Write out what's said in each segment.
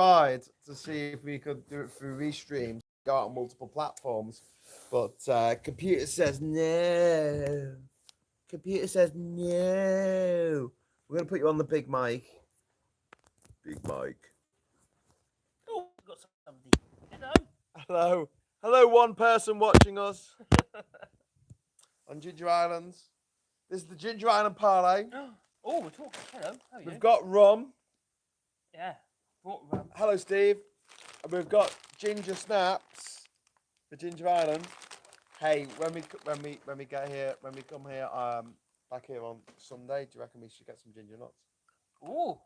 tried to see if we could do it through restreams, go out on multiple platforms, but computer says no. Computer says no. We're gonna put you on the big mic. Big mic. Oh, we've got somebody. Hello. Hello. Hello, one person watching us on Ginger Islands. This is the Ginger Island Parley. Oh, we're talking. Hello. How are you? We've got rum. Yeah. Brought rum. Hello, Steve. And we've got ginger snaps for Ginger Island. Hey, when we get here, when we come here, back here on Sunday, do you reckon we should get some ginger nuts? Oh,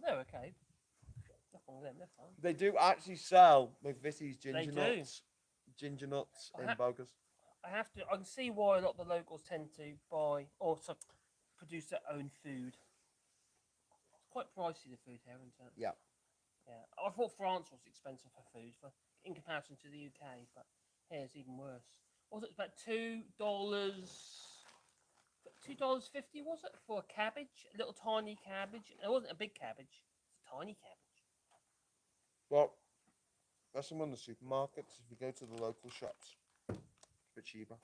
they're okay. Nothing with them. They're fine. They do actually sell McVitie's They ginger do. nuts. Ginger nuts I in ha- Bogus. I have to. I can see why a lot of the locals tend to buy or produce their own food. It's quite pricey, the food here, isn't it? Yeah. Yeah. I thought France was expensive for food, in comparison to the UK, but here it's even worse. Was it about $2.50 was it for a cabbage, a little tiny cabbage? It wasn't a big cabbage; it's a tiny cabbage. Well, that's some on the supermarkets. If you go to the local shops, it's a bit cheaper.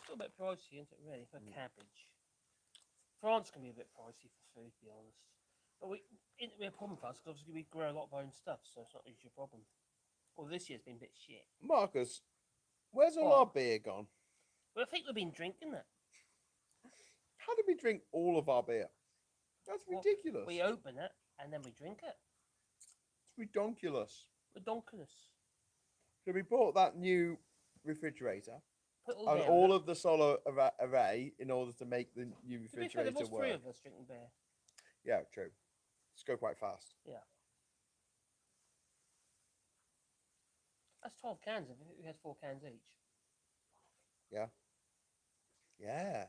Still a bit pricey, isn't it? Really, for cabbage. France can be a bit pricey for food, to be honest. But it won't be a problem for us because obviously we grow a lot of our own stuff, so it's not usually a problem. Well, this year's been a bit shit. Marcus, where's all What? our beer gone? Well, I think we've been drinking it. How did we drink all of our beer? That's Well, ridiculous. we open it and then we drink it. It's redonkulous. Redonkulous. So we bought that new refrigerator Put all and there. all of the solar array in order to make the new To be fair, there refrigerator was work. 3 of us drinking beer. Yeah, true. Let's go quite fast. Yeah. That's 12 cans of it. We had 4 cans each. Yeah. Yeah.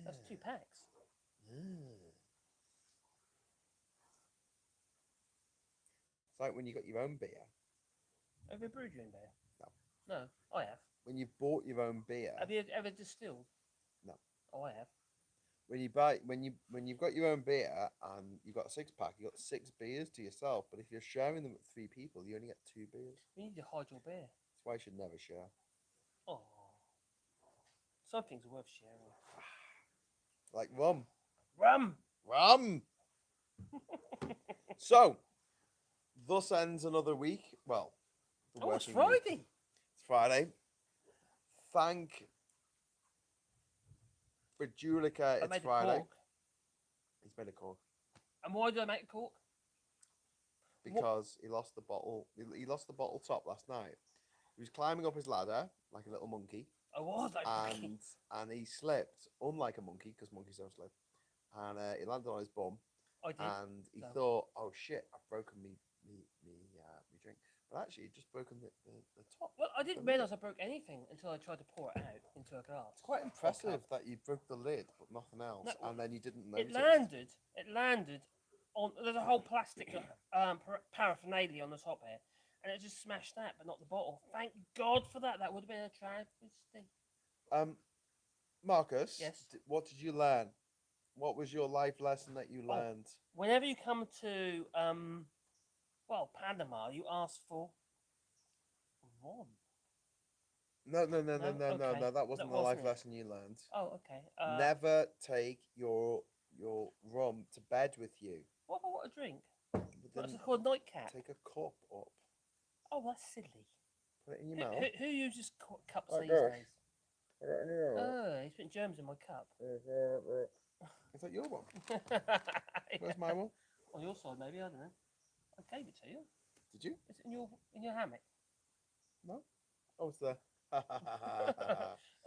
That's 2 packs. It's like when you got your own beer. Have you brewed your own beer? No. No, I have. When you bought your own beer. Have you ever distilled? No. Oh, I have. When you've got your own beer and you've got a 6-pack, you got 6 beers to yourself. But if you're sharing them with 3 people, you only get 2 beers. You need to hide your beer. That's why you should never share. Oh. Some things are worth sharing. Like rum. Rum! Rum! So, thus ends another week. Well, Oh, it's working week. Friday! It's Friday. Thank for Julica, I it's made Friday. a cork. He's made a cork. And why did I make a cork? Because he lost the bottle. He lost the bottle top last night. He was climbing up his ladder like a little monkey. I was like, And he slipped, unlike a monkey, because monkeys don't slip. And he landed on his bum. I did. And he thought, "Oh shit, I've broken me drink." But actually, he'd just broken the top. Well, I didn't realise I broke anything until I tried to pour it out into a glass. It's quite impressive that you broke the lid, but nothing else, No, and then you didn't notice. It landed on. There's a whole plastic paraphernalia on the top here, and it just smashed that, but not the bottle. Thank God for that. That would have been a travesty. Marcus. Yes. What did you learn? What was your life lesson that you learned? Whenever you come to Panama, you ask for rum. No. Okay. That wasn't the life lesson you learned. Oh, okay. Never take your rum to bed with you. What if I want a drink? Then What's it called? Nightcap. take a cup up. Oh, that's silly. Put it in your mouth. Who uses cups Like these this. days? Put it in your mouth. Oh, he's putting germs in my cup. Is that your one? Where's my one? On your side, maybe, I don't know. I gave it to you. Did you? It's in your hammock. No. Oh, it's there.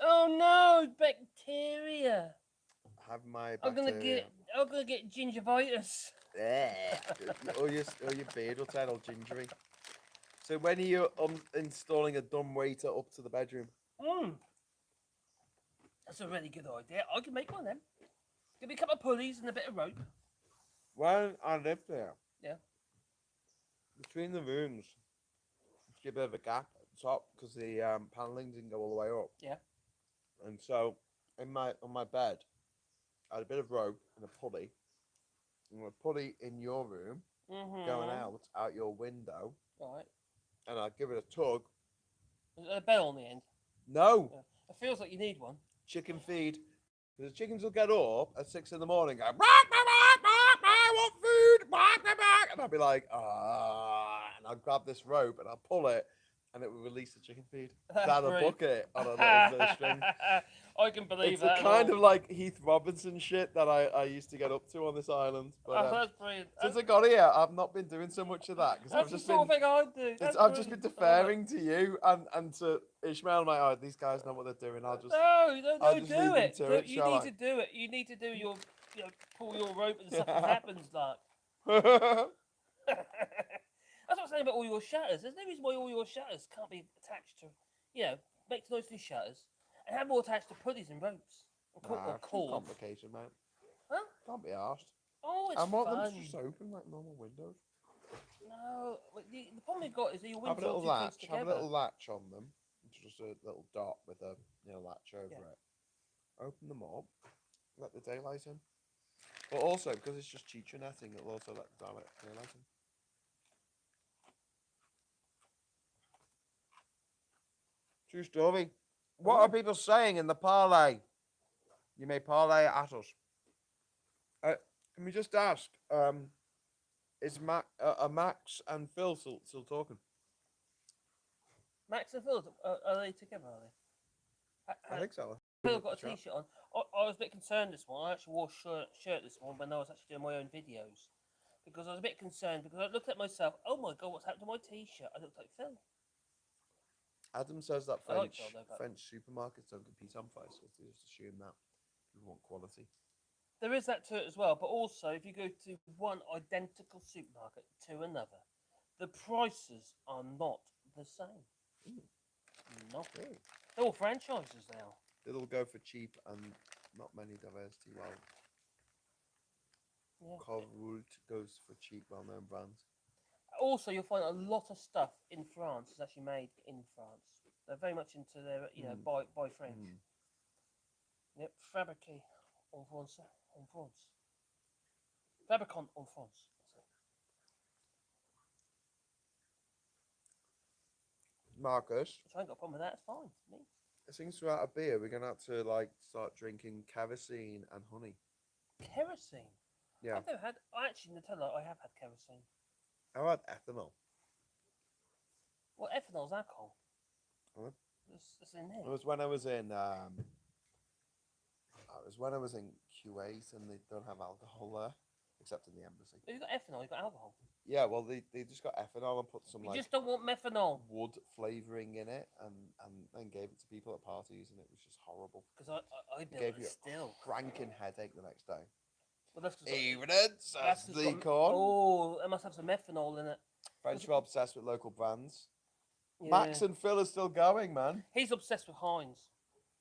Oh no, bacteria! Have my I'm bacteria. gonna get gingivitis. Or your beard will turn all gingery. So when are you installing a dumb waiter up to the bedroom? That's a really good idea. I can make one then. Give me a couple of pulleys and a bit of rope. When I lived there, Yeah. between the rooms, there's a bit of a gap at the top because the paneling didn't go all the way up. Yeah. And so on my bed, I had a bit of rope and a pulley. And a pulley in your room going out your window, Right. and I give it a tug. Is there a bell on the end? No, Yeah. It feels like you need one. chicken feed. Because the chickens will get up at 6 in the morning, go, bark, bark, bark, bark, I want food, bark, bark, bark. And I'll be like, ah, and I'll grab this rope and I'll pull it, and it will release the chicken feed. That's Down a brilliant. bucket on a little bit of string. I can believe It's the that. kind of like Heath Robinson shit that I used to get up to on this island. But Oh, that's brilliant. since I got here, I've not been doing so much of that because That's I've the just sort been of thing I do. That's I've just been brilliant. I love it. deferring to you and to Ishmael. I'm like, oh, these guys know what they're doing. I'll just No, just do leave them it. to it, You shall need I? to do it. You need to do your, pull your rope and stuff. It happens like. That's what I'm saying about all your shutters. There's no reason why all your shutters can't be attached to, make nicely shutters and have more attached to pulleys and ropes or Nah, it's too cords. complicated, man. Huh? Can't be arsed. Oh, it's I want them fun. to just open like normal windows. No, the problem you've got is that your Have a windows are little too close latch. together. Have a little latch on them. It's just a little dot with a latch over it. Open them up. Let the daylight in. But also, because it's just chicha netting, it'll also let the daylight in. True story. What are people saying in the parlay? You may parlay at us. Can we just ask? Is Max and Phil still talking? Max and Phil, are they together? Are they? I think so. Phil got a T-shirt on. I was a bit concerned this morning. I actually wore a shirt this morning when I was actually doing my own videos because I was a bit concerned because I looked at myself. Oh my god, what's happened to my T-shirt? I looked like Phil. Adam says that I like French Phil, though, but- French supermarkets don't compete on price. They just assume that people want quality. There is that to it as well, but also if you go to one identical supermarket to another, the prices are not the same. Not Really? They're all franchises now. It'll go for cheap and not many diversity. While Yeah. Corvoult goes for cheap, well-known brands. Also, you'll find a lot of stuff in France is actually made in France. They're very much into their, by French. Yep, fabriqué en France. En France. Fabricant en France. Marcus, Which I ain't got a problem with that. It's fine. It's me. it seems we're out of beer. We're gonna have to start drinking kerosene and honey. Kerosene. Yeah, I've never had. Actually, Nutella. I have had kerosene. how about ethanol? Well, ethanol's alcohol. Huh? It's in there. It was when I was in Kuwait, and they don't have alcohol there, except in the embassy. But you've got ethanol. You've got alcohol. Yeah, well, they just got ethanol and put some You just don't want methanol. wood flavoring in it, and then gave it to people at parties, and it was just horrible. Because I It do gave it you still. a cranking headache the next day. Well, that's 'cause Evidence that's as 'cause the got- corn. Oh, it must have some methanol in it. French are obsessed with local brands. Yeah. Max and Phil are still going, man. He's obsessed with Heinz.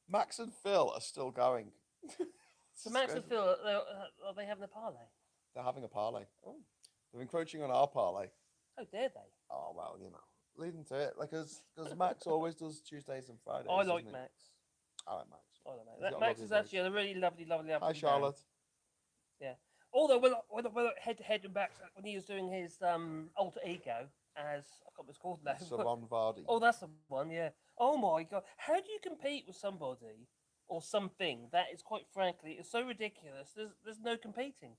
Max and Phil are still going. So Max and Phil, are they having a parlay? They're having a parlay. Oh, They're encroaching on our parlay. how dare they? Oh well, lead them to it. Like, because Max always does Tuesdays and Fridays. I like doesn't he? Max. I like Max. I like Max. He's got a Max lovely is actually voice. a really lovely. Hi, Charlotte. Although when head to head and back when he was doing his alter ego as I can't remember what it's called now. Savon Vardy. Oh, that's the one. Yeah. Oh my god, how do you compete with somebody or something that is quite frankly is so ridiculous? There's no competing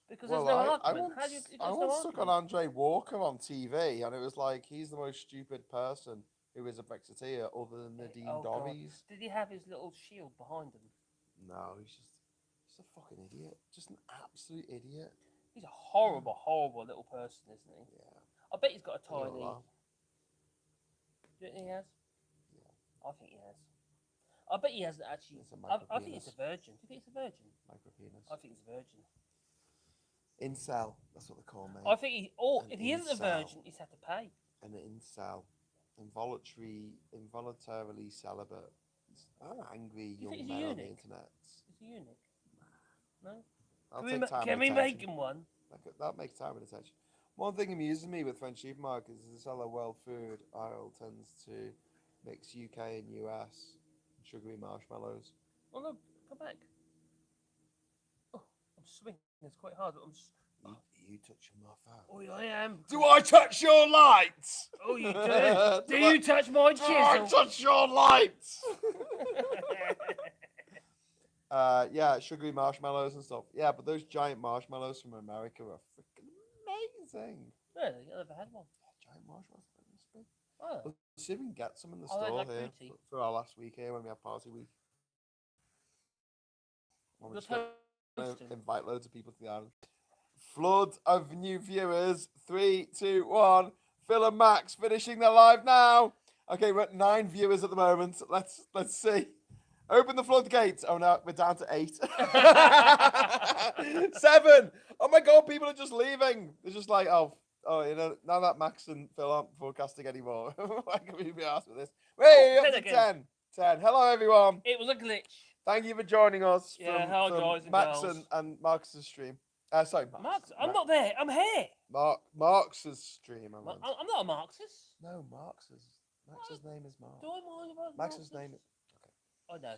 because there's no argument. How do you? I There's no once took on argument. Andre Walker on TV, and it was like he's the most stupid person who is a Brexiteer other than Nadine Oh, God. Dorries. Did he have his little shield behind him? No, he's a fucking idiot. Just an absolute idiot. He's a horrible little person, isn't he? Yeah. I bet he's got a Not tiny. a lot. Do you think he has? Yeah. I think he has. I bet he hasn't actually. It's a I think he's a virgin. Do you think he's a virgin? Micro penis. I think he's a virgin. Incel. That's what they call me. I think he. Or An if he isn't a incel. virgin, he's had to pay. An incel. Involuntarily celibate. Angry You young think he's a men on the eunuch? internet. Is he eunuch? No. I'll Can take time can and we make attention. him one? That makes time and attention. One thing amuses me with French supermarkets is the seller world food aisle tends to mix UK and US sugary marshmallows. Oh no, come back. Oh, I'm swinging. It's quite hard. But I'm. You you touching my phone? Oh, I am. Do I touch your lights? Oh, you do. Do you touch my Do I chisel? touch your lights? Yeah, sugary marshmallows and stuff. Yeah, but those giant marshmallows from America are freaking amazing. Really? I never had one. Giant marshmallows. Oh. We'll see if we can get some in the Oh, they're store like here fruity. for our last week here when we have party week. When we're The just going to toasting. invite loads of people to the island. Flood of new viewers. 3, 2, 1. Phil and Max finishing their live now. Okay, we're at 9 viewers at the moment. Let's see. Open the floodgates. Oh no, we're down to 8. 7. Oh my god, people are just leaving. They're just like, oh, you know, now that Max and Phil aren't forecasting anymore, why can we be asked with this? Wait, up to 10. 10. Hello, everyone. It was a glitch. Thank you for joining us Yeah, from, hello, from guys and Max girls. and Marcus's stream. Sorry, Marx, I'm not there. I'm here. Marx's stream. I meant. I'm not a Marxist. No, Max's name is Mark. Do I mind about Max's Marxists? name is I know.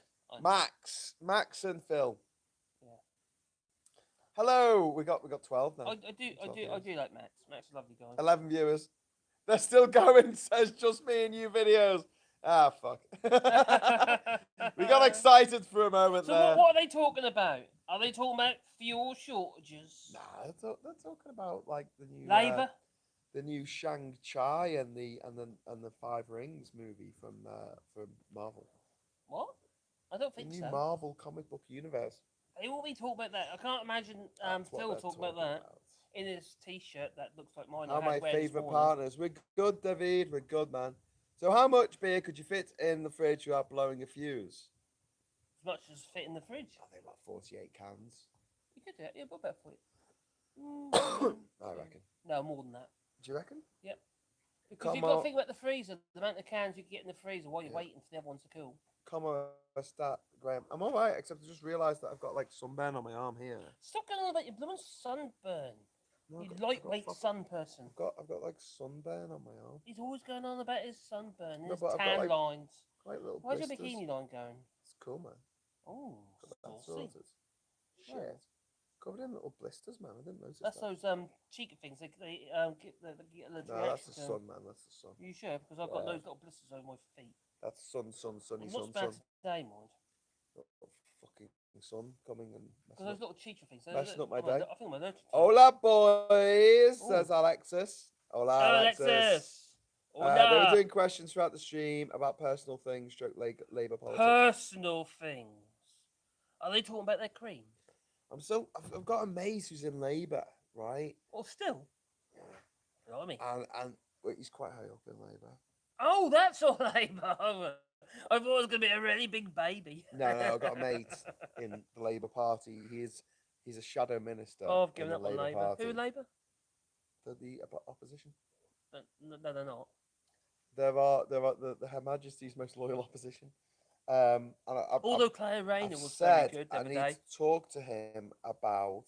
Max and Phil. Yeah. Hello, we got 12 now. I do like Max. Max is a lovely guy. 11 viewers. They're still going. Says just me and you videos. Ah, fuck. We got excited for a moment So there. what are they talking about? Are they talking about fuel shortages? Nah, they're talking about like the new Labour? the new Shang-Chi and the Five Rings movie from Marvel. What? I don't The think new so. Marvel comic book universe. They will be talking about that. I can't imagine That's what Phil they're talking about that in his t-shirt that looks like mine. How I my had wear this favourite morning. partners. We're good, David. We're good, man. So how much beer could you fit in the fridge without blowing a fuse? As much as fit in the fridge. I think about 48 cans. You could do it. Yeah, but better for you. I reckon. No, more than that. Do you reckon? Yep. Because Come you've got on. to think about the freezer, the amount of cans you can get in the freezer while you're Yeah. waiting for the other ones to cool. Come on, start, Graham. I'm all right, except I just realised that I've got like sunburn on my arm here. Stop going on about your blooming sunburn. No, You I've lightweight got sun person. I've got like sunburn on my arm. He's always going on about his sunburn, No, his but I've got, tan like, lines. Quite little Where's your blisters. bikini line going? It's cool, man. Oh, Got that saucy. sorted. Shit. Covered in little blisters, man. I didn't notice That's that. those cheeky things. They get allergic No, that's the reaction to. sun, man. That's the sun. You sure? Because I've got Yeah. those little blisters over my feet. That's sunny, I'm sun. not bad today, mind. Fucking sun coming and Because those little cheeky things. messing up my I day. think I'm allergic to. Hola, boys, Ooh. says Alexis. Hola, Oh, Alexis. Alexis. They were doing questions throughout the stream about personal things, stroke labour politics. Personal things. Are they talking about their cream? I've got a mate who's in labour, right? Or still? Blimey. And well, he's quite high up in labour. Oh, that's all Labour. I thought it was going to be a really big baby. No, I've got a mate in the Labour Party. He's a shadow minister. Oh, I've in given the up on Labour. Party. Who Labour? The opposition. No, they're not. There are Her Majesty's most loyal opposition. And Although Claire Rayner I've was very said good the I other need day. to talk to him about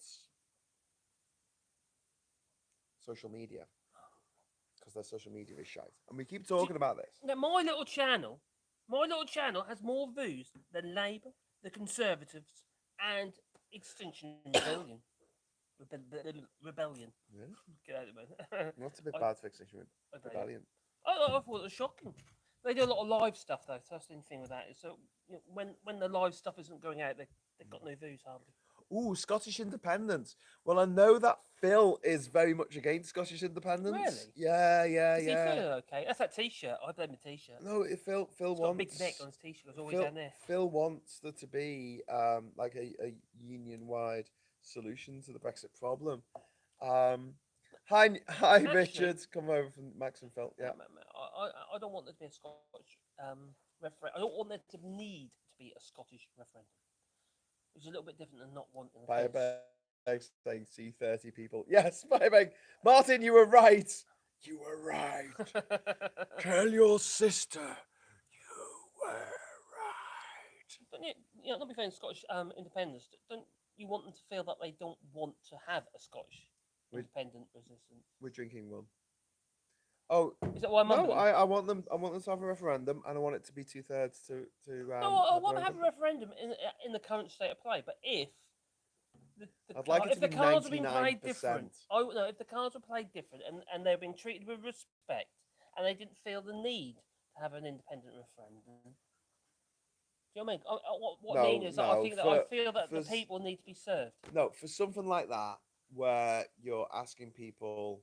social media because their social media is shite, and we keep talking about this. Now, my little channel has more views than Labour, the Conservatives, and Extinction Rebellion. Rebellion. Really? Get out of it. That's a bit I- bad for Extinction Rebellion. I thought it was shocking. They do a lot of live stuff though. So that's the thing with that. So when the live stuff isn't going out, they've got no views hardly. Ooh, Scottish independence. Well, I know that Phil is very much against Scottish independence. Really? Yeah. Is he feeling okay? That's that T-shirt. I blame the T-shirt. No, Phil It's got a wants big neck on his T-shirt. It's always down there. Phil wants there to be like a union-wide solution to the Brexit problem. Hi, Actually, Richard. Come over from Max and Phil. Yeah. I don't want there to be a Scottish referendum. I don't want there to need to be a Scottish referendum. Which is a little bit different than not wanting a Firebag saying C30 people. Yes, Firebag. Martin, you were right. You were right. Tell your sister you were right. Don't you, not be saying Scottish independence. Don't you want them to feel that they don't want to have a Scottish independent resistance? We're drinking one. Oh, is that why I'm no, I want them to have a referendum, and I want it to be 2/3 to no, I want to have a referendum in the current state of play. But if I'd like it if to the be cards have been played different, 99%. I no, if the cards were played different and they've been treated with respect and they didn't feel the need to have an independent referendum. Do you know what I mean? What I mean No, is that no, I feel that for the s- people need to be served. no, for something like that, where you're asking people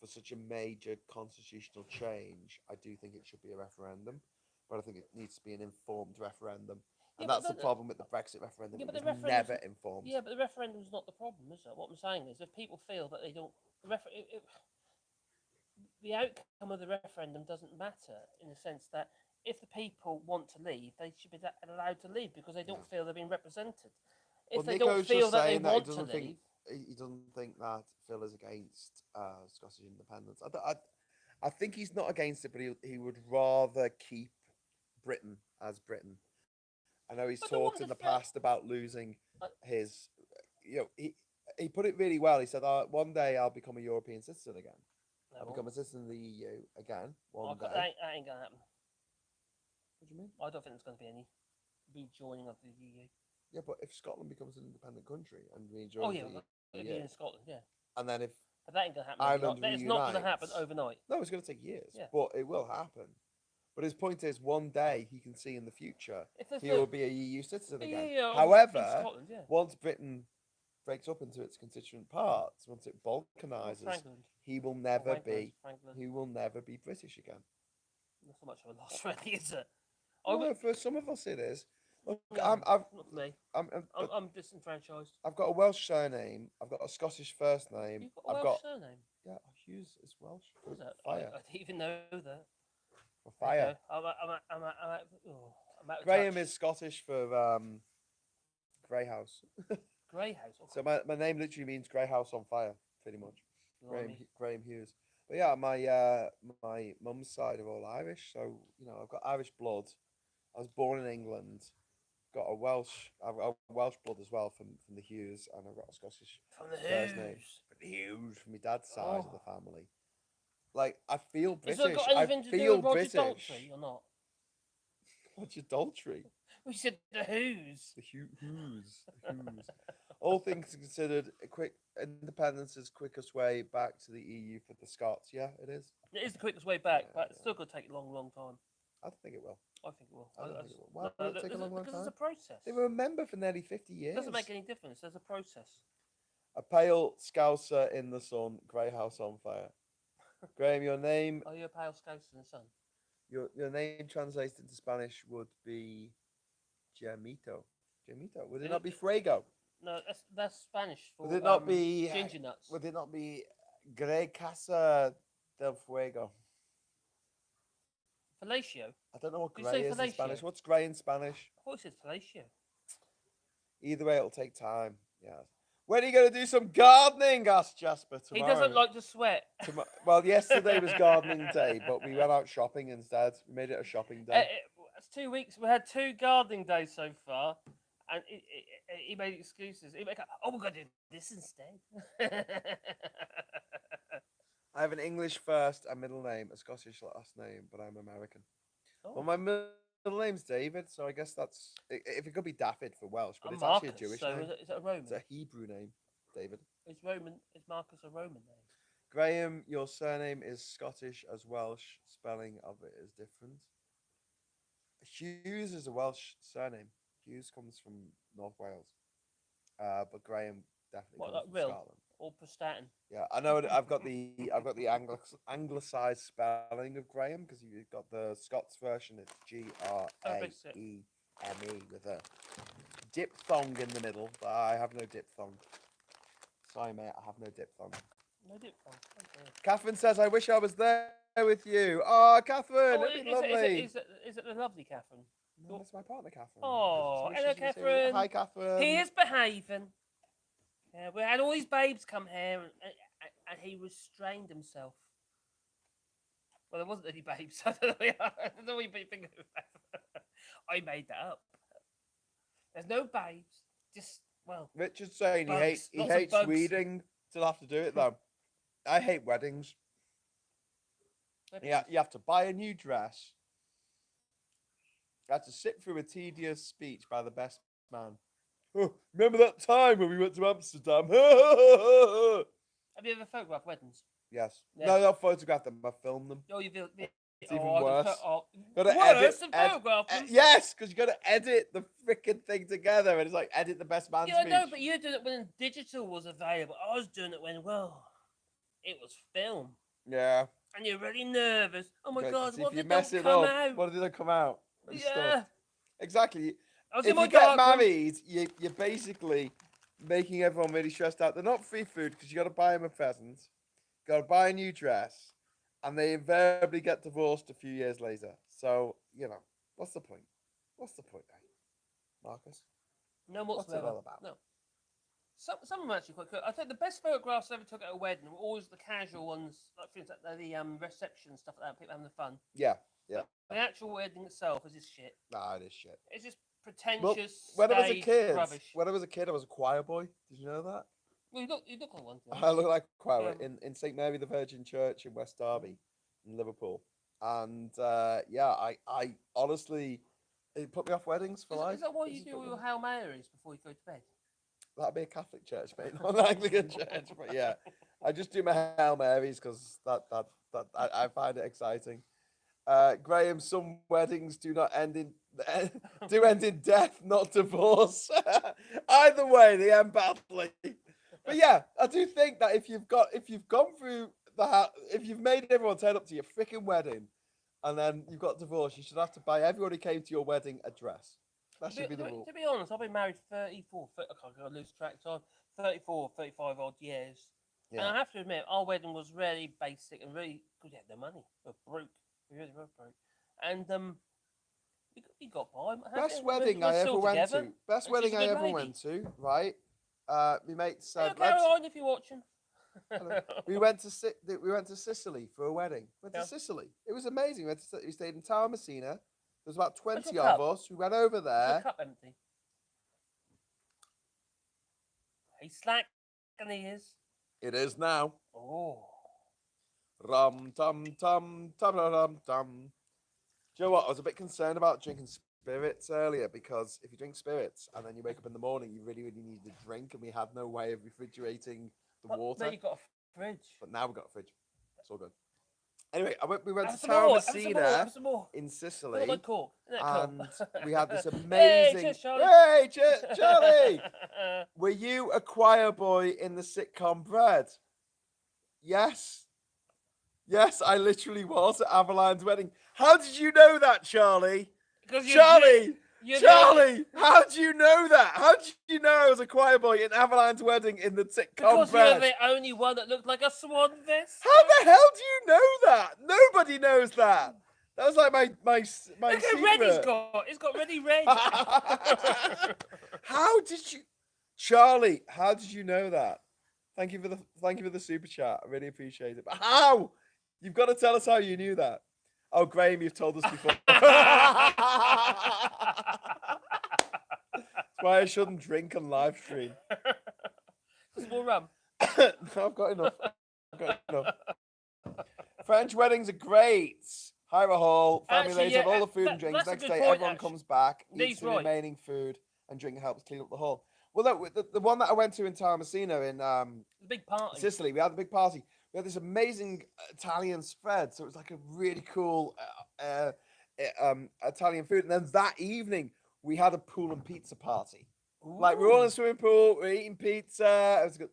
for such a major constitutional change, I do think it should be a referendum, but I think it needs to be an informed referendum. Yeah, And but that's the problem with the Brexit referendum. yeah, It but the was referendum's never informed. yeah, but the referendum's not the problem, is it? What I'm saying is, if people feel that they don't, the the outcome of the referendum doesn't matter in the sense that if the people want to leave, they should be allowed to leave because they Yeah. don't feel they've been represented. Well, If they don't Nico's feel just that they saying that want to leave, he doesn't think that Phil is against Scottish independence. I think he's not against it, but he would rather keep Britain as Britain. I know he's I don't talked want in the the Phil. past about losing I, his, he put it really well. He said, "One day I'll become a European citizen again. no, I'll become a citizen of the EU again one day." that ain't gonna happen. What do you mean? I don't think there's going to be any rejoining of the EU. Yeah, but if Scotland becomes an independent country and we Oh join yeah, the it'll be EU, in Scotland, yeah. and then if But that ain't going to happen Ireland overnight. That is not going to happen reunites, overnight. no, it's going to take years, Yeah. but it will happen. But his point is, one day he can see in the future If there's he no, will be a EU citizen again. yeah, in However, Scotland, yeah. once Britain breaks up into its constituent parts, once it Or balkanizes, Frankland. he will Or never Wankland, be Frankland. he will never be British again. Not so much of a loss, really, is it? I Well, would, no, for some of us it is. Look, no, not for me. I'm disenfranchised. I've got a Welsh surname. I've got a Scottish first name. You've got a I've Welsh got surname. yeah, Hughes is Welsh What for is that? fire. I didn't even know that. For There you fire. go. I'm out of Graham touch. is Scottish for grey house. Grey House. Oh, So my name literally means grey house on fire, pretty much. blimey. Graham Hughes. But yeah, my mum's side are all Irish, so I've got Irish blood. I was born in England. I've got a Welsh blood as well from the Hughes, and I've got a Scottish From the first name. Hughes. From the Hughes, from my dad's side of the Oh. family. Like I feel Has British. that got I anything to do feel with Roger British. Daltrey or not? What's adultery? We said the Who's. The Hughes. The Hughes. All things considered, a quick independence is quickest way back to the EU for the Scots. Yeah, it is. It is the quickest way back, Yeah, but it's yeah. still going to take a long, long time. I think it will. I think it will. I don't think it will. Why No, will it take a long, long because time? it's a process. They were a member for nearly 50 It years. doesn't make any difference. There's a process. A pale scouser in the sun, grey house on fire. Graham, your name, Are you a pale scouse in the sun? your name translated into Spanish would be Gemito. Gemito. Would it not be Fuego? No, that's Spanish for Would it not be ginger nuts. Would it not be Grey Casa del Fuego? Fellatio. I don't know what Did you say grey is in fellatio? Spanish. What's grey in Spanish? I thought it said fellatio. Either way, it'll take time. Yeah. When are you going to do some gardening? Asked Jasper tomorrow. He doesn't like to sweat. Well, yesterday was gardening day, but we went out shopping instead. We made it a shopping day. It's 2 weeks. We had 2 gardening days so far, and he made excuses. He made, oh, we're going to do this instead. I have an English first and middle name, a Scottish last name, but I'm American. Oh. Well, my middle name's David, so I guess that's if it could be Daffyd for Welsh, but I'm it's Marcus, actually a Jewish so name. is it a Roman? It's a Hebrew name, David. Is Marcus a Roman name? Graham, your surname is Scottish as Welsh. Spelling of it is different. Hughes is a Welsh surname. Hughes comes from North Wales, but Graham definitely What, comes like from real? Scotland. Or Prestatyn? Yeah, I know. I've got the anglicised spelling of Graham because you've got the Scots version. It's Graeme with a diphthong in the middle. But I have no diphthong. Sorry, mate. I have no diphthong. No diphthong. Okay. Catherine says, "I wish I was there with you." Oh, Catherine, that'd be lovely. Is it the lovely Catherine? No, that's my partner, Catherine. Oh, Sorry, hello, she's gonna say- Catherine. Hi, Catherine. He is behaving. Yeah, we had all these babes come here, and he restrained himself. Well, there wasn't any babes. I don't know what you think of that. I made that up. There's no babes. Just, well, Richard's saying bugs. he Lots of hates bugs. weeding. Still have to do it though. I hate weddings. Yeah, you have to buy a new dress. You have to sit through a tedious speech by the best man, Remember that time when we went to Amsterdam? Have you ever photographed weddings? Yes. Yeah. No, not photographed them. I filmed them. Oh, you feel. It's even worse. Gotta Worse than photograph them. yes, because you got to edit the freaking thing together, and it's like edit the best man Yeah, I speech. know, but you were doing it when digital was available. I was doing it when, well, it was film. Yeah. And you're really nervous. Oh my God, See, what if you did mess they it come up, out? what did they come out? And Yeah. stuff. Exactly. I was If in my you get dark room. married, you're basically making everyone really stressed out. They're not free food because you got to buy them a present, got to buy a new dress, and they invariably get divorced a few years later. So, what's the point? What's the point, eh? Marcus? No What's it whatsoever. all about? No. Some of them are actually quite good. I think the best photographs I ever took at a wedding were always the casual ones, like for instance, the reception and stuff like that, people having the fun. Yeah, yeah. The actual wedding itself is just shit. Nah, it is shit. It's just Well, pretentious, when I was a staged kid, rubbish. I was a choir boy. Did you know that? Well, you look like one. I look like a choir Yeah. in St Mary the Virgin Church in West Derby, in Liverpool, and yeah, I honestly, it put me off weddings for life. Is that why It you just do put me your off. Hail Marys before you go to bed? That'd be a Catholic church, mate, not an Anglican church. But yeah, I just do my Hail Marys because I find it exciting. Graham, some weddings do not end in end in death, not divorce. Either way, they end badly. But yeah, I do think that if you've gone through if you've made everyone turn up to your freaking wedding, and then you've got divorced, you should have to buy everyone who came to your wedding a dress. That should be the rule. To be honest, I've been married 34, I can't lose track of time, 34, 35 odd years. Yeah. And I have to admit, our wedding was really basic and really, because we had no money. We were broke. We really were broke. And we got by. Best wedding I ever went to. Best wedding I ever went to, right? My mate said, Caroline, if you're watching. we went to Sicily for a wedding. Went to Sicily. It was amazing. We stayed in Tower Messina. There was about 20 of us. We went over Is the there. cup empty? He's slack, and he is. It is now. Oh. Rum tum tum tum tum tum. Do you know what? I was a bit concerned about drinking spirits earlier because if you drink spirits and then you wake up in the morning, you really, really need a drink, and we had no way of refrigerating the water. But you got a fridge. But now we've got a fridge. It's all good. Anyway, we went Have to some Tower more, Messina some more. in Look Sicily, at my cork. Isn't that and cool? we had this Hey, amazing. cheers, Charlie. Hey, Charlie! Were you a choir boy in the sitcom Bread? Yes. Yes, I literally was at Aveline's wedding. How did you know that, Charlie? Charlie! Charlie! How did you know that? How did you know I was a choir boy in Aveline's wedding in the sitcom Because Bread? you're the only one that looked like a swan vest. How the hell do you know that? Nobody knows that. That was like my Look secret. how red he's got. He's got really red. How did you, Charlie? How did you know that? Thank you for the super chat. I really appreciate it. But how? You've got to tell us how you knew that. Oh, Graham, you've told us before. That's why I shouldn't drink on live stream. Some more rum. No, I've got enough. French weddings are great. Hire a hall, family lays have all the food and drinks. Next day, everyone comes back, eats the remaining food, and drink helps clean up the hall. Well, look, the one that I went to in Tower Messina in the big party. Sicily, we had the big party. We had this amazing Italian spread, so it was like a really cool Italian food. And then that evening, we had a pool and pizza party. Ooh. Like, we were all in the swimming pool, we were eating pizza. It was good.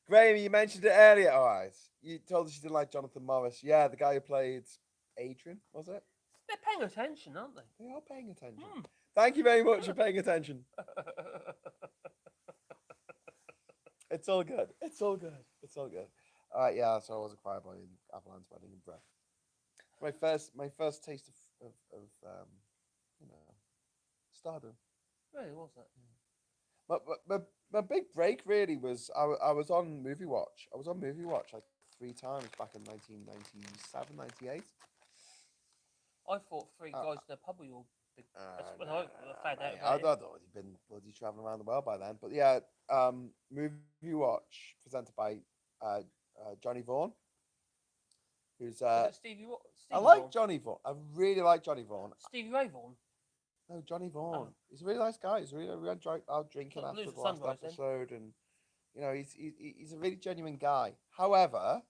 Graham, you mentioned it earlier. All right. You told us you didn't like Jonathan Morris. Yeah, the guy who played Adrian, was it? They're paying attention, aren't they? They are paying attention. Thank you very much for paying attention. It's all good. It's all good. It's all good. Yeah, so I was a choir boy in Aveline's wedding in Breath. My first taste of stardom. Really, was that? My big break really was I was on Movie Watch. I was on Movie Watch like 3 times back in 1997, 98. I thought 3 guys in a pub were all big. That's when I found out. I'd already been bloody traveling around the world by then. But yeah, Movie Watch presented by Johnny Vaughan, who's Stevie I Vaughan? like Johnny Vaughan. I really like Johnny Vaughan. Stevie Ray Vaughan. No, Johnny Vaughan. Oh. He's a really nice guy. We went out drinking Not after Blues the at last Sunrise, then. episode, and he's a really genuine guy. However,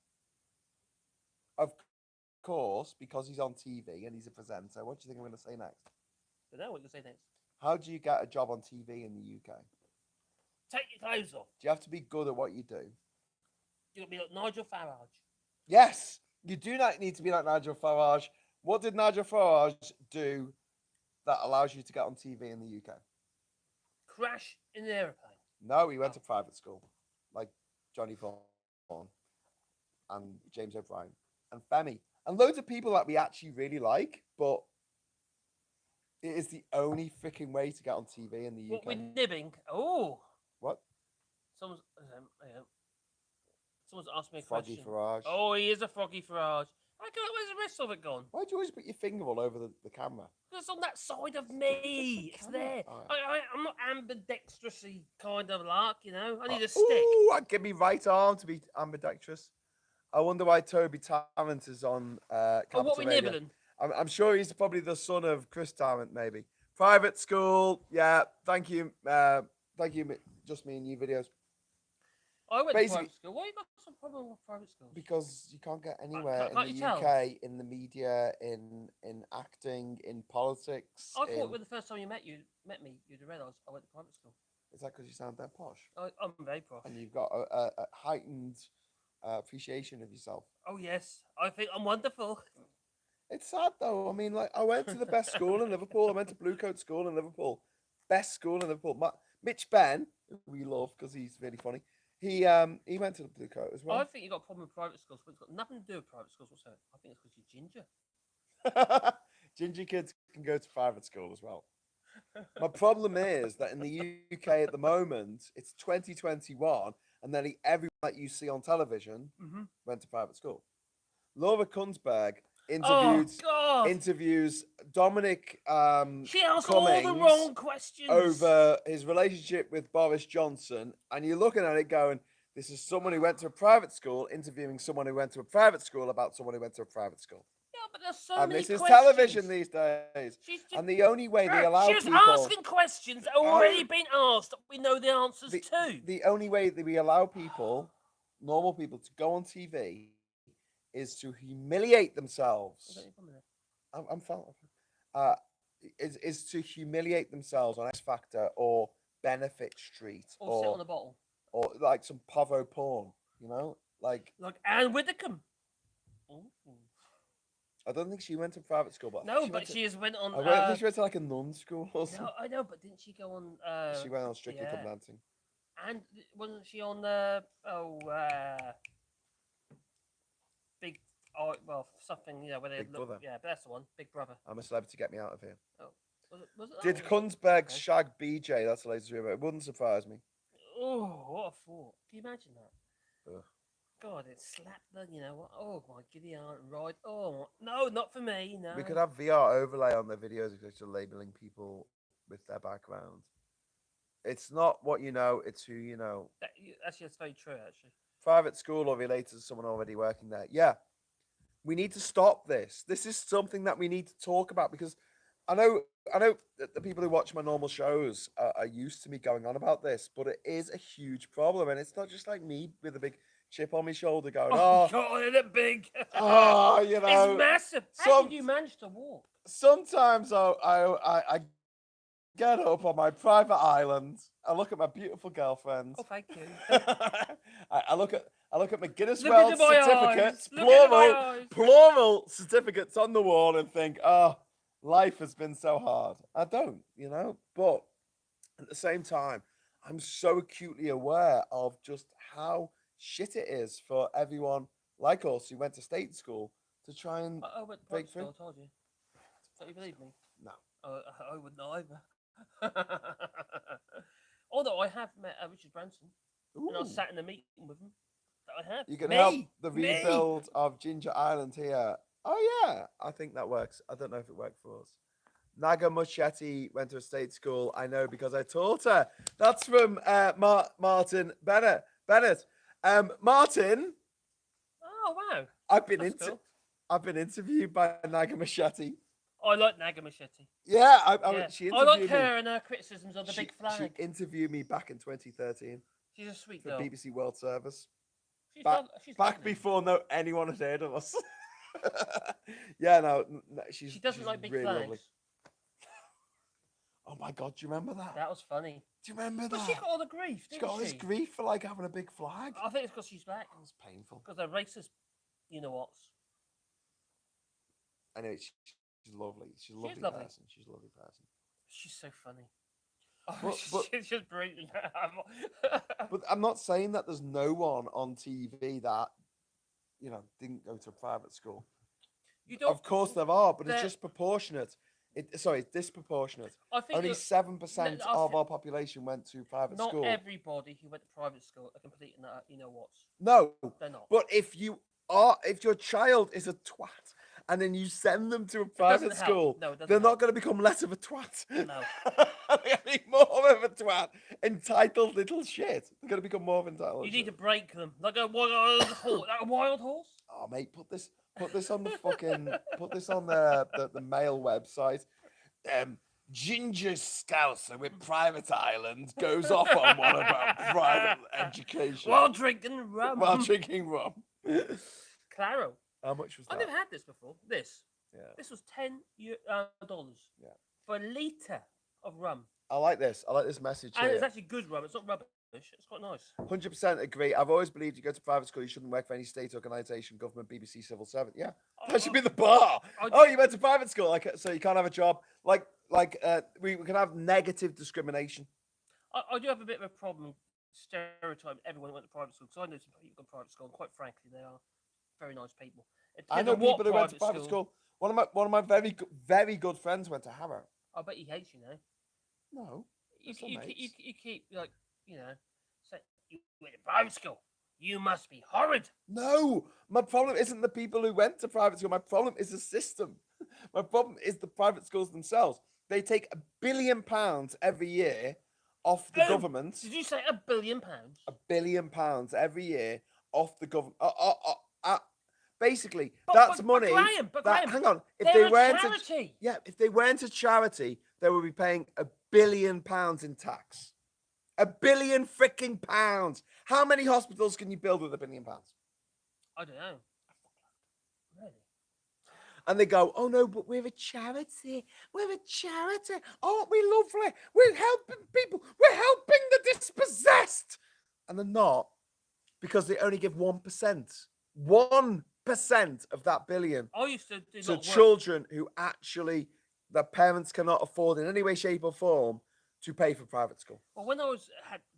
of course, because he's on TV and he's a presenter, what do you think I'm going to say next? I don't know what you say next. How do you get a job on TV in the UK? Take your clothes off. Do you have to be good at what you do? You'll be like Nigel Farage. Yes, you do not need to be like Nigel Farage. What did Nigel Farage do that allows you to get on TV in the UK? Crash in an aeroplane. No, he went to private school, like Johnny Vaughan and James O'Brien and Femi and loads of people that we actually really like, but it is the only freaking way to get on TV in the What UK. with nibbing? Oh, What? someone's asked me a Froggy question. Farage. Oh, he is a Froggy Farage. Where's the rest of it gone? Why do you always put your finger all over the camera? It's on that side of me. It's camera. there. Oh, I'm not ambidextrousy kind of lark, you know. I need a stick. Ooh, I'd give me right arm to be ambidextrous. I wonder why Toby Tarrant is on Capital What we Radio. nibbling? I'm sure he's probably the son of Chris Tarrant, maybe. Private school, yeah. Thank you, just me and you videos. I went to Basically- private school. Why you got some problem with private schools? Because you can't get anywhere can't in you the tell? UK, in the media, in acting, in politics. I thought when the first time you met me, you'd have realised I went to private school. Is that because you sound that posh? I'm very posh. And you've got a heightened appreciation of yourself. Oh yes, I think I'm wonderful. It's sad though. I mean, like, I went to the best school in Liverpool. I went to Blue Coat School in Liverpool. Best school in Liverpool. Mitch Ben, who we love because he's really funny. He went to the Blue Coat as well. I think you got a problem with private schools, but it's got nothing to do with private schools whatsoever. I think it's because you're ginger. Ginger kids can go to private school as well. My problem is that in the UK at the moment, it's 2021, and nearly everyone that you see on television went to private school. Laura Kunzberg interviews Dominic she asked Cummings all the wrong questions over his relationship with Boris Johnson, and you're looking at it going, this is someone who went to a private school interviewing someone who went to a private school about someone who went to a private school. Yeah, but there's so And many this is questions. television these days. And the only way they allow She was people... asking questions that have already been asked that we know the answers to. The only way that we allow people, normal people, to go on TV is to humiliate themselves. I'm fine. Is to humiliate themselves on X Factor or Benefit Street Or sit on a bottle. or like some Pavo porn, you know, like Anne Widdecombe. I don't think she went to private school, but No, but she went on. I think she went to like a nun school or something. No, I know, but didn't she go on? She went on Strictly Come Dancing. And wasn't she on Big? Oh, well, something, where they Big Brother. Yeah, but that's the one. Big Brother. I'm a Celebrity, Get Me Out of Here. Oh, was it Did that one? Kunzberg shag BJ? That's the latest rumor. It wouldn't surprise me. Oh, what a thought! Can you imagine that? Ugh. God, it slapped the, oh my giddy aunt right. Oh no, not for me. No. We could have VR overlay on their videos if they're labeling people with their background. It's not what you know, it's who you know. Actually, that's very true. Actually, private school or related to someone already working there. Yeah, we need to stop this. This is something that we need to talk about because I know that the people who watch my normal shows are used to me going on about this, but it is a huge problem, and it's not just like me with a big chip on my shoulder going, oh God, isn't it big? Oh, you know, it's massive. How did you manage to walk? Sometimes I get up on my private island. I look at my beautiful girlfriend. Oh, thank you. I look at my Guinness Look World into my certificates, eyes. plural certificates on the wall, and think, oh, life has been so hard. I don't, but at the same time, I'm so acutely aware of just how shit it is for everyone like us who went to state school to try and I went to break private through. school, I told you. Don't you believe me? No. I wouldn't either. Although I have met Richard Branson, and I was sat in a meeting with him. That I have. You can help the rebuild of Jinja Island here. Oh yeah, I think that works. I don't know if it worked for us. Naga Muschetti went to a state school. I know because I taught her. That's from Martin Bennett. Martin. Oh wow. I've been interviewed by Naga Muschetti. I like Naga Machete. Yeah, Yeah. she I like interviewed me. her and her criticisms of the big She flag. interviewed me back in 2013 She's a sweet for girl. BBC World Service. She's, she's Back lovely. before anyone had heard of us. Yeah, no, She doesn't like big really flags. lovely. Oh my god, do you remember that? That was funny. Do you remember But that? she got all the grief, She didn't got all this she? grief for like having a big flag. I think it's because she's black. That was painful. Because they're racist, you know what? Anyway, she's lovely. She's a lovely lovely. person. She's a lovely person. She's so funny. Oh, But- she's just brilliant. But I'm not saying that there's no one on TV that, didn't go to a private school. You don't, Of course there are, but it's there- just proportionate. It's disproportionate. I think Only that 7% I of thi- our population went to private not school. everybody who went to private school are complete, you know what? No, They're not. but if your child is a twat and then you send them to a It doesn't private help. school, No, it doesn't they're not help. going to become less of a twat. No. They're going to be more of a twat. Entitled little shit. They're going to become more of entitled. You need to shit. break them. Like a wild horse. Like a wild horse? Oh mate, put this on the fucking put this on the mail website. Ginger Scouser with Private Island goes off on one about private education While drinking rum. while drinking rum. Claro. How much was I've that? never had this before. This. Yeah. This was $10 Yeah. for a litre of rum. I like this. I like this message And it's here. actually good rum. It's not rubbish. It's quite nice. 100% agree. I've always believed you go to private school, you shouldn't work for any state organisation, government, BBC, civil servant. Yeah, that should be the bar. Oh, you went to private school, like so you can't have a job. We can have negative discrimination. I do have a bit of a problem stereotyping everyone who went to private school, because I know some people who go to private school, and quite frankly, they are very nice people. It I know depends on what people who went to private school. One of my very good friends went to Harrow. I bet he hates you now. No, You, still you, mates. you keep, like, say, you went to private school. You must be horrid. no. My problem isn't the people who went to private school. My problem is the system. My problem is the private schools themselves. They take £1 billion every year off the government. Did you say £1 billion? £1 billion every year off the government. Basically, But- that's but money. Graham, Hang on. If they're they a weren't charity. if they weren't a charity, they would be paying £1 billion in tax. £1 billion freaking pounds. How many hospitals can you build with £1 billion? I don't know. Really? And they go, oh no, but we're a charity. We're a charity. Aren't we lovely? We're helping people. We're helping the dispossessed. And they're not, because they only give 1%. 1% of that billion I used to do to a lot of work. children who actually their parents cannot afford in any way, shape, or form to pay for private school. Well, when I was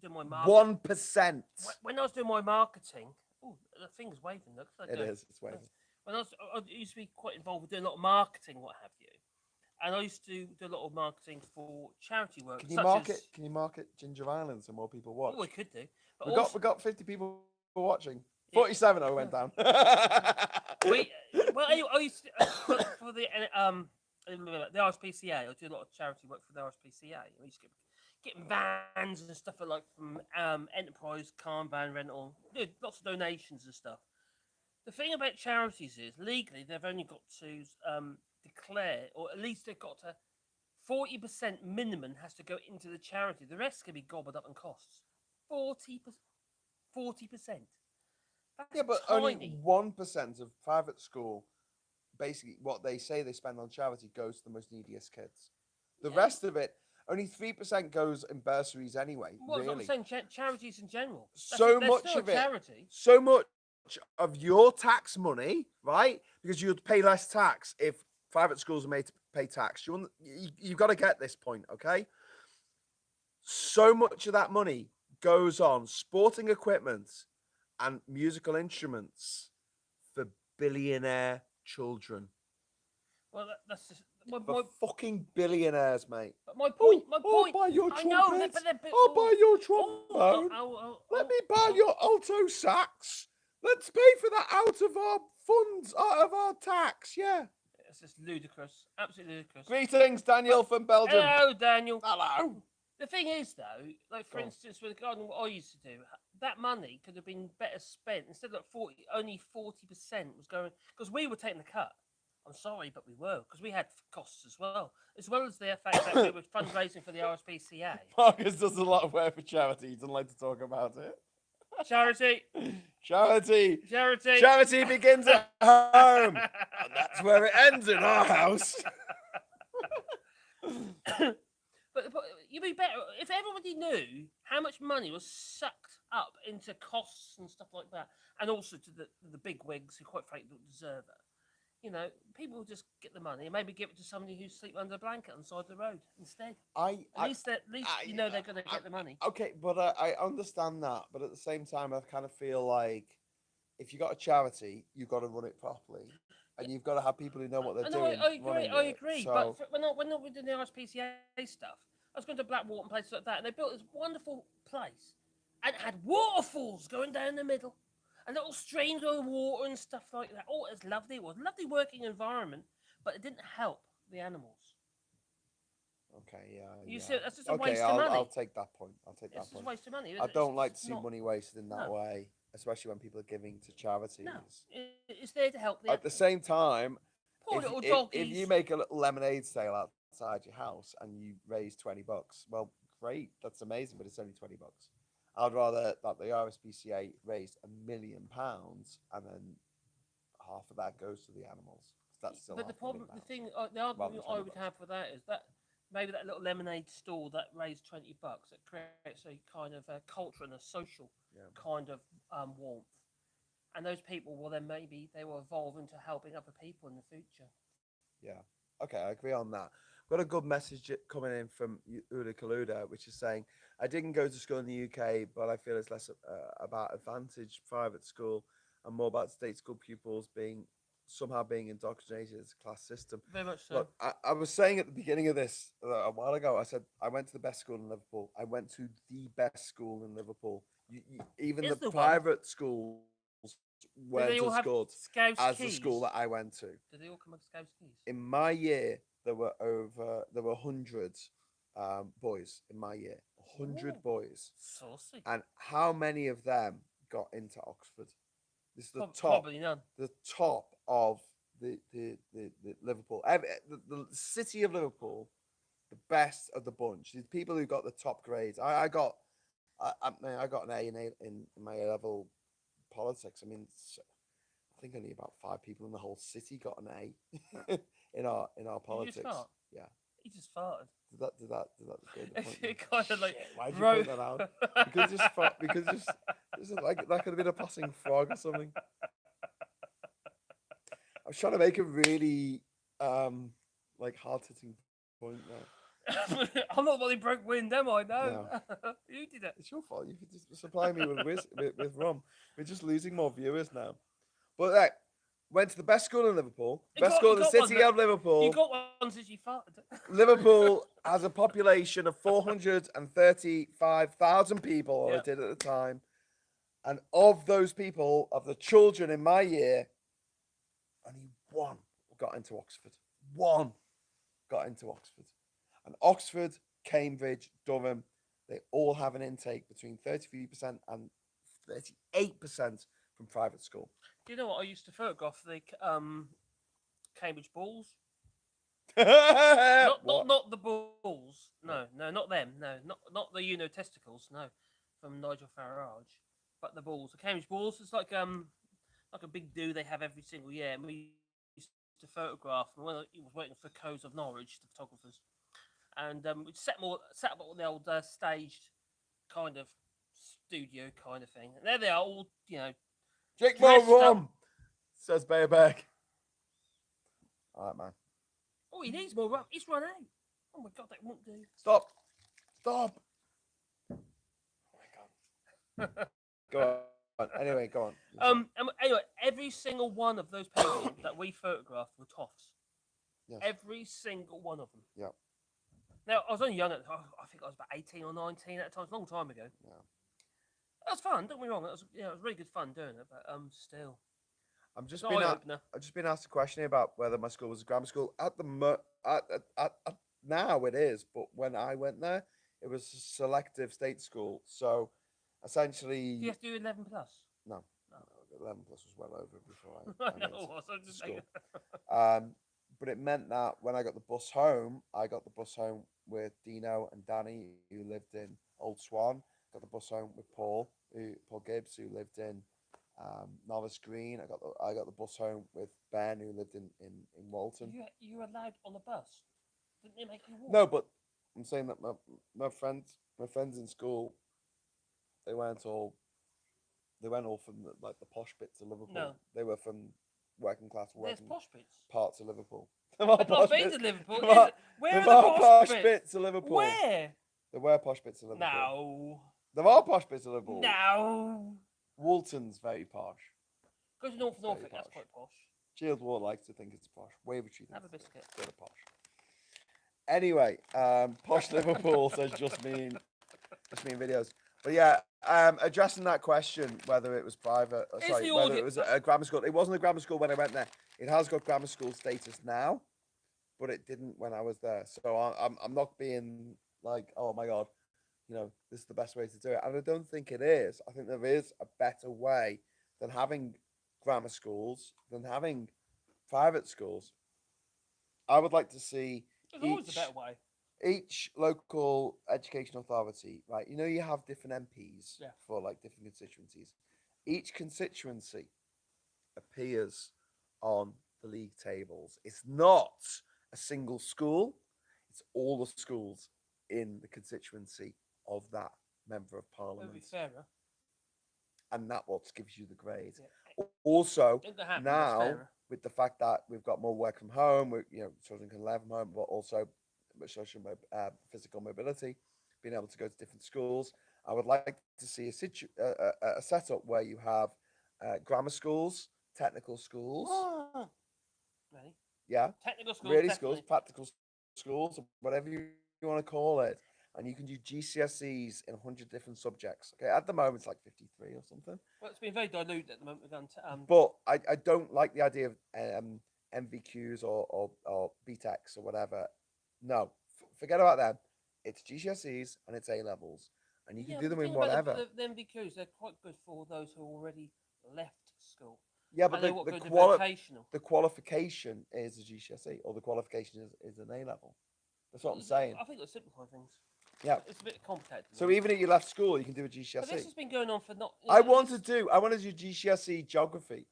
doing my marketing, 1%. when I was doing my marketing, oh, the thing's waving. Look, It is. It's waving. When I used to be quite involved with doing a lot of marketing, what have you, and I used to do a lot of marketing for charity work. Can you such market? as- Can you market Ginger Island so more people watch? Oh, we could do. But We got 50 people watching. Yeah. 47. I went down. I used to, for the RSPCA. I do a lot of charity work for the RSPCA. I used to get vans and stuff like from Enterprise, Car Van Rental, lots of donations and stuff. The thing about charities is legally they've only got to declare, or at least they've got to 40% minimum has to go into the charity. The rest can be gobbled up and costs 40%. Yeah, but only 1% of private school, basically what they say they spend on charity, goes to the most neediest kids. The Yeah. rest of it, only 3% goes in bursaries anyway. Well, really. I'm saying charities in general. So they're much still of a it. charity. So much of your tax money, right? Because you'd pay less tax if private schools are made to pay tax. You've got to get this point, okay? So much of that money goes on sporting equipment and musical instruments for billionaire children. Well, that's just my For fucking billionaires, mate. my point. My I'll point. buy your I know, trumpet. but they're I'll buy your trombone. Let me buy your alto sax. Let's pay for that out of our funds, out of our tax. Yeah. It's just ludicrous. Absolutely ludicrous. Greetings, Daniel from Belgium. Hello, Daniel. Hello. The thing is, though, like for Go on. instance, with the garden, what I used to do, that money could have been better spent. Instead of 40, only 40% was going, because we were taking the cut. I'm sorry, but we were because we had costs as well as the fact that we were fundraising for the RSPCA. Marcus does a lot of work for charity. He doesn't like to talk about it. Charity, Charity. charity. Charity begins at home. And that's where it ends in our house. But you'd be better if everybody knew how much money was sucked up into costs and stuff like that, and also to the big wigs who, quite frankly, don't deserve it. You know, people will just get the money and maybe give it to somebody who sleep under a blanket on the side of the road instead. At least you know they're going to get the money. Okay, but I understand that. But at the same time, I kind of feel like if you got a charity, you've got to run it properly. And you've got to have people who know what they're doing. I agree. I agree. So, But when we're doing the RSPCA stuff, I was going to Blackwater and places like that, and they built this wonderful place, and it had waterfalls going down the middle, and little streams of water and stuff like that. Oh, it was lovely. It was a lovely working environment, but it didn't help the animals. okay, yeah. You yeah. see, that's just a Okay, waste of money. I'll take that point. I'll take It's that just a point. waste of money. I don't like to It's see not- money wasted in that No. way, especially when people are giving to charities. No, it's there to help the At the same time, poor if, little if, doggies. if you make a little lemonade sale outside your house and you raise $20, well, great, that's amazing, but it's only $20. I'd rather that the RSPCA raised £1,000,000 and then half of that goes to the animals. That's still But the half a problem, million the thing, pounds. the argument Rather than I would $20. have for that is that maybe that little lemonade stall that raised $20 that creates a kind of a culture and a social Yeah. kind of warmth, and those people will then maybe they will evolve into helping other people in the future. Yeah. Okay, I agree on that. Got a good message coming in from Uda Kaluda, which is saying, I didn't go to school in the UK, but I feel it's less about advantage private school and more about state school pupils somehow being indoctrinated as a class system. Very much so. Look, I was saying at the beginning of this a while ago, I said, I went to the best school in Liverpool. I went to the best school in Liverpool. Even Is the the one? private schools Do weren't they all as have good Scouse as keys? the school that I went to. Do they all come with Scouse keys? In my year, there were 100 boys in my year, 100 Ooh. boys. Saucy. And how many of them got into Oxford? This is the top, Probably none. the top of the Liverpool, the city of Liverpool, the best of the bunch. These people who got the top grades. I got an A in my A level politics. I mean, I think only about 5 people in the whole city got an A in our Did you politics. just fart? Yeah. He just farted. Did that go the point? It kind of like. Shit, why'd you wrote- point that out? Because just like that could have been a passing frog or something. I was trying to make a really like hard hitting point there. I'm not the one who broke wind, am I? No. You did it. It's your fault. You could just supply me with rum. We're just losing more viewers now. But went to the best school in Liverpool, best school in the city of Liverpool. You got one since you farted. Liverpool has a population of 435,000 people, or Yeah. it did at the time. And of those people, of the children in my year, only one got into Oxford. One got into Oxford. And Oxford, Cambridge, Durham, they all have an intake between 33% and 38% from private school. Do you know what I used to photograph the Cambridge Bulls? What? Not the Bulls. No, not them. No, not the testicles. No, from Nigel Farage, but the Bulls. The Cambridge Bulls is like a big do they have every single year. And we used to photograph them when he was waiting for Coes of Norwich, the photographers, and we set up on the old staged kind of studio kind of thing. And there they are, all Drink more dressed up. rum, says Bareback. All right, man. Oh, he needs more rum. He's run out. Oh my god, that won't do. Stop. Oh my god. Go on. Anyway, go on. Anyway, every single one of those people that we photographed were toffs. Yes. Every single one of them. Yeah. Now, I was only young at the time. I think I was about 18 or 19 at the time. It was a long time ago. Yeah. That was fun. Don't get me wrong. It was really good fun doing it. But still, I've just it's been an eye-opener. I've just been asked a question about whether my school was a grammar school. Now it is, but when I went there, it was a selective state school. So essentially, Do you have to do 11 plus? no. 11 plus was well over before I I know went it was. I'm to just school. saying. But it meant that when I got the bus home, I got the bus home with Dino and Danny, who lived in Old Swan. Got the bus home with Paul Gibbs, who lived in Norris Green. I got the bus home with Ben, who lived in Walton. You were allowed on the bus. Didn't they make you walk? No, but I'm saying that my friends in school, they weren't all from the posh bits of Liverpool. No. They were from working class, There's working posh bits. parts of Liverpool. There are I've posh been bits. to Liverpool. There are, Where are there the are posh posh bits? bits of Liverpool. Where? There were posh bits of Liverpool. No. There are posh bits of Liverpool. No. Walton's very posh. Go to North Very Norfolk. That's posh. quite posh. Shieldwall likes to think it's posh. Wavertree Have a thinks biscuit. it's posh. Anyway, posh Liverpool says just me in videos. But yeah, addressing that question, whether it was private, sorry, whether it was a grammar school. It wasn't a grammar school when I went there. It has got grammar school status now, but it didn't when I was there. So I'm not being like, oh my god, this is the best way to do it. And I don't think it is. I think there is a better way than having grammar schools, than having private schools. I would like to see There's always a better way. each local education authority, right? You have different MPs for different constituencies. Each constituency appears on the league tables. It's not a single school, it's all the schools in the constituency of that member of parliament. It'll be fairer. And that what gives you the grade. Yeah. Also, Happen, now with the fact that we've got more work from home, children can learn from home, but also social physical mobility, being able to go to different schools. I would like to see a setup where you have grammar schools, technical schools. Ready? Yeah. Technical schools. Really definitely. schools, practical schools, whatever you want to call it. And you can do GCSEs in 100 different subjects. Okay, at the moment it's like 53 or something. Well, it's been very diluted at the moment. But I don't like the idea of MVQs or BTECs or whatever. No, forget about them. It's GCSEs and it's A levels, and you can do them in whatever. The MVQs, they're quite good for those who already left school. Yeah, but the qualification is a GCSE, or the qualification is an A level. That's what I'm saying. I think it'll simplify things. Yeah, it's a bit complicated. So even if you left school, you can do a GCSE. But this has been going on for not. I want to do GCSE geography.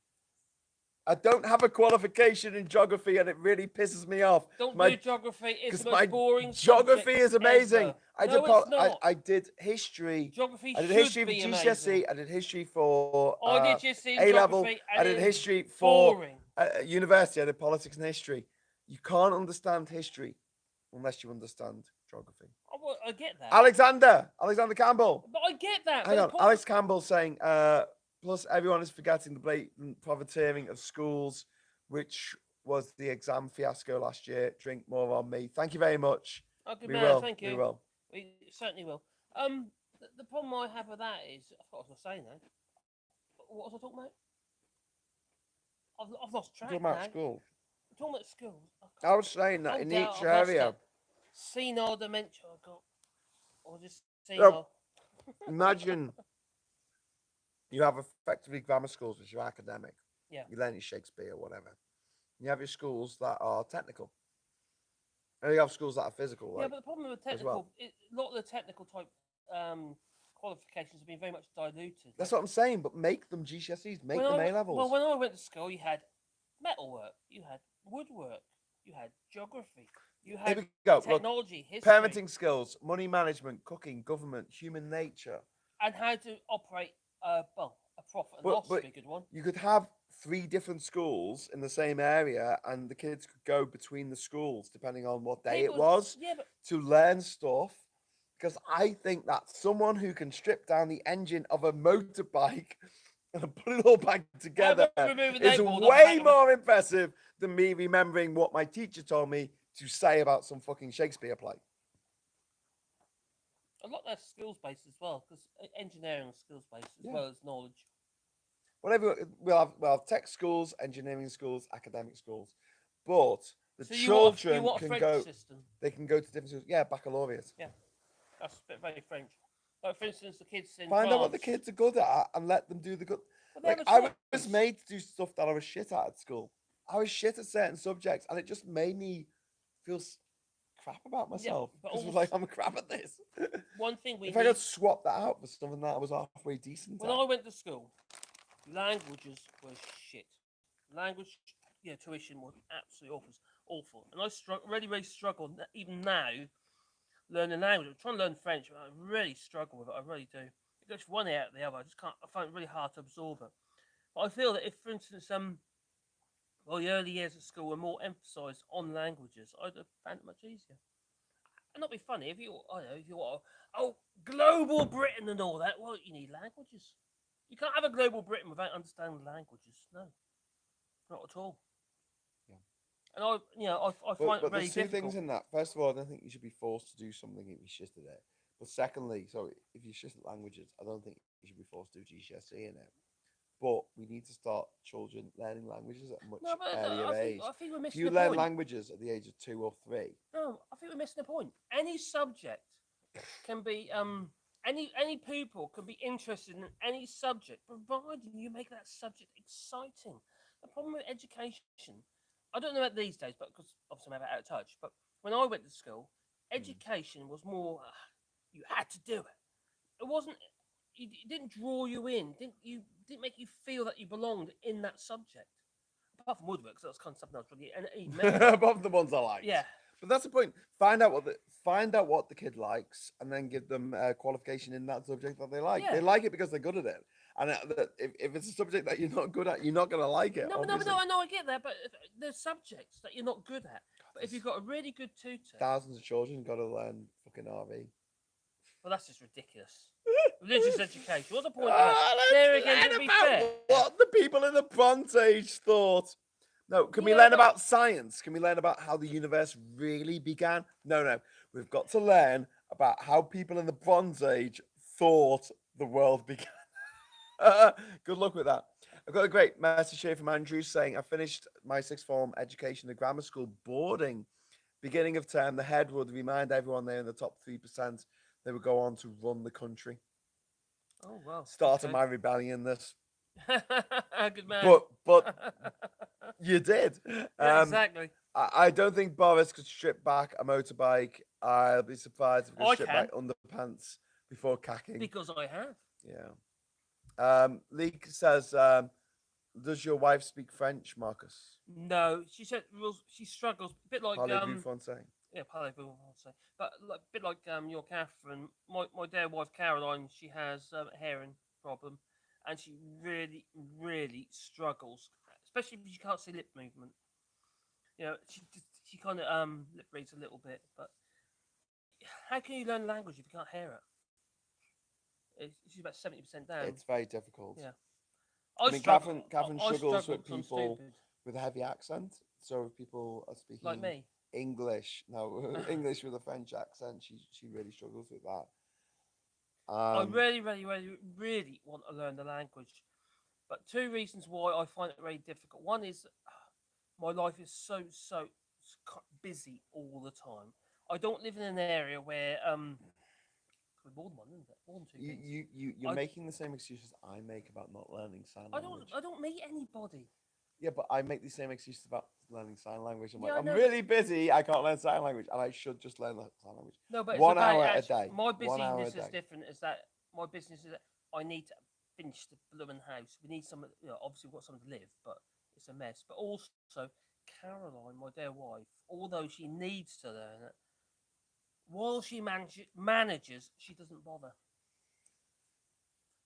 I don't have a qualification in geography, and it really pisses me off. Don't do geography. It's the most boring. Geography is amazing. Ever. I did history. Geography I did should history for be GCSE. amazing. I did history for I did GCSE A level. I did history for university. I did politics and history. You can't understand history unless you understand geography. Oh, I get that. Alexander Campbell. But I get that. Hang on, Alex Campbell saying, plus everyone is forgetting the blatant profiteering of schools, which was the exam fiasco last year. Drink more on me. Thank you very much. Oh, good we man, will. Thank you. We will. We certainly will. The problem I have with that is, I forgot what I was saying now. What was I talking about? I've lost track. Talking about school. I'm talking about schools. I was saying that in each area. Senile dementia I got. Or just senile. So, imagine you have effectively grammar schools, which are academic. Yeah. You learn your Shakespeare or whatever. You have your schools that are technical. And you have schools that are physical. Yeah, but the problem with technical, well. A lot of the technical type qualifications have been very much diluted. That's what I'm saying, but make them GCSEs, make them A-levels. Well, when I went to school, you had metalwork, you had woodwork, you had geography, you had technology, history. Parenting skills, money management, cooking, government, human nature. And how to operate a profit and loss would be a good one. You could have 3 different schools in the same area, and the kids could go between the schools depending on what day it was to learn stuff. Because I think that someone who can strip down the engine of a motorbike and put it all back together is way more impressive than me remembering what my teacher told me to say about some fucking Shakespeare play. A lot less skills based as well, because engineering is skills based as well as knowledge. Whatever, we'll have tech schools, engineering schools, academic schools, but the children can go. System. They can go to different schools. Yeah, baccalaureate. Yeah, that's a bit very French. Like for instance, the kids in find France, out what the kids are good at and let them do the good. Well, they Like have a I was choice. made to do stuff that I was shit at school. I was shit at certain subjects, and it just made me feel crap about Yeah, myself but because I was also like, I'm crap at this. one thing we If I could need. swap that out for something that I was halfway decent When at. I went to school, languages were shit. Language, tuition was absolutely awful. Awful, and I really struggled even now learning language. I'm trying to learn French, but I really struggle with it. I really do. It goes from one ear out the other. I just can't. I find it really hard to absorb it. But I feel that if, for instance, well, the early years at school were more emphasised on languages, I'd have found it much easier. And not be funny if you, I don't know, if you want, global Britain and all that. Well, you need languages. You can't have a global Britain without understanding languages. No, not at all. Yeah. And I But find it but really there's two things difficult. in that. First of all, I don't think you should be forced to do something if you're shit at it. But secondly, so if you're shit at languages, I don't think you should be forced to do GCSE in it. But we need to start children learning languages at a much No, but earlier age. I think we're If missing you the learn point. languages at the age of 2 or 3, No, I think we're missing the point. Any subject can be any pupil can be interested in any subject, providing you make that subject exciting. The problem with education, I don't know about these days, but because obviously I'm out of touch. But when I went to school, mm. education was more you had to do it. It wasn't. It didn't draw you in. Didn't make you feel that you belonged in that subject. Apart from woodwork, so that's kind of something else really and even memorable. Above the ones I liked. Yeah, But that's the point. Find out what the kid likes, and then give them a qualification in that subject that they like. yeah. They like it because they're good at it. And if it's a subject that you're not good at, you're not gonna like it. No, Obviously, I know, I get that, but there's subjects that you're not good at. But if there's you've got a really good tutor, thousands of children got to learn fucking RV. well, that's just ridiculous. Religious education. What's the point of that? Ah, There let's again, to learn be about fair. what the people in the Bronze Age thought. No, can we Yeah, learn but about science? Can we learn about how the universe really began? No, no. We've got to learn about how people in the Bronze Age thought the world began. Good luck with that. I've got a great message here from Andrew saying, I finished my sixth form education at grammar school boarding. Beginning of term, the head would remind everyone they're in the top 3%. They would go on to run the country. oh well, Started okay. my rebellion, this. Good man. But you did. Yeah, exactly. I don't think Boris could strip back a motorbike. I'll be surprised if he could I strip back can underpants before cacking. because I have. Yeah. Leek says, does your wife speak French, Marcus? No, she said she struggles a bit like Parlez-vous français? yeah, Parley-vous, I'll say, but a bit like your Catherine, my dear wife Caroline, she has a hearing problem, and she really struggles, especially if she can't see lip movement. She kind of lip reads a little bit, but how can you learn language if you can't hear it? She's about 70% down. It's very difficult. Yeah, I mean, Catherine I struggles struggle with because I'm people stupid, with a heavy accent. So if people are like speaking me. English, no, English with a French accent, she really struggles with that. I really want to learn the language, but two reasons why I find it very difficult. One is my life is so busy all the time. I don't live in an area where more than one, isn't it? More than two you kids. you you you're I making the same excuses I make about not learning sign language. I don't meet anybody. Yeah, but I make the same excuses about learning sign language. I'm Yeah, like, I I'm know, but really busy. I can't learn sign language, and I should just learn the sign language. no, but it's One about hour a actually day. my 1 hour a busyness is day. different. Is that my business is that I need to finish the blooming house. We need some, obviously we've got somewhere to live, but it's a mess. But also Caroline, my dear wife, although she needs to learn it, while she manages, she doesn't bother.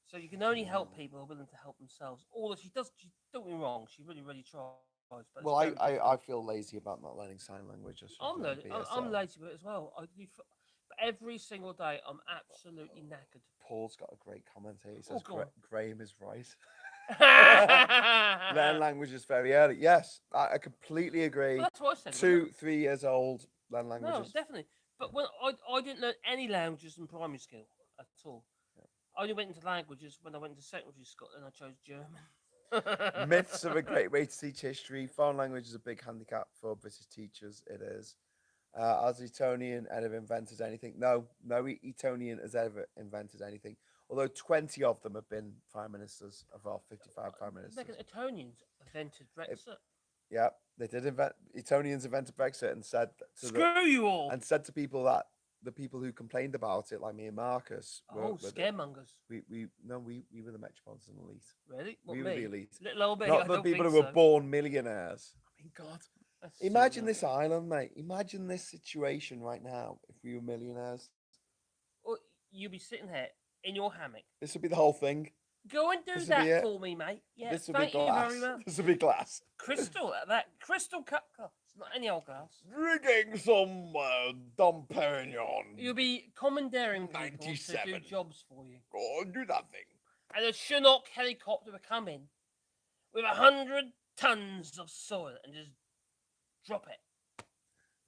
So you can only help people who are willing to help themselves. Although she does, don't get me wrong, she really tries, but it's Well, very difficult. I feel lazy about not learning sign language. I should learn I'm BSL. lazy with it as well. But every single day, I'm absolutely knackered. Paul's got a great comment here. He Oh, says go on. Graham is right. Learn languages very early. Yes, I completely agree. Well, that's what I said. 2, 3 years old, learn No, languages. definitely. But when I didn't learn any languages in primary school at all. I only went into languages when I went to secondary school, and I chose German. Myths are a great way to teach history. Foreign language is a big handicap for British teachers. It is. Has Etonian ever invented anything? No, no Etonian has ever invented anything. Although 20 of them have been prime ministers of our 55 prime ministers. Megan, Etonians invented Brexit. Yeah, they did invent. Etonians invented Brexit and said Screw you all. and said to people that the people who complained about it, like me and Marcus, were scaremongers. We were the metropolitan elite. Really? What, we were the elite. Little old me. Not the people who were born millionaires. I mean, God. That's Imagine so this island, mate. Imagine this situation right now if we were millionaires. Well, you'll be sitting here in your hammock. This would be the whole thing. Go and do that for me, mate. Yeah, this would be thank you glass. very much. This would be glass. Crystal, that crystal cup glass, not any old glass. Drinking some Dom Perignon. You'll be commandeering people 97. to do jobs for you. Go and do that thing. And a Chinook helicopter will come in with 100 tons of soil and just drop it.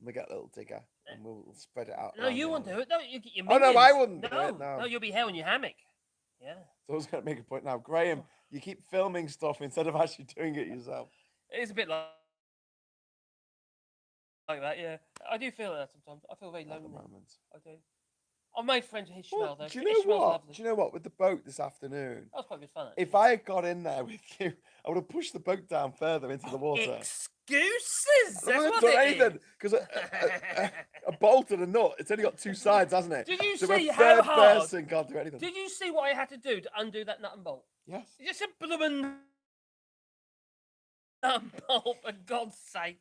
We get a little digger and we'll spread it out. No, you won't do it. No, you get your Oh minions. no, I wouldn't do No, it. No, you'll be hell in your hammock. Yeah. So I was going to make a point now, Graham. You keep filming stuff instead of actually doing it yourself. It is a bit like that, yeah. I do feel that sometimes. I feel very At the lonely. moment. I do. I've made friends with Ishmael, Well, though. do you know Ishmael's what? lovely. Do you know what? With the boat this afternoon, That was quite good fun. if I had got in there with you, I would have pushed the boat down further into the water. Excuses! I That's wouldn't what have done it anything is. because a bolt and a nut. It's only got two sides, hasn't it? Did you so see a how third hard? person can't do anything. Did you see what I had to do to undo that nut and bolt? Yes. You just said bloomin' nut and bolt, for God's sake.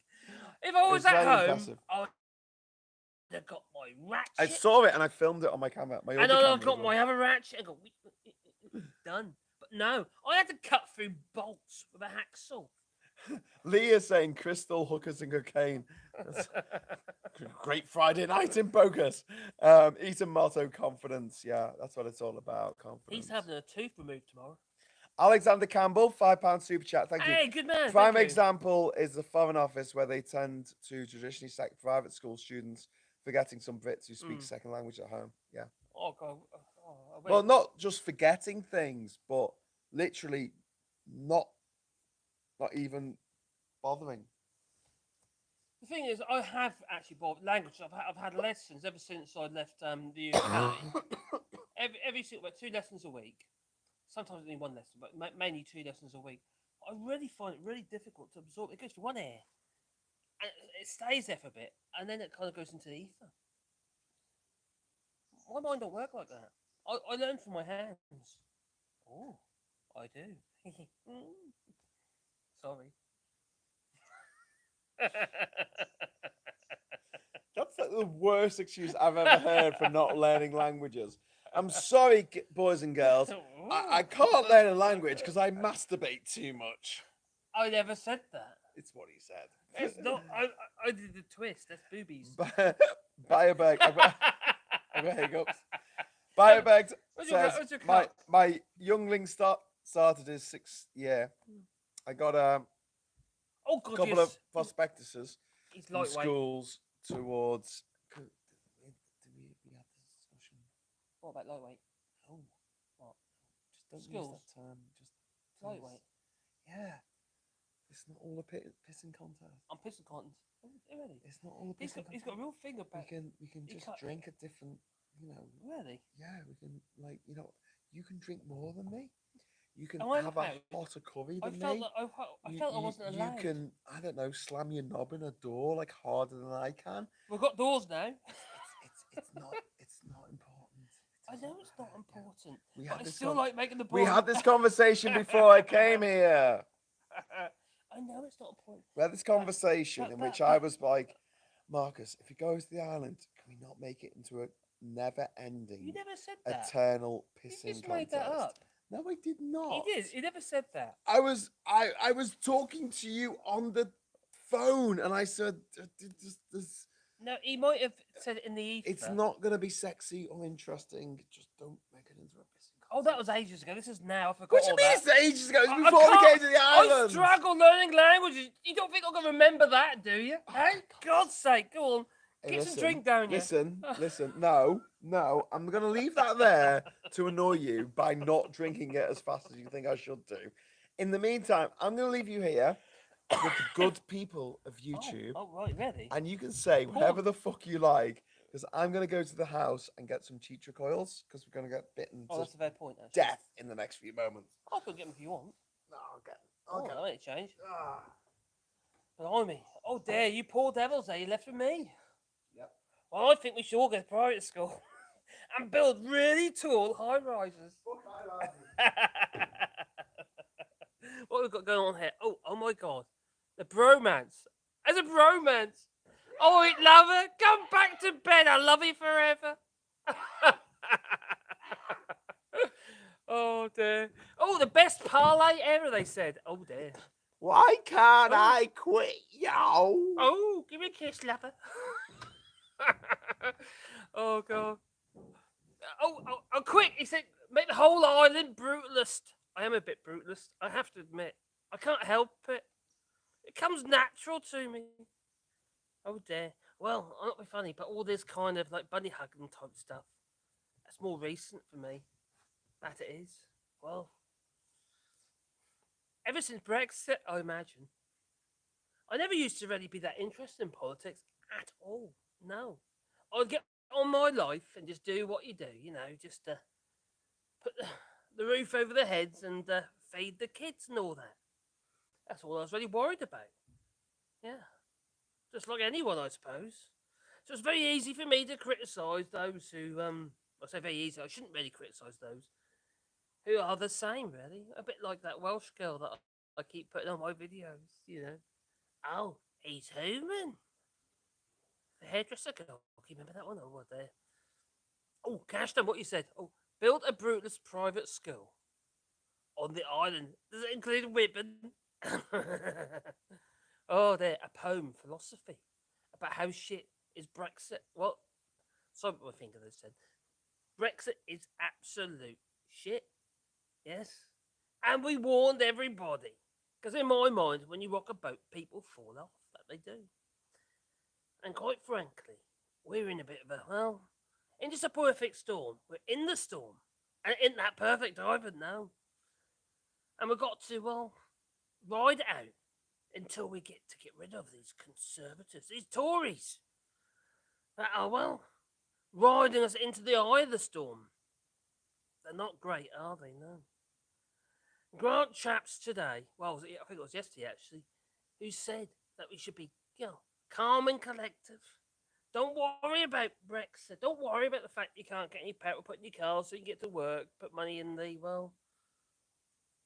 If I was It's at very home, impressive. I would have got my ratchet. I saw it and I filmed it on my camera. My and other I'd camera have got as well. my other ratchet and go, done. But no, I had to cut through bolts with a hacksaw. Leah saying crystal, hookers, and cocaine. That's great Friday night in Bogus. Eaton motto, confidence. Yeah, that's what it's all about. Confidence. He's having a tooth removed tomorrow. Alexander Campbell, £5 super chat. Thank you. Hey, good man. Prime thank you. example is the Foreign Office, where they tend to traditionally sack private school students, forgetting some Brits who speak second language at home. Yeah. Oh, God. Well, not just forgetting things, but literally not even bothering. The thing is, I have actually bought language. I've had lessons ever since I left the UK. every single 2 lessons a week. Sometimes only 1 lesson, but mainly 2 lessons a week. I really find it really difficult to absorb. It goes through one ear, and it stays there for a bit, and then it kind of goes into the ether. My mind don't work like that. I learn from my hands. Oh, I do. Sorry. That's like the worst excuse I've ever heard for not learning languages. I'm sorry, boys and girls. I can't learn a language because I masturbate too much. I never said that. It's what he said. It's not. I did the twist. That's boobies. Bioberg. I've got hiccups. Bioberg says, what's your cup? my youngling started his 6th year. I got a couple of prospectuses He's from lightweight. schools towards... Did we have this discussion? What about lightweight? Oh, What? just don't use Schools? that term. Just Lightweight. yeah. It's not all a pissing contest. I'm pissing contents. Oh, really? It's not all a He's pissing got a contest. real thing about. We can he just can't- drink at different, Really? yeah, we can, like, you can drink more than me. You can Am I have a allowed? hotter curry I than felt me. that I felt I wasn't allowed. You can, I don't know, slam your knob in a door like harder than I can. We've got doors now. It's not important. I know doesn't it's not matter, yeah. important, We but had I this still con- like making the We point. had this conversation before I came here. I know it's not important. We had this conversation but- in which but- I was like, Marcus, if it goes to the island, can we not make it into a never-ending, You never said that. eternal You pissing just contest? made that up. No, I did not. He did. He never said that. I was talking to you on the phone, and I said, this, No, he might have said it in the ether. it's not going to be sexy or interesting. Just don't make it into a pissing contest. Oh, that was ages ago. This is now. I forgot What do you all mean that. it's ages ago? It I was before we can't- came to the I island. struggle learning languages. You don't think I'm going to remember that, do you? Hey, God's sake, go on. Hey, Get some listen, drink down you. Listen. No. I'm going to leave that there to annoy you by not drinking it as fast as you think I should do. In the meantime, I'm going to leave you here with the good people of YouTube. Oh, right, ready? And you can say whatever the fuck you like, Because I'm going to go to the house and get some chicha coils because we're going to get bitten Oh, to that's a fair point, actually. death in the next few moments. I'll go get them if you want. No, I'll get Oh, them. that ain't change. Ah. Blimey. Oh, dear, you poor devils, you left with me. Yep. Well, I think we should all go to private school and build really tall high rises. What we've got going on here? Oh my God. The bromance. As a bromance. Oh, it lover, come back to bed. I love you forever. Oh dear. Oh, the best parlay ever, they said. Oh dear. Why can't Oh. I quit, yo? Oh, give me a kiss, lover. Oh God. Oh, quick! He said, make the whole island brutalist. I am a bit brutalist, I have to admit. I can't help it. It comes natural to me. Oh dear. Well, I'll not be funny, but all this kind of like bunny hugging type stuff, that's more recent for me. That it is. Well, ever since Brexit, I imagine. I never used to really be that interested in politics at all. No. I'd get on my life and just do what you do, just put the roof over their heads and feed the kids and all that. That's all I was really worried about. Yeah. Just like anyone, I suppose. So it's very easy for me to criticise those who, I say very easy, I shouldn't really criticise those who are the same, really. A bit like that Welsh girl that I keep putting on my videos. Oh, he's human. The hairdresser girl. Can you remember that one? Oh, what there? Oh, Cashton, what you said. Oh, build a brutalist private school on the island. Does it include whipping? Oh, there, a poem, philosophy, about how shit is Brexit. Well, sorry, my finger that said. Brexit is absolute shit. Yes. And we warned everybody. Because in my mind, when you rock a boat, people fall off. That they do. And quite frankly, we're in a bit of in just a perfect storm. We're in the storm. And it isn't that perfect either, no. And we've got to, ride it out until we get rid of these conservatives, these Tories that are, riding us into the eye of the storm. They're not great, are they? No. Grant Chaps today, I think it was yesterday actually, who said that we should be, calm and collective. Don't worry about Brexit. Don't worry about the fact you can't get any petrol put in your car so you can get to work, put money in the,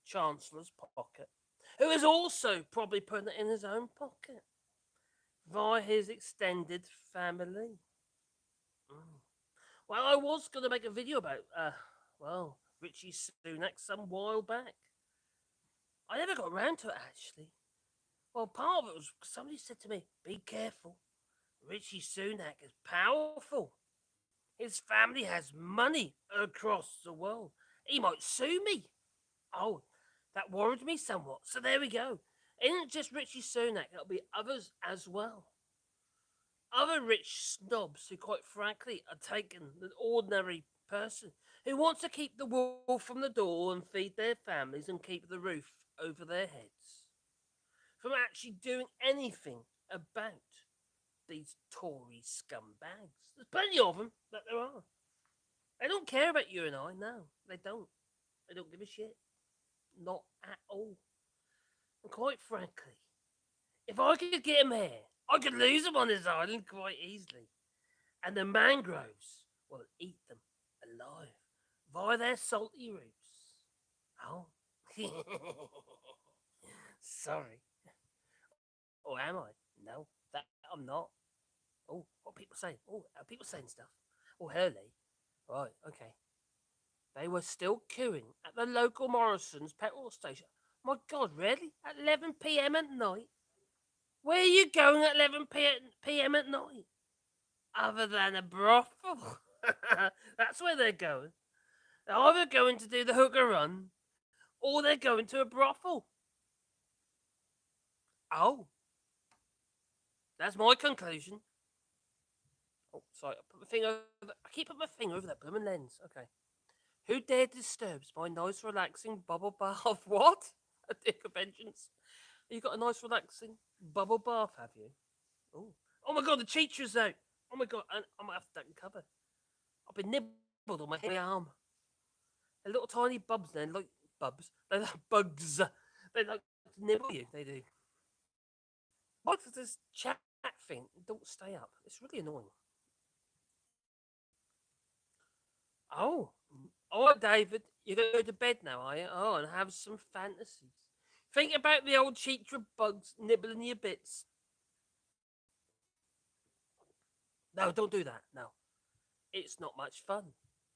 Chancellor's pocket, who is also probably putting it in his own pocket via his extended family. Well, I was going to make a video about, Richie Sunak some while back. I never got around to it, actually. Well, part of it was somebody said to me, be careful. Richie Sunak is powerful. His family has money across the world. He might sue me. Oh, that worried me somewhat. So there we go. It isn't just Richie Sunak, it'll be others as well. Other rich snobs who, quite frankly, are taking an ordinary person who wants to keep the wolf from the door and feed their families and keep the roof over their heads from actually doing anything about these Tory scumbags. There's plenty of them that there are. They don't care about you and I, no, they don't. They don't give a shit. Not at all. And quite frankly, if I could get him here, I could lose him on this island quite easily. And the mangroves will eat them alive via their salty roots. Oh. Sorry. Or am I? No, that I'm not. Oh, what are people saying? Oh, are people saying stuff? Oh, Hurley. Right, okay. They were still queuing at the local Morrison's petrol station. My God, really? At 11 p.m. at night? Where are you going at 11 p.m. at night? Other than a brothel. That's where they're going. They're either going to do the hooker run, or they're going to a brothel. Oh. That's my conclusion. Oh, sorry. I keep putting my finger over that blooming lens. Okay. Who dared disturbs my nice relaxing bubble bath? What? At the conventions. You got a nice relaxing bubble bath, have you? Oh my God, the teacher's out. Oh my god, I might have to duck and cover. I've been nibbled on my arm. They're little tiny bubs then, like bubs. They're like bugs. They like to nibble you, they do. Why does this chat thing don't stay up? It's really annoying. Oh, all right, David. You're going to go to bed now, are you? Oh, and have some fantasies. Think about the old cheetah bugs nibbling your bits. No, don't do that. No, it's not much fun.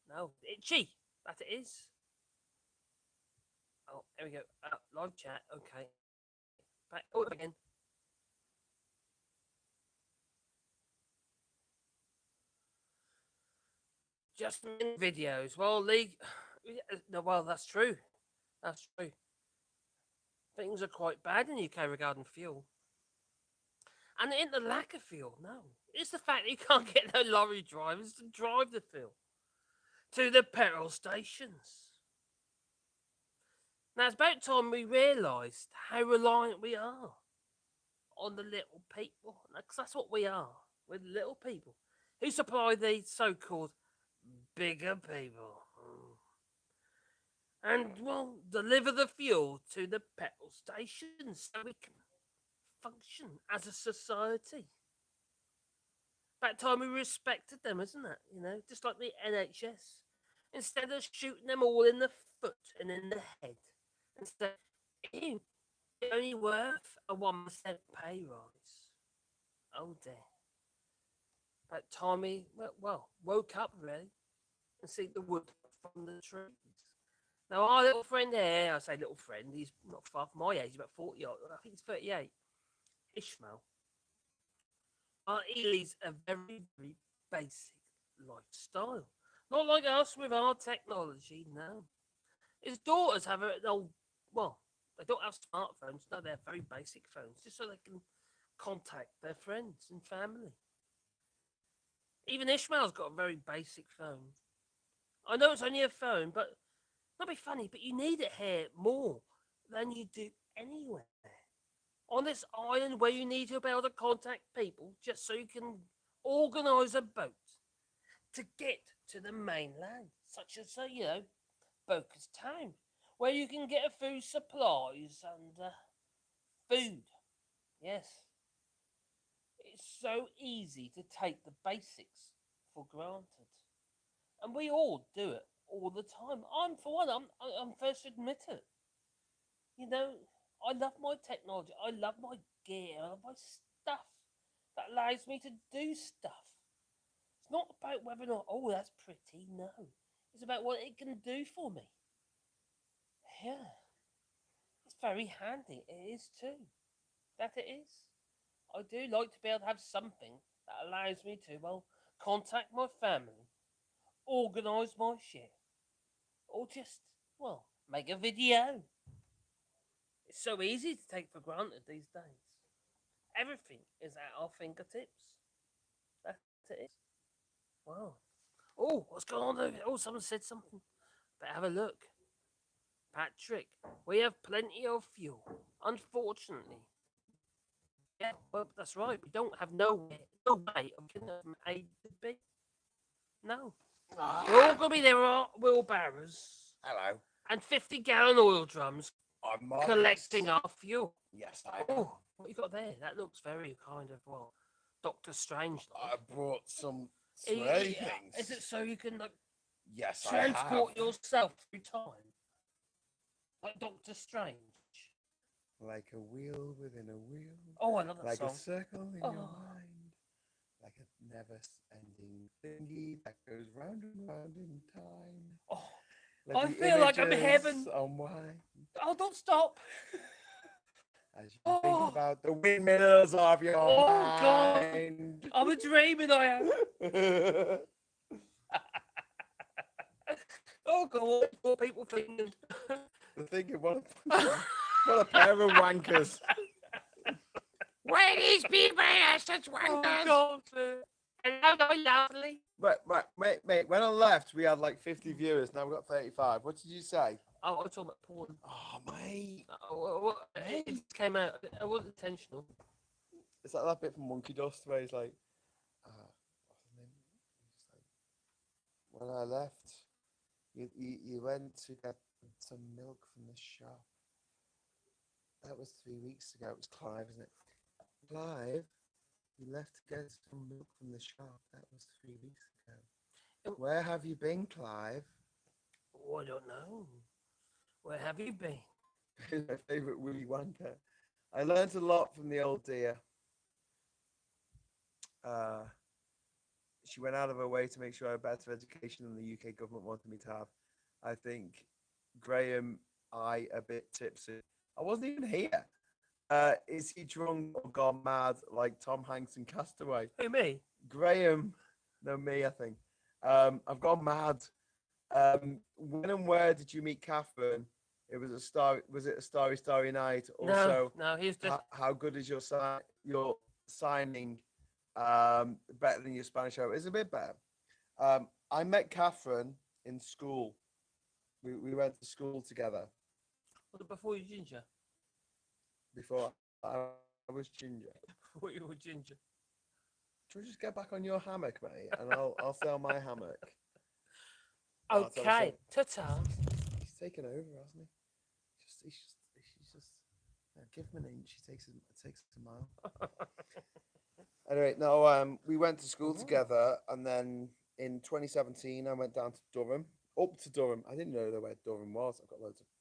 No, itchy. That it is. Oh, here we go. Live chat. Okay. Back. Oh, again. Just in videos. Well, League. No, well, that's true. That's true. Things are quite bad in the UK regarding fuel. And it ain't the lack of fuel, no. It's the fact that you can't get no lorry drivers to drive the fuel to the petrol stations. Now, it's about time we realised how reliant we are on the little people. Because that's what we are. We're little people who supply the so-called bigger people. And, well, deliver the fuel to the petrol stations so we can function as a society. About time we respected them, isn't it? You know, just like the NHS. Instead of shooting them all in the foot and in the head, instead, ew, it's only worth a 1% pay rise. Oh dear. About time we, well, woke up really and see the wood from the trees. Now, our little friend here, I say little friend, he's not far from my age, he's about 40, I think he's 38, Ishmael. He leads a very, very basic lifestyle. Not like us with our technology, no. His daughters have well, they don't have smartphones, no, they have very basic phones, just so they can contact their friends and family. Even Ishmael's got a very basic phone. I know it's only a phone, but not be funny, but you need it here more than you do anywhere. On this island where you need to be able to contact people just so you can organise a boat to get to the mainland, such as, Boca's Town, where you can get food supplies and food. Yes. It's so easy to take the basics for granted. And we all do it all the time. For one, I'm first to admit it. You know, I love my technology. I love my gear. I love my stuff that allows me to do stuff. It's not about whether or not, oh, that's pretty. No. It's about what it can do for me. Yeah. It's very handy. It is too. That it is. I do like to be able to have something that allows me to, well, contact my family, organise my shit, or just, well, make a video. It's so easy to take for granted these days. Everything is at our fingertips. That it is. Wow. Oh, what's going on over there? Oh, someone said something. Better have a look. Patrick, we have plenty of fuel. Unfortunately. Yeah, well, that's right. We don't have no way of getting from A to B. No. We're all going to be there on wheelbarrows Hello. and 50-gallon oil drums I'm Marcus. collecting our fuel. Yes, I am. Oh, what you got there? That looks very kind of, well, Doctor Strange. I brought some sway things. Is it so you can, like, Yes, transport I have. yourself through time? Like Doctor Strange. Like a wheel within a wheel. Oh, I love that like song. a circle in Oh. your mind. Like a never-ending thingy that goes round and round in time. Oh, Let I the feel like I'm in images heaven. unwind Oh, don't stop. as you think about the windmills of your mind. God. I'm a dreaming, I am. Oh, God. What people thinking? They're thinking, what a pair of wankers. Where these people are such wankers? Oh, God. Hello, lovely. Right, mate. When I left, we had like 50 viewers. Now we've got 35. What did you say? Oh, I was talking about porn. Oh, mate. It came out. It wasn't intentional. It's like that bit from Monkey Dust where he's like, when I left, you went to get some milk from the shop. That was 3 weeks ago. It was Clive, isn't it? Clive, you left to get some milk from the shop. That was 3 weeks ago. Oh. Where have you been, Clive? Oh, I don't know. Where have you been? My favourite Willy Wonka. I learnt a lot from the old dear. Uh, she went out of her way to make sure I had a better education than the UK government wanted me to have. I think Graham, a bit tipsy. I wasn't even here. Is he drunk or gone mad like Tom Hanks in Castaway? Who, me? Graham, no, me, I think. I've gone mad. When and where did you meet Catherine? It was a star. Was it a starry night? Also, No, he's just. how good is your signing? Better than your Spanish show? It's a bit better. I met Catherine in school. We went to school together Was it before you Jinja? before I was Ginger. Before you were Jinja. Should we just get back on your hammock, mate? And I'll sell my hammock. Oh, it's Okay, ta-ta. He's taken over, hasn't he? She's just give him an inch. He takes a mile. Anyway, no, we went to school together, and then in 2017, I went down to Durham, up to Durham. I didn't know where Durham was. I've got loads left.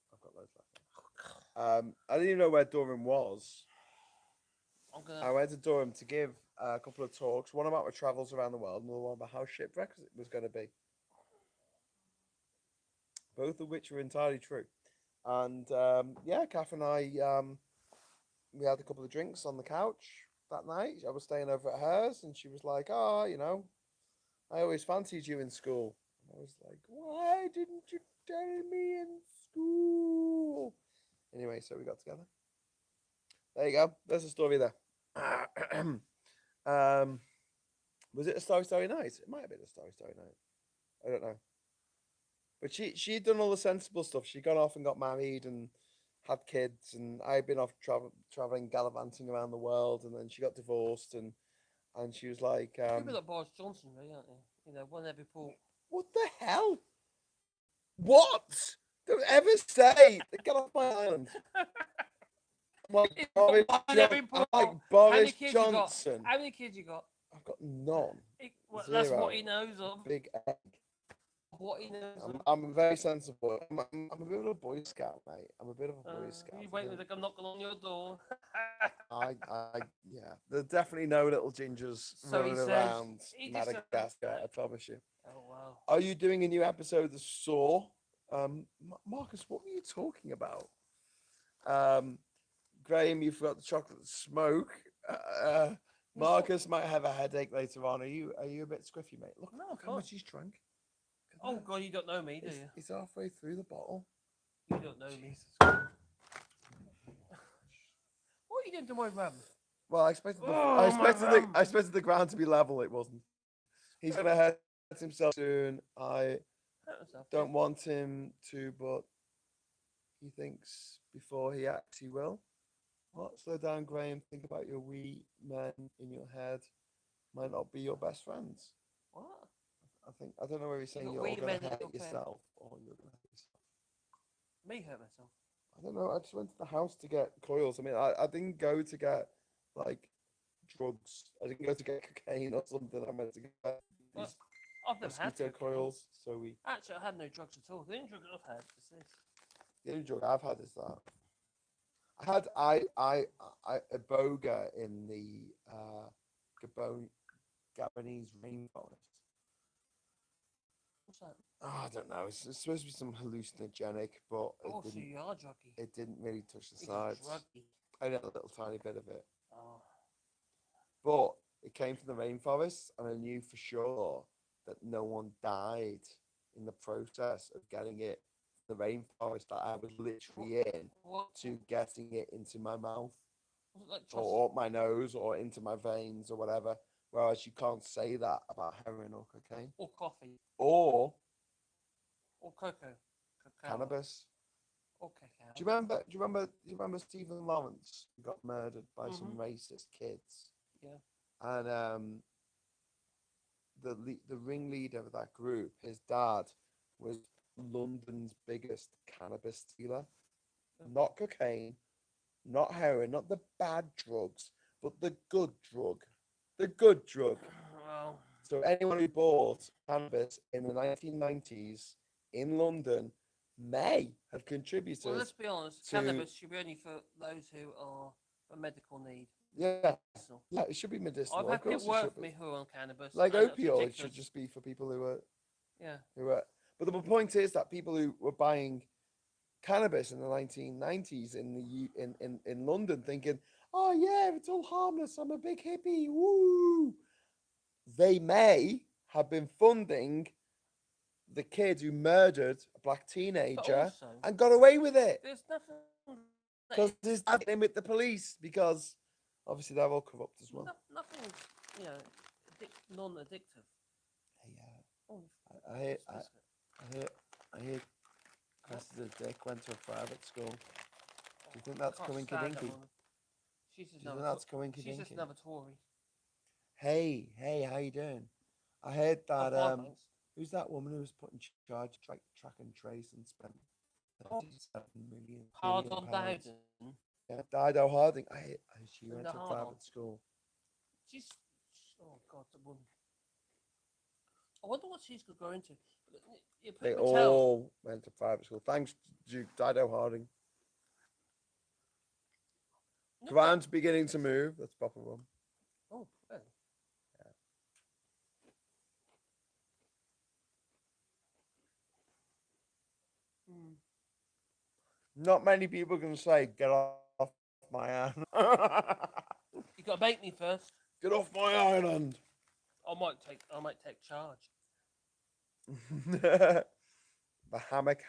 I didn't even know where Durham was. I went to Durham to give a couple of talks. One about my travels around the world, another one about how shipwreck was going to be. Both of which were entirely true. And yeah, Kath and I, we had a couple of drinks on the couch that night. I was staying over at hers, and she was like, "Oh, I always fancied you in school." And I was like, "Why didn't you tell me in school?" Anyway, so we got together. There you go. There's a story there. Was it a Starry Night? It might have been a Starry Night. I don't know. But she'd done all the sensible stuff. She'd gone off and got married and had kids, and I'd been off traveling, gallivanting around the world, and then she got divorced, and she was like, You're like Boris Johnson, really, aren't you? One every pool. "What the hell? What? Don't ever say get off my island." I'm like Boris Johnson. How many kids you got? I've got none. That's what he knows of. Big egg. What he knows of. I'm very sensible. I'm a bit of a Boy Scout, mate. I'm a bit of a Boy Scout. You wait until I'm knocking on your door. Yeah. There's definitely no little gingers running around Madagascar. I promise you. Oh wow. Are you doing a new episode of Saw? Marcus, what were you talking about? Graham, you forgot the chocolate smoke. Marcus might have a headache later on. Are you a bit squiffy, mate? Look how much he's drunk. Oh God, you don't know me, do you? He's halfway through the bottle. You don't know me. What are you doing to my rum? Well, I expected the ground to be level. It wasn't. He's gonna hurt himself soon. I don't want him to, but he thinks before he acts, he will. What? Slow down, Graham. Think about your wee men in your head. Might not be your best friends. What? I don't know whether he's saying you're going to hurt yourself or you're going to hurt yourself. Me hurt myself. I don't know. I just went to the house to get coils. I mean, I didn't go to get like drugs. I didn't go to get cocaine or something. I went to get these I've never mosquito had coils. So Actually, I had no drugs at all. The only drug I've had is this. The only drug I've had is that. I had iboga in the Gabonese rainforest. What's that? Oh, I don't know. It's supposed to be some hallucinogenic, but so you are druggy. It didn't really touch the sides. I had a little tiny bit of it. Oh. But it came from the rainforest, and I knew for sure that no one died in the process of getting it. The rainforest that I was literally in to getting it into my mouth or up my nose or into my veins or whatever. Whereas you can't say that about heroin or cocaine or coffee or cocoa, cannabis or cacao. Do you remember Stephen Lawrence who got murdered by some racist kids? Yeah. And the ringleader of that group, his dad was London's biggest cannabis dealer. Not cocaine, not heroin, not the bad drugs, but the good drug. The good drug. Well, So anyone who bought cannabis in the 1990s in London may have contributed let's be honest. to Cannabis should be only for those who are for medical need. yeah, Medicinal. yeah, it should be medicinal. I've Of had course people it work should for be. me who are on cannabis. Like and it's opioids ridiculous. should just be for people Yeah. who are. But the point is that people who were buying cannabis in the 1990s in the in London, thinking, "Oh yeah, it's all harmless. I'm a big hippie." Woo! They may have been funding the kid who murdered a black But teenager also, and got away with it there's nothing. because his dad hit him with the police because obviously they're all corrupt as well. Nothing, you know, non-addictive. Hey, Oh, I hear, what's this? I hear Chris the dick went to a private school. Do you think that's Can't coinky stand that dinky? woman. She's just Do you think another. that's coinky She's just dinky? another Tory. Hey, how you doing? I heard I'm that fine, thanks. who's that woman who was put in charge of track and trace and spent Oh, 37 hard million on pounds? Bowden. Yeah, Dido Harding. She And went the to a hard on. private school. She's. Oh God, the woman. I wonder what she's going to go into. You put They Mattel. all went to private school. Thanks, Duke Dido Harding. Ground's beginning to move. That's proper one. Oh, really? Hmm. Not many people can say, "Get off my island." You got to make me first. Get off my island. I might take charge. The hammock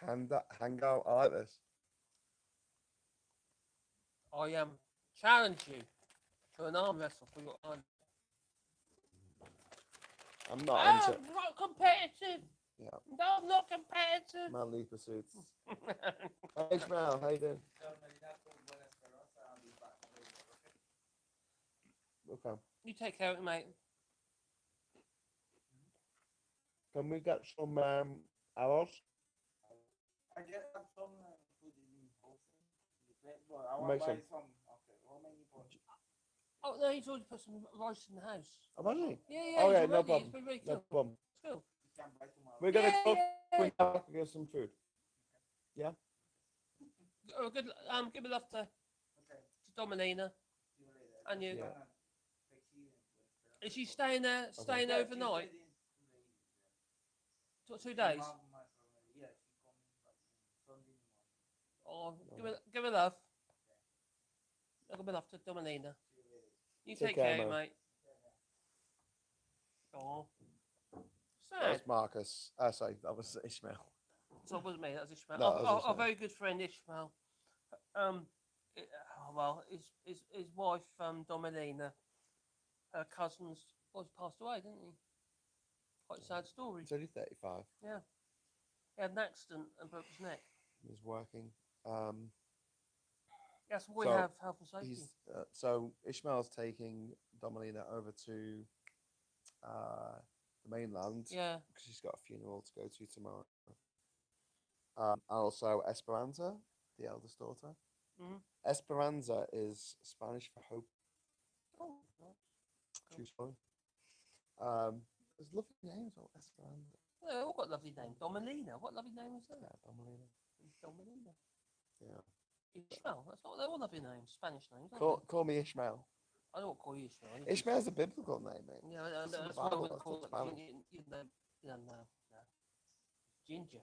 hangout. I like this. I challenge you to an arm wrestle for your honor. I'm not I'm into. not competitive. Yeah, No, I'm not competitive. manly pursuits. Hey, Ishmael, how you doing? Okay. You take care of it, mate. Can we get some arrows? I get some food in Hawson, but I want Make to buy some. some. Okay, how many for? Oh no, he's already put some rice in the house. Oh, has he? Yeah, yeah. Okay, he's no already. problem. It's been really No cool. problem. It's cool. You can buy tomorrow. We're gonna Yeah, cook. yeah, We have to get some food. Oh, good. Give me love to Okay, Domelina. see you later. And you. Yeah. Taxi and Is she staying there? Staying Yeah, overnight? she said in 2 days. Yeah, she coming back Sunday morning. Oh, give me love. Give me love to Domelina. See you later. You Take take care, care, man. mate. Oh, That sad. was Marcus. Sorry, that was Ishmael. So it wasn't me. That was Ishmael. No, that was Our Ishmael. very good friend Ishmael. Well, his wife Domelina, her cousins, was passed away, didn't he? Quite a sad story. He's only 35. He had an accident and broke his neck. He was working. That's why we So, have health and safety. He's so Ishmael's taking Domelina over to the mainland Yeah. because she's got a funeral to go to tomorrow. And also Esperanza, the eldest daughter. Mhm. Esperanza is Spanish for hope. Oh, nice. True story. There's lovely names on Esperanza. Yeah, they all got lovely names. Domelina. What lovely name is that? Yeah, Domelina. Domelina. Yeah. Ishmael. That's not. They're all lovely names. Spanish names. Aren't Call me Ishmael. they? I don't call you Ishmael. Ishmael's a biblical name, mate. Yeah, It's in the that's what I Bible, would that's call not it. Spanish. You know, no. Jinja.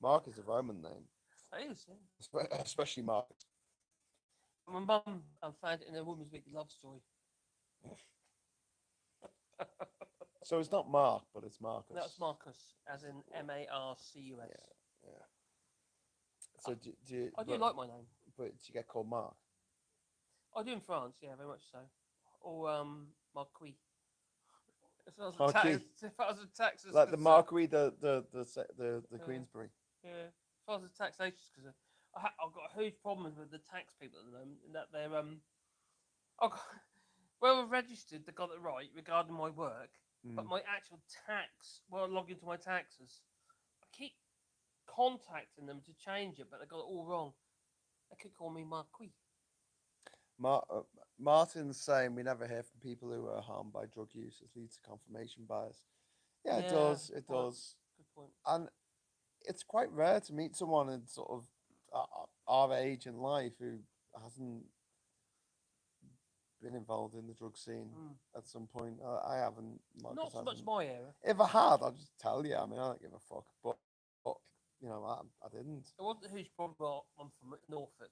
Mark is a Roman name, That is, yeah. especially Mark. My mum found it in a woman's big love story. So it's not Mark, but it's Marcus. That's Marcus, as in Marcus. Yeah. So do you? I do like my name. But do you get called Mark? I do in France, yeah, very much so. Or Marquis. If I was Marquis. if I was a Texas, Like the Marquis, the Queensbury. Yeah, as far as the taxation is concerned, I've got a huge problem with the tax people at the moment, in that they're I've got, well registered, they got it right regarding my work, but Mm. my actual tax, well, I log into my taxes. I keep contacting them to change it, but they got it all wrong. They could call me Marquis. Martin's saying we never hear from people who are harmed by drug use. It leads to confirmation bias. Yeah, it does. It good point. does. Good point. And it's quite rare to meet someone in sort of our age in life who hasn't been involved in the drug scene Mm. at some point. I haven't. Not Marcus so much hasn't. my era. If I had, I'd just tell you. I mean, I don't give a fuck. But you know, I didn't. It wasn't who's problem, but I'm from Norfolk.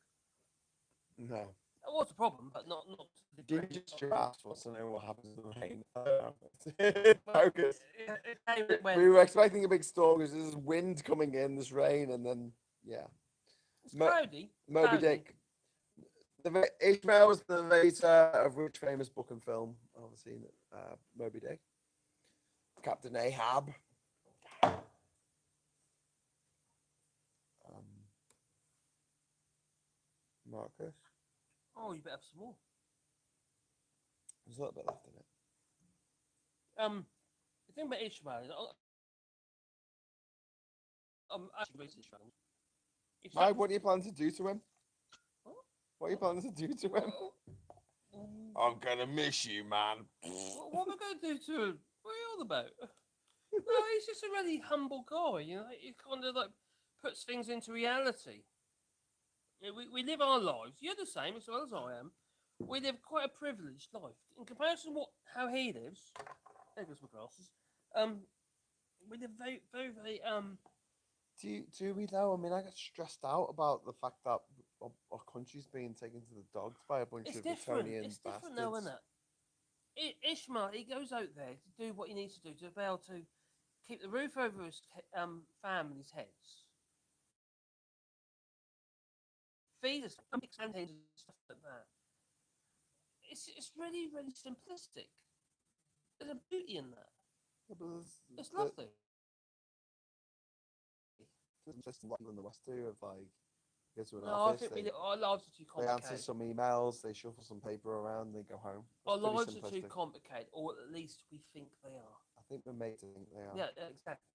No. It was a problem, but not to the degree. Jinja just asked what's to know what happens in the rain. I don't know. Well, Focus. it came and We went. were expecting a big storm because there's wind coming in, there's rain, and then yeah. It's Mo- cloudy. Moby Cloudy. Dick. Ishmael was the narrator of which famous book and film? I've seen it. Moby Dick. Captain Ahab. Marcus. Oh, you better have some more. There's a little bit left in it. The thing about Ishmael is, I'm actually raising Ishmael. If Why? that- What are you planning to do to him? What? What are you planning to do to him? I'm gonna miss you, man. What am I going to do to him? What are you on about? No, he's just a really humble guy. You know, he kind of like puts things into reality. Yeah, we live our lives. You're the same as well as I am. We live quite a privileged life in comparison to how he lives. There goes my glasses. We live very. Do we though? I mean, I get stressed out about the fact that our country's being taken to the dogs by a bunch It's of different. Etonian It's different bastards. now, isn't it? Ishmael, he goes out there to do what he needs to do to be able to keep the roof over his family's heads, feed us, and stuff like that. It's really simplistic. There's a beauty in that. Yeah, but It's lovely. there's just like in the West too of like go to an No, I office, think they, our lives are too they answer complicated. some emails, they shuffle some paper around, they go home. Our That's pretty lives are too simplistic. complicated, or at least we think they are. I think we're made to think they are. Yeah, exactly.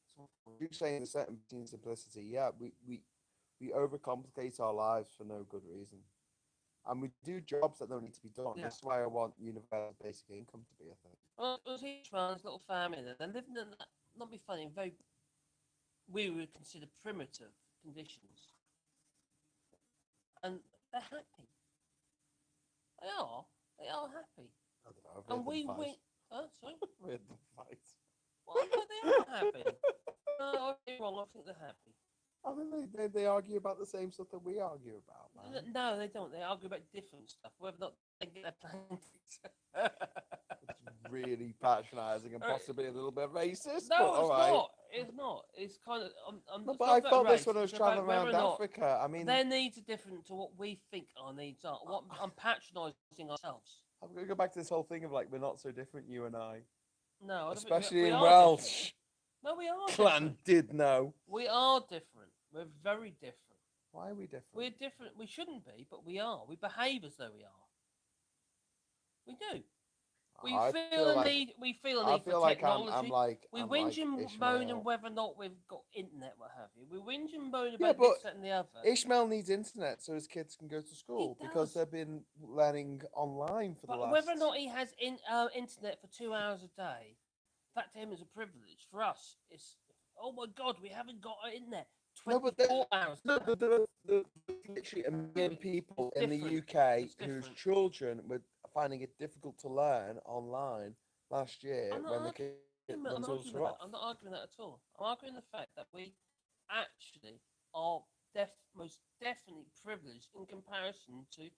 You're saying there's certain beauty and simplicity. Yeah, we overcomplicate our lives for no good reason. And we do jobs that don't need to be done. Yeah. That's why I want universal basic income to be a thing. Well, it was each man's little family. They're living in, not be funny, very, we would consider primitive conditions. And they're happy. They are. They are happy. I don't know. And we went. Sorry? We had the fight. Well, they are happy. No, I'm wrong. I think they're happy. I mean, they argue about the same stuff that we argue about, man. No, they don't. They argue about different stuff. Whether or not they get their plans. It's really patronising and possibly a little bit racist. No, but it's all right. not. It's not. It's kind of. No, it's but not I about felt race, this when I was it's about traveling whether around or not Africa. I mean, their needs are different to what we think our needs are. What I'm patronising ourselves. I'm going to go back to this whole thing of like, we're not so different, you and I. No, I don't think Especially we in are Welsh. different. No, we are Clan different. did know. We are different. We're very different. Why are we different? We're different. We shouldn't be, but we are. We behave as though we are. We do. We I feel a like, need. We feel a I need feel for like technology. I'm like we I'm whinge like and moan Ishmael. and whether or not we've got internet, what have you. We whinge and moan Yeah, about but this, that, and the other. Ishmael needs internet so his kids can go to school because does. they've been learning online for the But last. whether or not he has internet for 2 hours a day, that to him is a privilege. For us, it's oh my god, we haven't got internet No, 24 hours. No, but there are literally a million people It's in the different. UK It's whose different. children were finding it difficult to learn online last year I'm not when the arguing kids I'm when not schools arguing were with off. that. I'm not arguing that at all. I'm arguing the fact that we actually are most definitely privileged in comparison to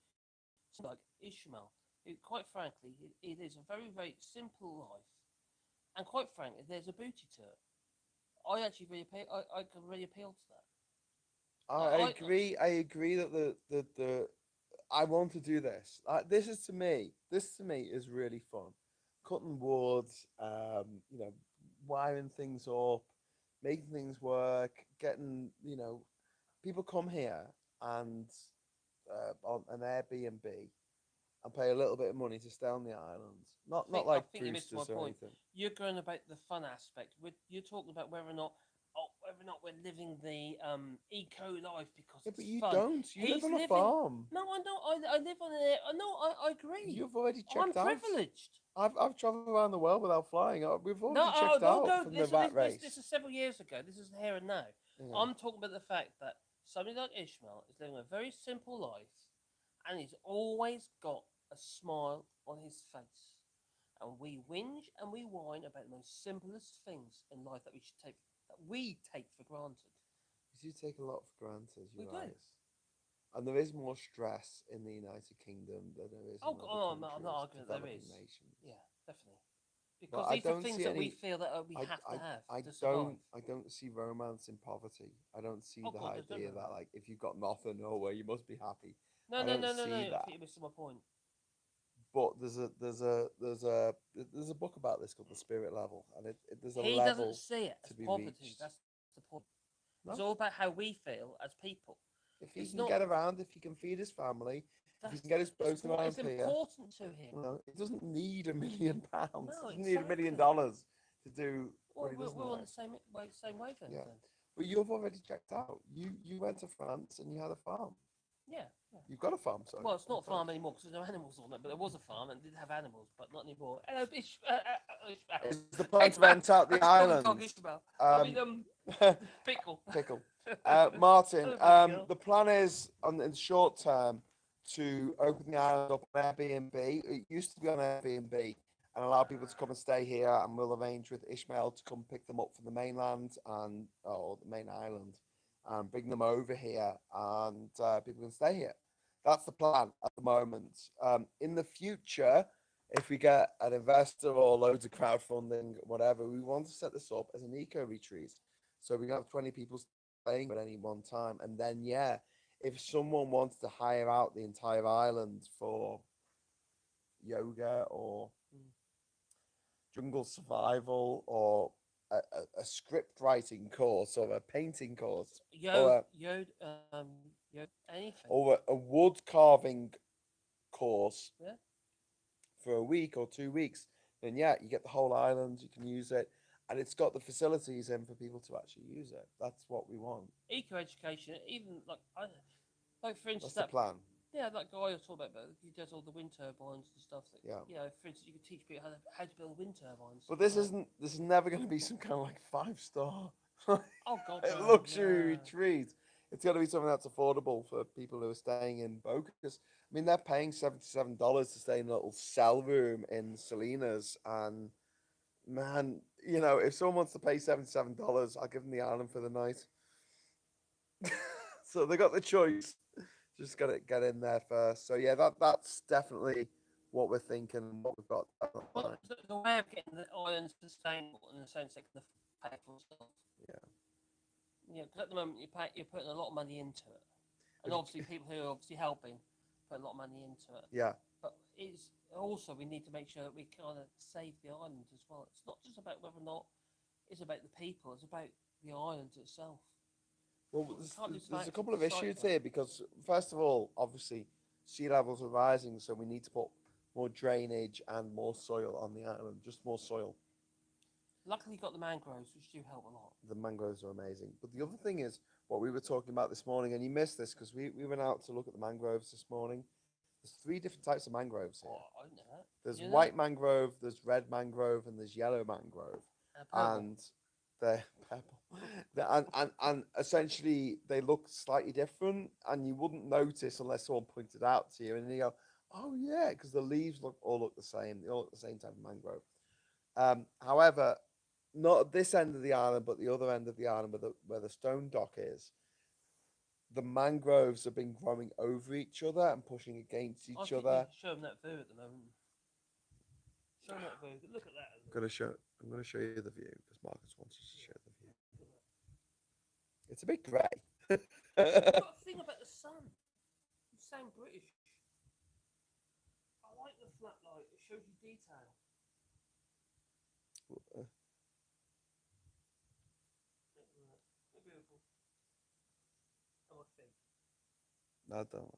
someone like Ishmael, who, quite frankly, it is a very simple life, and quite frankly, there's a beauty to it. I actually really I can really appeal to that. I agree. I agree that the I want to do this. This to me is really fun. Cutting wood, you know, wiring things up, making things work, getting, you know, people come here and on an Airbnb and pay a little bit of money to stay on the island. Not I like think you missed my roosters or point. anything. You're going about the fun aspect. You're talking about whether or not, we're living the eco life because Yeah, it's but you fun. don't. You live He's on a living. farm. No, I know. I live on it. No, I agree. You've already I'm checked out. privileged. I've travelled around the world without flying. We've No, already checked no, out no. from the Listen, rat race. this is several years ago. This is here and now. Yeah. I'm talking about the fact that somebody like Ishmael is living a very simple life, and he's always got a smile on his face. And we whinge and we whine about the most simplest things in life that we take for granted. You do take a lot for granted. We You're do. right. And there is more stress in the United Kingdom than there is in other countries, I'm not arguing that there developing is. nations. Yeah, definitely. But Because I these are don't things see that we any. feel that we I, have to have I to survive. don't see romance in poverty. I don't see Oh the God, there's no idea that romance. like if you've got nothing, oh well, you must be happy. No, I no, don't no, no, no. see I that. think you're missing my point. But there's a book about this called The Spirit Level, and there's a He level doesn't see it as to be poverty. reached. That's the point. No, It's all about how we feel as people. if he It's can not. get around, if he can feed his family, if he That's can get his boat around it's here, important to him. he doesn't need £1 million. No, He doesn't need $1 million exactly. to do what Well, he does we're on now. the same wavelength Yeah, then. but you've already checked out. You went to France and you had a farm. Yeah, yeah. You've got a farm, sorry. Well, it's in not a France. farm anymore because there's no animals on it, but there was a farm and it did have animals, but not anymore. Hello, Ishmael. Is the plan to rent out the I just called him island? Cog Ishmael. I mean, Pickle. Pickle. Martin, Hello, Pickle. the plan is in the short term to open the island up on Airbnb. It used to be on Airbnb and allow people to come and stay here, and we'll arrange with Ishmael to come pick them up from the mainland and or the main island and bring them over here, and people can stay here. That's the plan at the moment. In the future, if we get an investor or loads of crowdfunding, whatever, we want to set this up as an eco retreat. So we have 20 people staying at any one time. And then, yeah, if someone wants to hire out the entire island for yoga or jungle survival or a script writing course or a painting course Anything. or a wood carving course Yeah. for a week or 2 weeks, then yeah, you get the whole island, you can use it, and it's got the facilities in for people to actually use it. That's what we want. Eco education, even like for instance, That's the plan. yeah, that guy I was talking about, he does all the wind turbines and stuff. That, Yeah. You know, for instance, you could teach people how to build wind turbines. But this is never going to be some kind of like 5-star Oh God, no, luxury no. retreat. It's got to be something that's affordable for people who are staying in Bocas. I mean, they're paying $77 to stay in a little cell room in Salinas, and man, if someone wants to pay $77, I'll give them the island for the night. So they got the choice. Just got to get in there first. So yeah, that's definitely what we're thinking and what we've got. Well, the way of getting the island sustainable in the sense that can pay for itself. Yeah. Yeah, because at the moment you're putting a lot of money into it, and obviously people who are obviously helping put a lot of money into it. Yeah. But it's also we need to make sure that we kind of save the island as well. It's not just about whether or not it's about the people; it's about the island itself. Well, We there's a can't couple of decide issues that. here because, first of all, obviously, sea levels are rising, so we need to put more drainage and more soil on the island, just more soil. Luckily, you got the mangroves, which do help a lot. The mangroves are amazing. But the other thing is what we were talking about this morning, and you missed this because we went out to look at the mangroves this morning. There's 3 different types of mangroves here. Oh, I know that. There's You know white mangrove, there's red mangrove, and there's yellow mangrove. purple. And they're purple. And essentially they look slightly different, and you wouldn't notice unless someone pointed out to you, and you go, oh yeah, because the leaves all look the same. They all look the same type of mangrove. However, not at this end of the island, but the other end of the island where the stone dock is. The mangroves have been growing over each other and pushing against I each think other. you show them that view at the moment. Show them that view. Look at that. I'm gonna show you the view because Marcus wants us to show the view. It's a bit grey. You've got a thing about the sun. You sound British. I like the flat light. It shows you detail. They're beautiful. Oh, I think. No, I don't.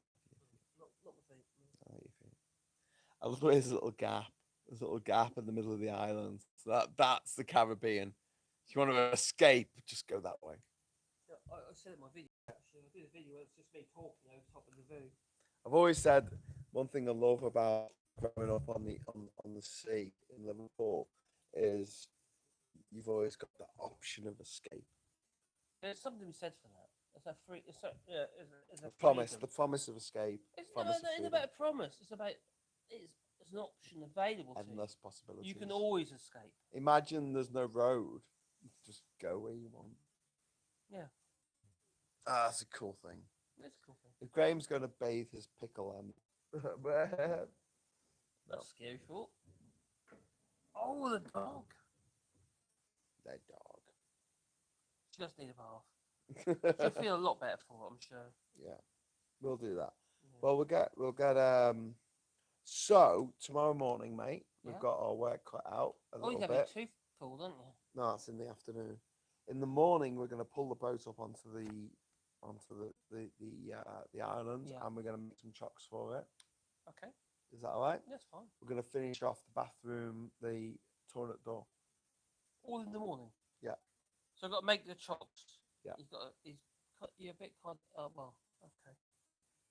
Not my feet. I like your feet. I love the way there's a little gap. There's a little gap in the middle of the island. So that's the Caribbean. If you want to escape, just go that way. Yeah, I said it in my video actually. I did a video where it's just me talking over top of the view. I've always said one thing I love about growing up on the sea in Liverpool is you've always got the option of escape. There's something to be said for that. It's a free. It's a yeah. It's a The freedom. promise of escape. It's Promise of not freedom. about a promise. It's about it's an option available to Endless you. possibilities. You can always escape. Imagine there's no road. You can just go where you want. Yeah, That's a cool thing. it's a cool thing. If Graham's going to bathe his pickle and That's a scary thought. Oh, the dog. that dog. She does need a bath. She'll feel a lot better for it, I'm sure. Yeah, we'll do that. Yeah. Well, we'll get So tomorrow morning, mate, we've Yeah. got our work cut out a Oh, you little have your bit. tooth pulled, don't you? No, it's in the afternoon. In the morning, we're going to pull the boat up onto the island, Yeah. and we're going to make some chocks for it. Okay, Is that all right? that's fine. We're going to finish off the bathroom, the toilet door. All in the morning. Yeah. So I've got to make the chops. Yeah. He's cut you a bit kind. Well, okay.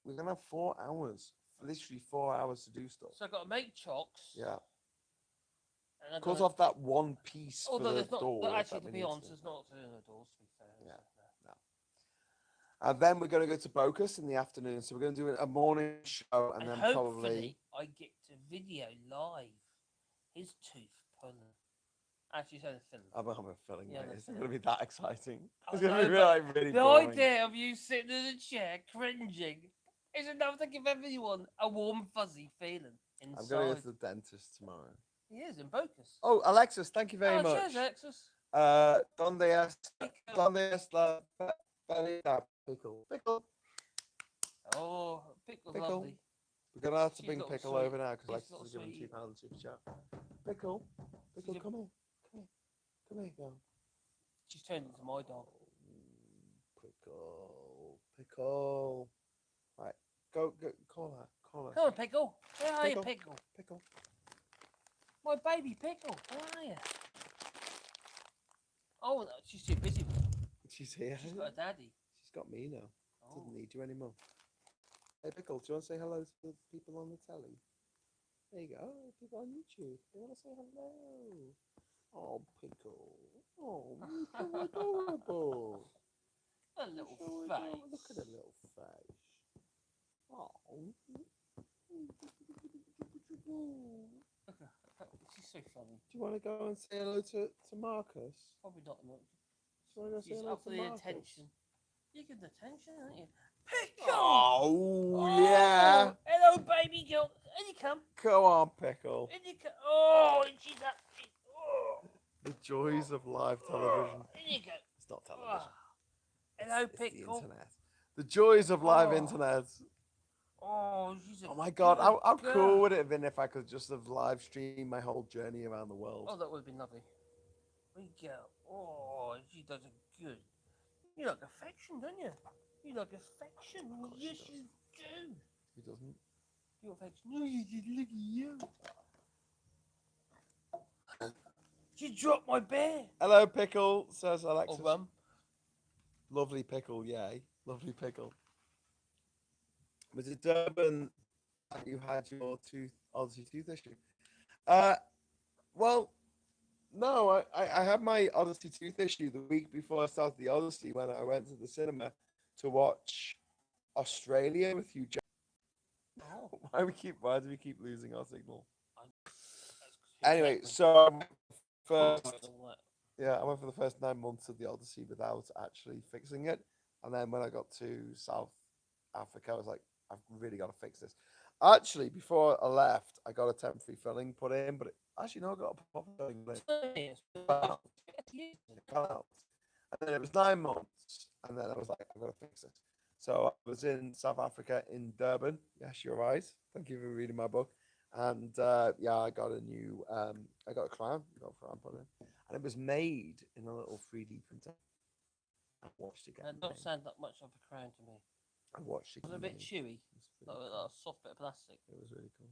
We're going to have 4 hours, literally 4 hours to do stuff. So I've got to make chocks. Yeah. And I've Cut got off that one piece for although the there's not, door. but actually, that to we be need honest, do. there's not to do the doors. To be fair. Yeah. So, no. And then we're going to go to Bocas in the afternoon. So we're going to do a morning show and, And then hopefully probably. I get to video live his tooth pulling. Actually, it's only film. I'm having a feeling, Yeah, mate. that's It's not it. going to be that exciting. I It's going know, to be but like really The boring. idea of you sitting in a chair cringing is enough to give everyone a warm, fuzzy feeling I'm inside. going to go to the dentist tomorrow. He is in Bocas. Oh, Alexis, thank you very Oh, much. cheers, Alexis. ¿Dónde es la pelita? Pickle. Pickle. Oh, Pickle's Pickle. lovely. We're going to have to She's bring little Pickle sweet. over now because She's Alexis little is giving sweetie. £2 super chat. Pickle. Pickle, a- come here. Come here. Come here, girl. She's turned into my dog. Pickle. Pickle. Right. Go. Call her. Call her. Come on, Pickle. Where are you, Pickle. Pickle? Pickle. My baby Pickle. Where are you? Oh, no, she's too busy. She's here. She's got a daddy. She's got me now. Oh. Doesn't need you anymore. Hey, Pickle, do you want to say hello to the people on the telly? There you go. Oh, people on YouTube. They want to say hello. Oh, Pickle. Oh, so adorable. A little So face. adorable. Look at her little face. Oh. Look at her. She's so funny. Do you want to go and say hello to Marcus? Probably not much. Do you want to go say She's hello up for to the Marcus? attention. You give the attention, aren't you? Pickle! Oh, yeah. Hello, baby girl. In you come. Go on, Pickle. In you come. Oh, and she's up. Oh. The joys of live television. In you go. It's not television. Oh. Hello, It's the Pickle. internet. The joys of live Oh. internet. Oh, she's a Oh my god, good how girl. cool would it have been if I could just have live streamed my whole journey around the world? Oh, that would have been lovely. We go. Oh, she does it good. You like affection, don't you? You like affection. course she Yes, does. you do. Who doesn't? You affection. No, you did. Look at you. She dropped my bear. Hello, Pickle, says Oh, Alexis. rum. Lovely Pickle, yay. Lovely Pickle. Was it Durban that you had your Odyssey tooth issue? Well, no, I had my Odyssey tooth issue the week before I started the Odyssey when I went to the cinema to watch Australia with you. Oh. Why do we keep losing our signal? That's Anyway, exactly. so I went first, All that. yeah, I went for the first 9 months of the Odyssey without actually fixing it, and then when I got to South Africa, I was like, I've really got to fix this. Actually, before I left, I got a temporary filling put in, but actually no, I got a proper filling put in. Yes. Wow. It fell out. And then it was 9 months, and then I was like, I've got to fix it. So I was in South Africa in Durban. Yes, you're right. Thank you for reading my book. And yeah, I got a new, I got a crown. I got a crown put in, and it was made in a little 3D printer. I watched it get That don't made. sound that much of a crown to me. I watched it. It was a get bit made. chewy, It was like really a cool. soft bit of plastic. It was really cool.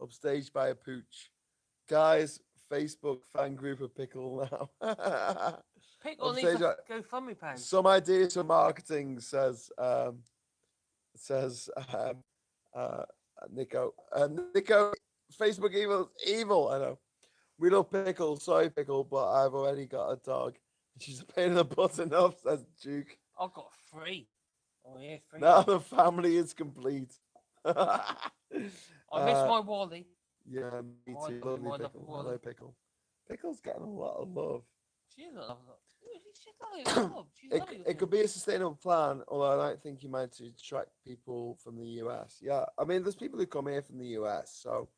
Upstaged by a pooch. Guys, Facebook fan group of pickle now. Pickle needs Upstage, a GoFundMe page. some ideas for marketing says uh, Nico. Nico, Facebook evil. I know. We love pickle, sorry pickle, but I've already got a dog. She's a pain in the butt enough, says Duke. I've got 3. Oh yeah, 3. Now the family is complete. I miss my Wally. Yeah, me Oh, I too. got Lovely mine up pickle. at Wally. Hello, pickle. Pickle's getting a lot of love. She is a love. She's lovely. She's lovely. It could be a sustainable plan, although I don't think you might attract people from the US. Yeah, I mean, there's people who come here from the US, so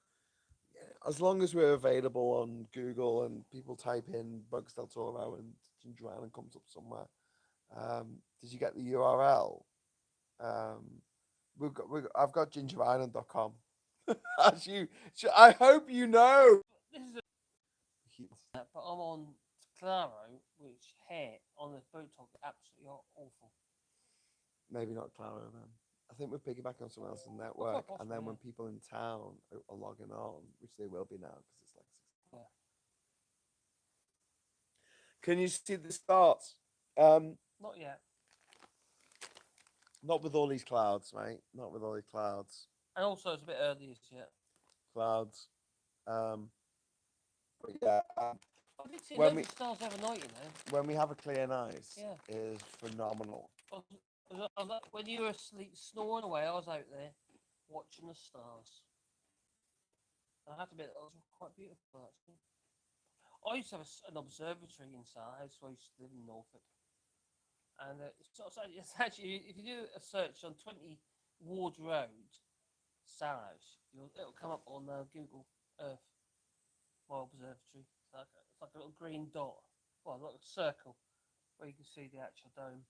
as long as we're available on Google and people type in Bugs del Toro and Ginger Island comes up somewhere. Did you get the URL? I've got gingerisland.com. As I hope you know. This is but I'm on Claro, which hair on the Botox absolutely awful. Maybe not Claro then. I think we're piggybacking on someone else's network, and then when people in town are logging on, which they will be now because it's like 6. Yeah. Can you see the stars? Not yet. Not with all these clouds, mate. Not with all these clouds. And also, it's a bit early yet. Clouds. But yeah. I did see When loads of stars overnight, you know. When we have a clear night, Yeah. is phenomenal. When you were asleep, snoring away, I was out there watching the stars. And I have to admit, that was quite beautiful, actually. I used to have an observatory in our house where I used to live in Norfolk. And it's actually, if you do a search on 20 Ward Road, Sarrows, it'll come up on Google Earth, my observatory. It's like a little green dot, well, like a circle, where you can see the actual dome.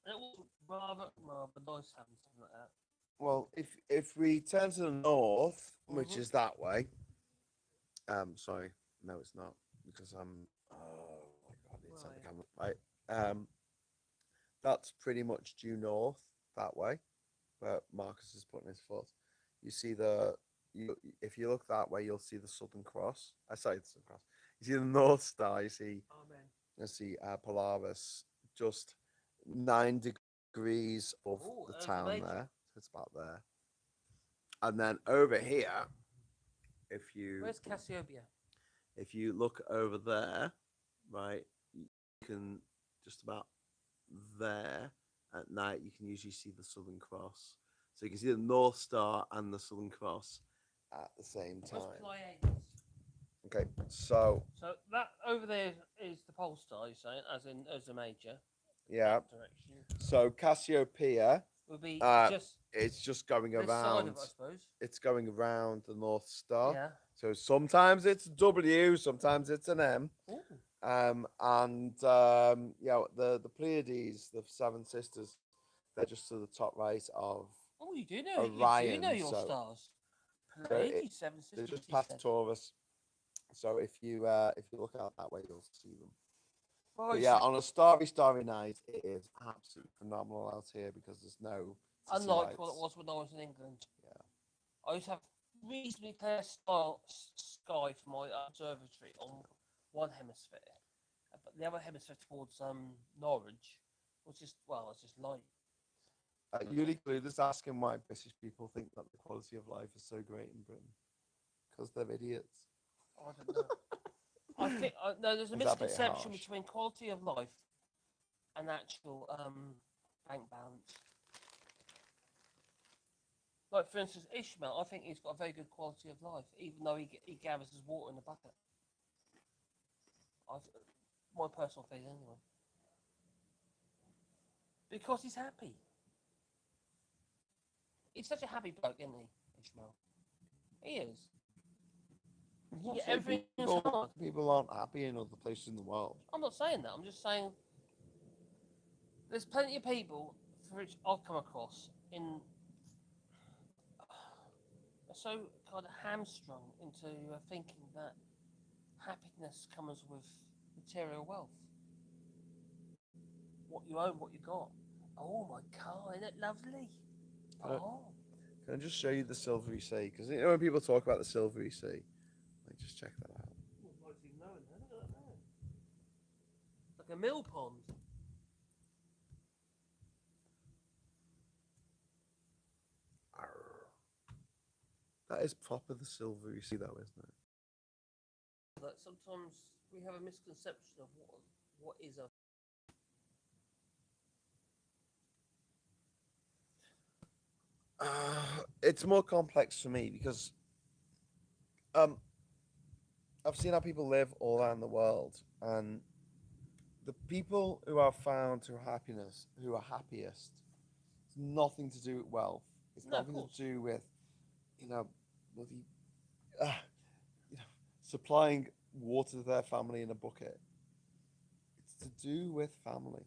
And it was rather nice having something like that. Well, if we turn to the north, which is that way, sorry, no, it's not because I'm. Oh my god, it's on the camera. Right, that's pretty much due north that way, where Marcus is putting his foot. You see if you look that way, you'll see the Southern Cross. I say the Southern Cross. You see the North Star. You see. Amen. You see Polaris just 9 degrees above the town amazing. there. So it's about there. And then over here, Where's Cassiopeia? if you look over there, right, you can just about there at night, you can usually see the Southern Cross. So you can see the North Star and the Southern Cross at the same time. Okay, so that over there is the pole star, you're saying, as a major. Yeah. Direction. So Cassiopeia would be it's just going this around. side of it, I suppose. It's going around the North Star. Yeah. So sometimes it's W, sometimes it's an M. Ooh. Yeah, the Pleiades, the Seven Sisters, they're just to the top right of. Oh, you do know. Orion, you do know your so- stars. so Pleiades, Seven Sisters. They're just he past said. Taurus. So if you look out that way, you'll see them. Well, But yeah, on a starry night, it is absolutely phenomenal out here because there's no. Unlike what it was when I was in England. Yeah. I used to have reasonably clear sky for my observatory on one hemisphere, but the other hemisphere towards Norwich was just light. Yuli Clueless asking why British people think that the quality of life is so great in Britain. Because they're idiots. I don't know. I think no, there's a Is that a bit misconception harsh? between quality of life and actual bank balance. Like for instance, Ishmael, I think he's got a very good quality of life, even though he gathers his water in a bucket. My personal feeling, anyway. Because he's happy. He's such a happy bloke, isn't he, Ishmael? He is. Yeah, everything's hard. People aren't happy in other places in the world. I'm not saying that. I'm just saying there's plenty of people for which I've come across in are so kind of hamstrung into thinking that happiness comes with material wealth. What you own, what you got. Oh, my car, isn't it lovely? Oh. Can I just show you the silvery sea? Because you know when people talk about the silvery sea, like just check that out. Look at that. Like a mill pond. Arr. That is proper the silvery sea, though, isn't it? Like sometimes we have a misconception of what is a. It's more complex for me because um, I've seen how people live all around the world, and the people who are found through happiness, who are happiest, it's nothing to do with wealth. It's No, of nothing course. to do with, you know, bloody, uh, you know, supplying water to their family in a bucket. It's to do with family.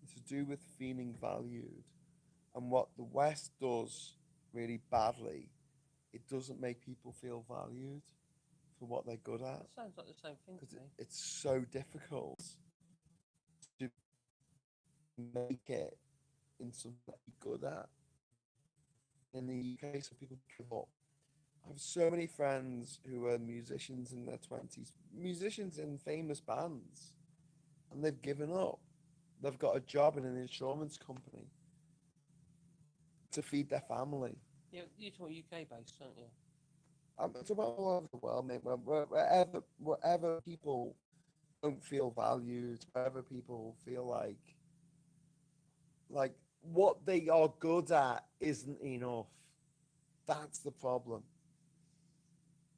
It's to do with feeling valued. And what the West does really badly, it doesn't make people feel valued for what they're good at. That sounds like the same thing to Because me. it's so difficult to make it in something that you're good at. In the UK, some people give up. I have so many friends who are musicians in their 20s, musicians in famous bands, and they've given up. They've got a job in an insurance company to feed their family. Yeah, you're talking UK based, aren't you? I'm talking about all over the world, mate. Wherever people don't feel valued, wherever people feel like what they are good at isn't enough. That's the problem.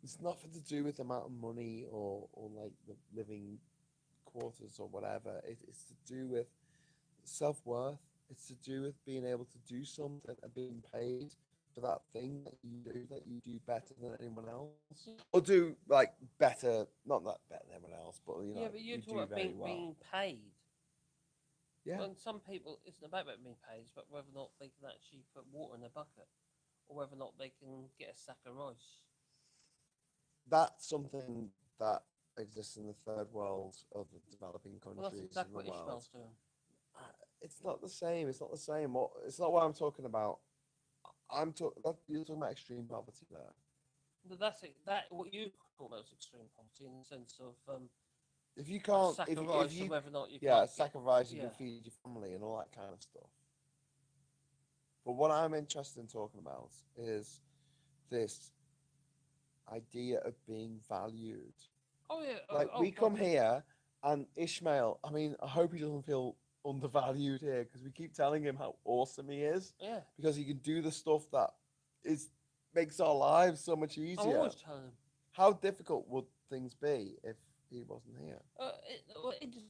It's nothing to do with the amount of money or like the living quarters or whatever. It's to do with self worth. It's to do with being able to do something and being paid for that thing that you do better than anyone else, or do like better, not that better than anyone else, but you Yeah, know but you're you talking do about very well. being paid. Yeah, Well, some people, it's not about being paid, it's about whether or not they can actually put water in a bucket, or whether or not they can get a sack of rice. that's something that exists in the third world of the developing Well, that's countries in exactly the what world. Ishmael's doing. It's not the same. It's not the same. It's not what I'm talking about. I'm talking. You're talking about extreme poverty there. But that's it. That what you call those extreme poverty in the sense of If you a can't, sack of if rice and you, whether or not you yeah, can't get. sacrifice, you Yeah. can feed your family and all that kind of stuff. But what I'm interested in talking about is this idea of being valued. Oh yeah. Like Oh we God. come here, and Ishmael. I mean, I hope he doesn't feel undervalued here because we keep telling him how awesome he is Yeah. because he can do the stuff that is makes our lives so much I'm easier. always telling him. How difficult would things be if he wasn't here? It just,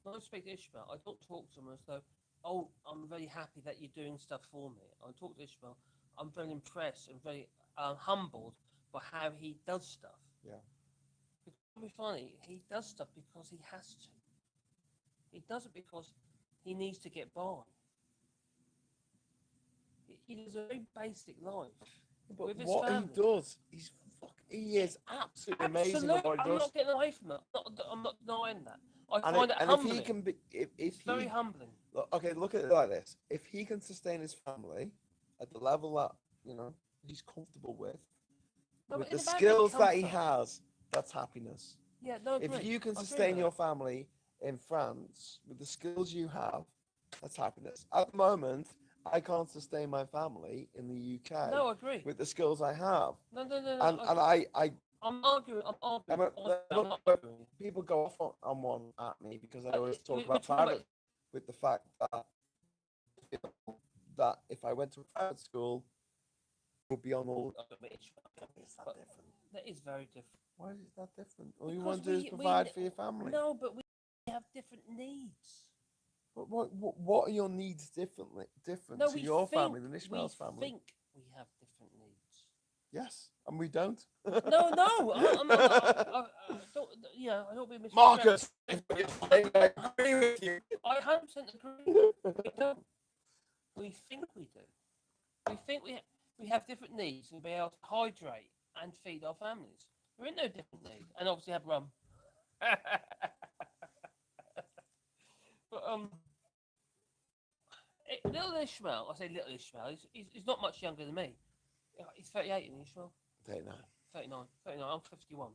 when I speak to Ishmael, I don't talk to him as though, oh, I'm very happy that you're doing stuff for me. I talk to Ishmael, I'm very impressed and very humbled by how he does stuff. Yeah. Because to be funny, he does stuff because he has to. He does it because he needs to get by. He lives a very basic life But with his what he family. does, he is absolutely amazing at Absolutely, what he I'm does. not getting away from it. I'm not denying that. I And find it and if he humbling. can be, if It's very he humbling. okay, look at it like this: if he can sustain his family at the level that he's comfortable No, with but the it's about being skills that he comfort. has, that's happiness. Yeah, no, I If agree. you can I agree sustain with your that. family in France with the skills you have, that's happiness. At the moment, I can't sustain my family in the UK No, I agree. with the skills I have, No. and I'm arguing. I'm I'm arguing. a, Honestly, I'm look, not look, arguing. people go off on one at me because I always talk We're about talking about. private with the fact that that if I went to a private school, it would be on all. It's that But different. that is very different. Why is that different? All you Because want to do is provide for your family. no, but we have different needs. But what are your needs different No, to your family than Ishmael's we family? think we have different needs. Yes, and we don't. No. I don't. Yeah, I don't be misrepresented. Marcus, if you're saying I agree with you. I 100% agree. We don't. We think we do. We think we have different needs and be able to hydrate and feed our families. There ain't no different need, and obviously have rum. But Little Ishmael, I say little Ishmael, he's not much younger than me. He's 38 and Ishmael. 39. 39. I'm 51.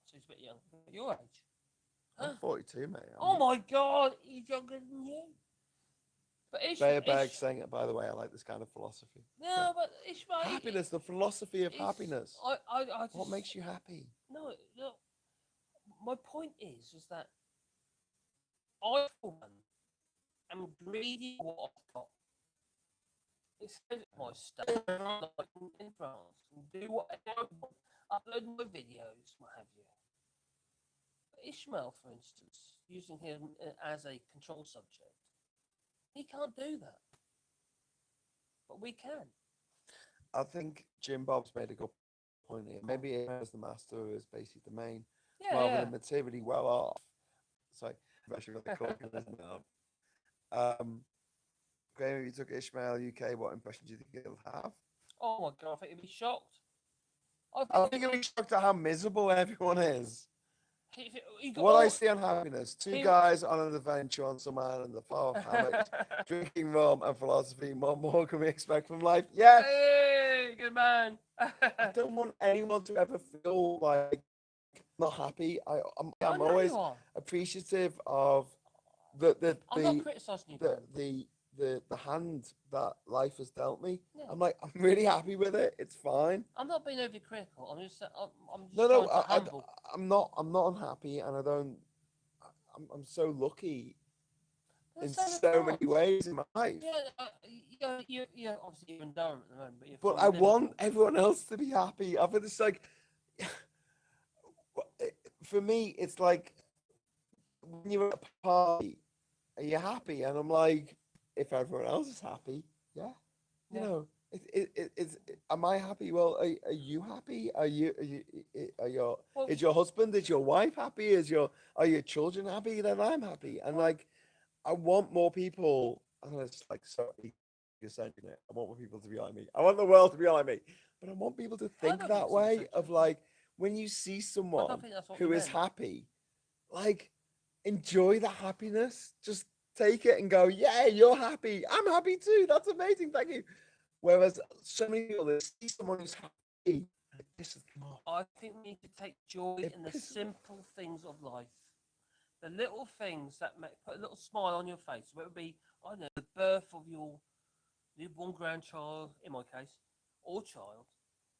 So he's a bit young. Your age? I'm Huh? 42, mate. Oh my god, he's younger than you. But Bayerberg saying it, by the way. I like this kind of philosophy. No, but Ishmael. Happiness, the philosophy of happiness. I just, What makes you happy? No, no. My point is that I, for one, am greedy for what I've got. It's my stuff in France and do whatever I want, upload my videos, what have you. But Ishmael, for instance, using him as a control subject, he can't do that. But we can. I think Jim Bob's made a good point here. Maybe him as the master is basically the main, rather than materially well off. Sorry, I've actually got the cork in this now. Graham, if you took Ishmael UK, what impression do you think he'll have? Oh my god, I think he'd be shocked. I think he'll be shocked at how miserable everyone is. Got What I see on Happiness, two guys on an adventure on some island, the far off hammocks, drinking rum and philosophy. What more can we expect from life? Yes! Hey, good man. I don't want anyone to ever feel like not happy. I'm always appreciative of I'm not criticising you. The hand that life has dealt me. Yeah. I'm really happy with it. It's fine. I'm not being overly critical. I'm just humble. I'm not unhappy, and I don't. I'm so lucky in so many ways in my life. Yeah, you're obviously you're in Durham at the moment, but I want everyone else to be happy. I feel it's like, for me, it's like when you're at a party, are you happy? And I'm like, if everyone else is happy, yeah. You know, am I happy? Well, are you happy? Is your husband, is your wife happy? Are your children happy? Then I'm happy. And I want more people. I know it's like so egocentric. I want more people to be like me. I want the world to be like me. But I want people to think that way of like, when you see someone who is happy, like, enjoy the happiness. Just take it and go, yeah, you're happy. I'm happy too. That's amazing. Thank you. Whereas so many people that see someone who's happy, it pisses them off. I think we need to take joy in the simple things of life. The little things that put a little smile on your face. Whether it be, I don't know, the birth of your newborn grandchild, in my case, or child.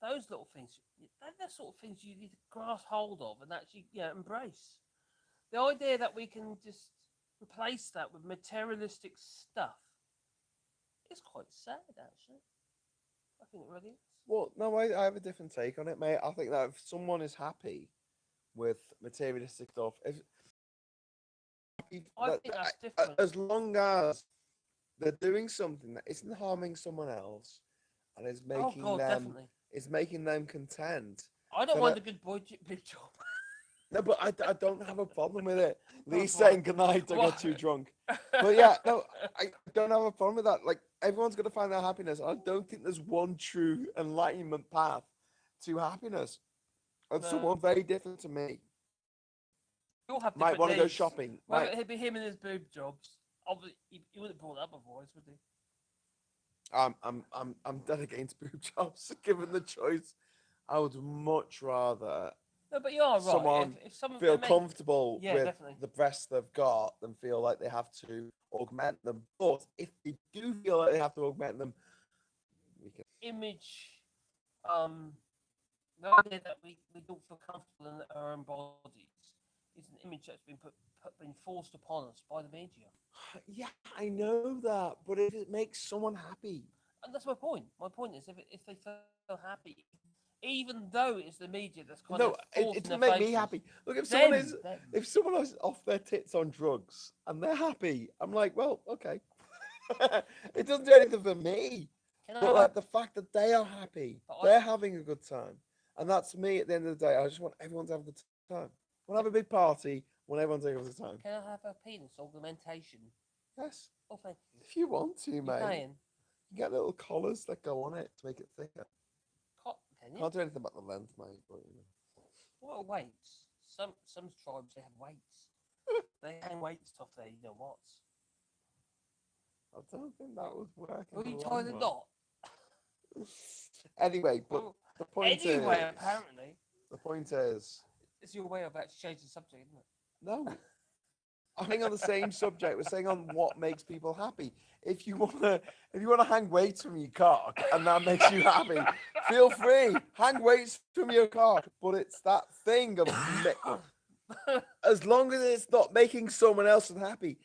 Those little things, they're the sort of things you need to grasp hold of and actually embrace. The idea that we can just replace that with materialistic stuff is quite sad, actually. I think it really is. Well, no, I have a different take on it, mate. I think that if someone is happy with materialistic stuff, I think that's different. As long as they're doing something that isn't harming someone else and is making them content. I don't mind a good big job. No, but I don't have a problem with it. Lee's saying goodnight, I got too drunk. But yeah, no, I don't have a problem with that. Like, everyone's going to find their happiness. I don't think there's one true enlightenment path to happiness. And someone very different to me might want to go shopping. It'd be him and his boob jobs. Obviously, he wouldn't have brought that up otherwise, would he? I'm dead against boob jobs. Given the choice, I would much rather. No, but you are right. Someone feel comfortable with the breasts they've got than feel like they have to augment them. But if they do feel like they have to augment them, we can. The idea that we don't feel comfortable in our own bodies is an image that's been forced upon us by the media. Yeah, I know that, but if it makes someone happy, and that's my point. My point is, if they feel happy, even though it's the media that's kind of it doesn't make me happy. Look, if someone is off their tits on drugs and they're happy, I'm like, well, okay. It doesn't do anything for me. But like the fact that they are happy, they're having a good time, and that's me. At the end of the day, I just want everyone to have a good time. I want to have a big party when everyone's having a good time. Can I have a penis augmentation? Yes. Oh, thank you. If you want to, mate. Paying? You get little collars that go on it to make it thicker. Can you? Can't do anything about the length, mate. But, What are weights? Some tribes, they have weights. They hang weights off there, you know what? I don't think that would work. Will in you the tie long the run. knot? Anyway, but Well, the point anyway, is, apparently, the point is, it's your way of actually changing the subject, isn't it? no. I think on the same subject, we're saying on what makes people happy. If you wanna hang weights from your cock and that makes you happy, feel free. Hang weights from your cock. But it's that thing of as long as it's not making someone else unhappy.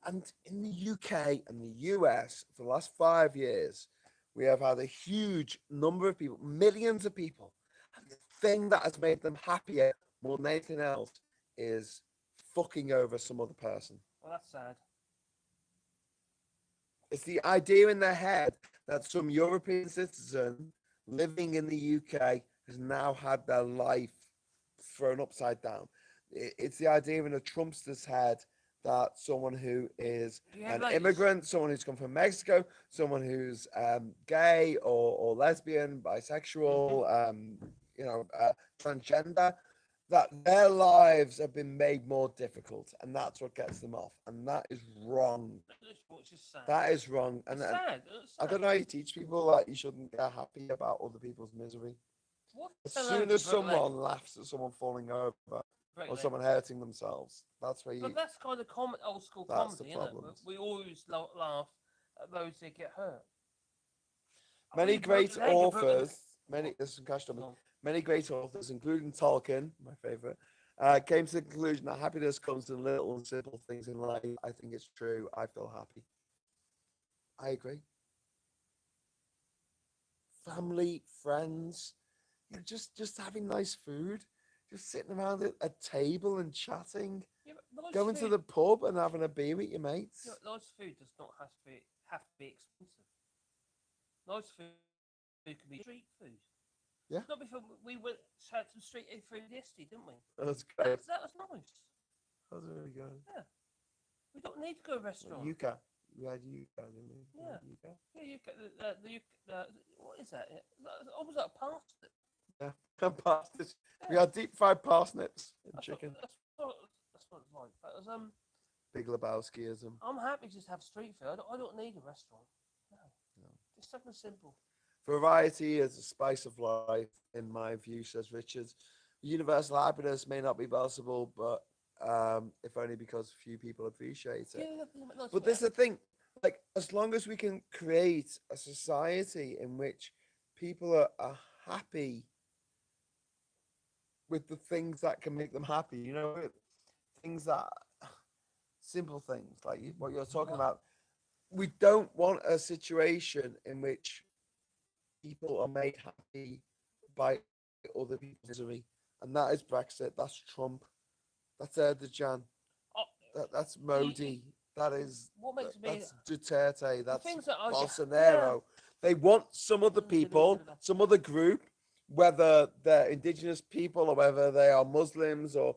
And in the UK and the US for the last 5 years, we have had a huge number of people, millions of people. And the thing that has made them happier more than anything else is fucking over some other person. Well, that's sad. It's the idea in their head that some European citizen living in the UK has now had their life thrown upside down. It's the idea in a Trumpster's head that someone who is Do you have an those? immigrant, someone who's come from Mexico, someone who's gay or lesbian, bisexual, transgender, that their lives have been made more difficult, and that's what gets them off, and that is wrong. Which is sad. That is wrong, and, It's and sad. It's I sad. don't know how you teach people that you shouldn't get happy about other people's misery. What As the soon hell as is a broke leg? someone laughs at someone falling over Broke or leg. someone hurting themselves, that's where you. But that's kind of old school That's the comedy, isn't it? problems. We always laugh at those that get hurt. Many you broke great your leg, you broke your leg. authors, there's some cash on me. Go on. Many great authors, including Tolkien, my favorite, came to the conclusion that happiness comes in little and simple things in life. I think it's true. I feel happy. I agree. Family, friends, just having nice food, just sitting around a table and chatting, Yeah, but nice going to food, the pub and having a beer with your mates. yeah, nice food does not have to be expensive. Nice food can be street food. Yeah. Not before we went had some street food yesterday, didn't we? That's great. That was nice. That was really good. We don't need to go to a restaurant. Yuca. We had yuca, didn't we? Yeah. Yuca. Yeah, what is that? It's almost like parsnip. Yeah. Parsnips. We had deep fried parsnips and That's chicken. That's what it's like. But Big Lebowskiism. I'm happy to just have street food. I don't need a restaurant. No. No. Just something simple. Variety is the spice of life, in my view, says Richard. Universal happiness may not be possible, but if only because few people appreciate it. Yeah, nice But bit. this is the thing, like, as long as we can create a society in which people are happy with the things that can make them happy, things that simple things like what you're talking about. We don't want a situation in which people are made happy by other people's misery, and that is Brexit. That's Trump. That's Erdogan. Oh, That's Modi. That is what makes me that's Duterte. That's things that I Bolsonaro. They want some other people, some other group, whether they're indigenous people or whether they are Muslims or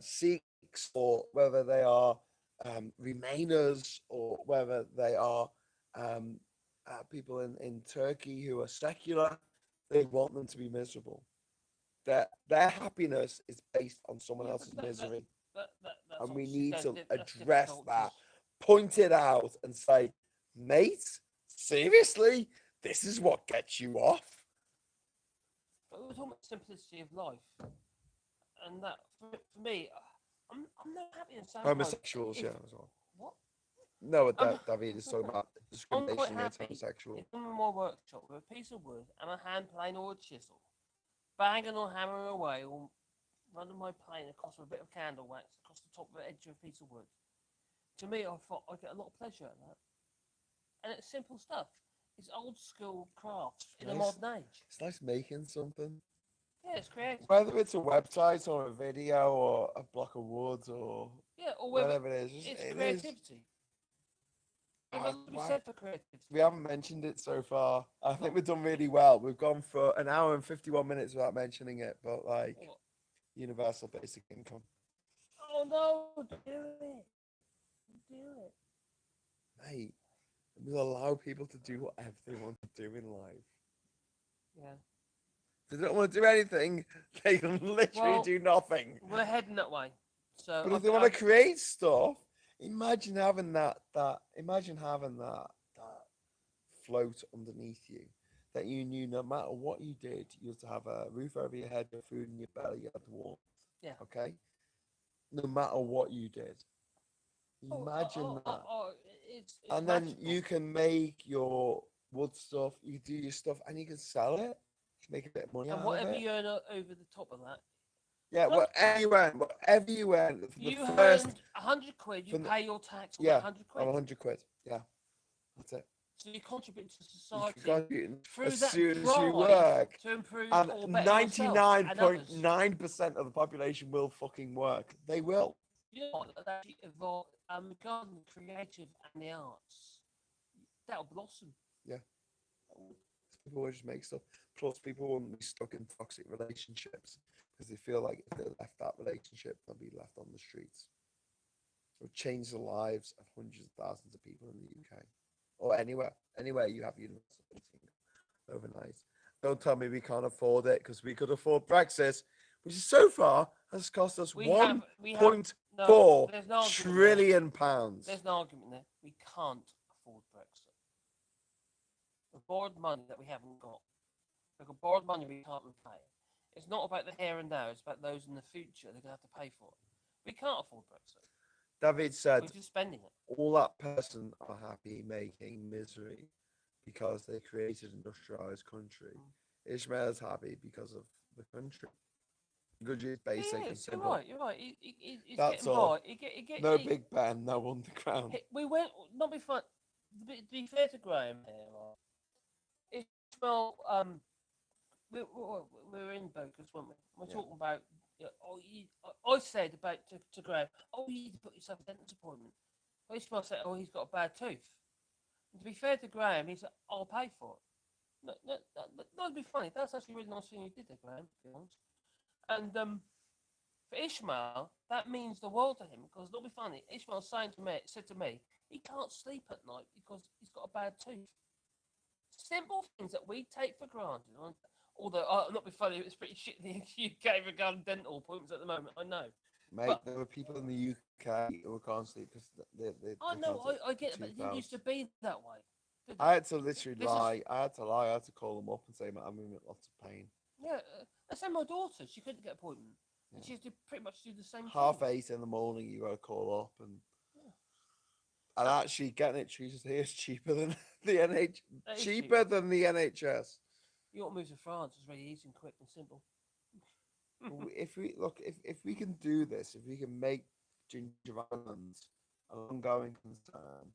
Sikhs or whether they are Remainers or whether they are people in Turkey who are secular. They want them to be miserable. Their happiness is based on someone Yeah, else's but misery, that's and we obviously need to that's different address cultures. that, point it out, and say, mate, seriously, this is what gets you off. But it was almost simplicity of life, and that for me, I'm not happy in some Homosexuals, yeah, as well. What? No, I'm- David is talking about I'm quite discrimination against happy homosexuals. in my workshop with a piece of wood and a hand plane or a chisel, banging or hammering away or running my plane across with a bit of candle wax across the top of the edge of a piece of wood. To me, I thought I get a lot of pleasure in that. And it's simple stuff. It's old school craft in a Nice. modern age. It's nice making something, Yeah, it's creative. whether it's a website or a video or a block of wood or Yeah, or whether whatever it is. it's It is. creativity. There's a lot to be Why- said for creativity. We haven't mentioned it so far. I think we've done really well. We've gone for an hour and 51 minutes without mentioning it, but like What? universal basic income. Oh no, do it. Do it. Mate, we'll allow people to do whatever they want to do in life. Yeah. If they don't want to do anything, they can literally Well, do nothing. We're heading that way. So But I if they thi- want I- to create stuff, Imagine having that float underneath you. That you knew no matter what you did, you had to have a roof over your head, your food in your belly, you had to warmth. Yeah. Okay? No matter what you did. Imagine that. It's And then magical. you can make your wood stuff, you do your stuff, and you can sell it. You can make a bit of money And out of whatever it. you earn over the top of that, Yeah, plus whatever you earn, for the you first, earned 100 quid, you from the, pay your tax on that yeah, 100 quid. of 100 quid. Yeah, that's it. So you contribute to You can society contribute through as that soon as you drive work. to improve And or better yourself and others. 99.9% of the population will fucking work. They will. You know what? That actually evolved regarding the creative and the arts. That'll blossom. Yeah. People will just make stuff. Plus, people won't be stuck in toxic relationships because they feel like if they left that relationship, they'll be left on the streets. It will change the lives of hundreds of thousands of people in the UK or anywhere you have university overnight. Don't tell me we can't afford it because we could afford Brexit, which is so far has cost us We have 1.4 no. There's an argument there. trillion pounds. There's an argument there. We can't afford Brexit. The borrowed money that we haven't got. We've got borrowed money we can't repay. It's not about the here and now. It's about those in the future. They're going to have to pay for it. We can't afford Brexit. David said, We're just spending it. all that person are happy making misery because they created an industrialized country. Ishmael is happy because of the country. Good is basic and simple. You're right. He's That's getting all. by. No Big Ben, no underground. We went, not be fun. To be fair to Graham here, Ishmael, we were in Bocas, weren't we? We're talking about, I said about to Graham, you need to put yourself a dentist appointment. Well, Ishmael said, he's got a bad tooth. And to be fair to Graham, he said, I'll pay for it. That'd be funny. That's actually a really nice thing you did there, Graham, to be honest. And for Ishmael, that means the world to him because it'll be funny. Ishmael said to me, he can't sleep at night because he's got a bad tooth. Simple things that we take for granted. Although, not be funny, it's pretty shit in the UK regarding dental appointments at the moment. I know. Mate, but, there were people in the UK who can't sleep because they I know, I get it, but it didn't used to be that way. I had to literally lie. I had to lie. I had to call them up and say, I'm in lots of pain. Yeah, I said my daughter, she couldn't get an appointment. And she used to pretty much do the same thing. 8:30 in the morning, you got to call up and actually getting it treated here is cheaper than the cheaper than the NHS. You want to move to France? It's very easy and quick and simple. If we can do this, if we can make Ginger Islands an ongoing concern,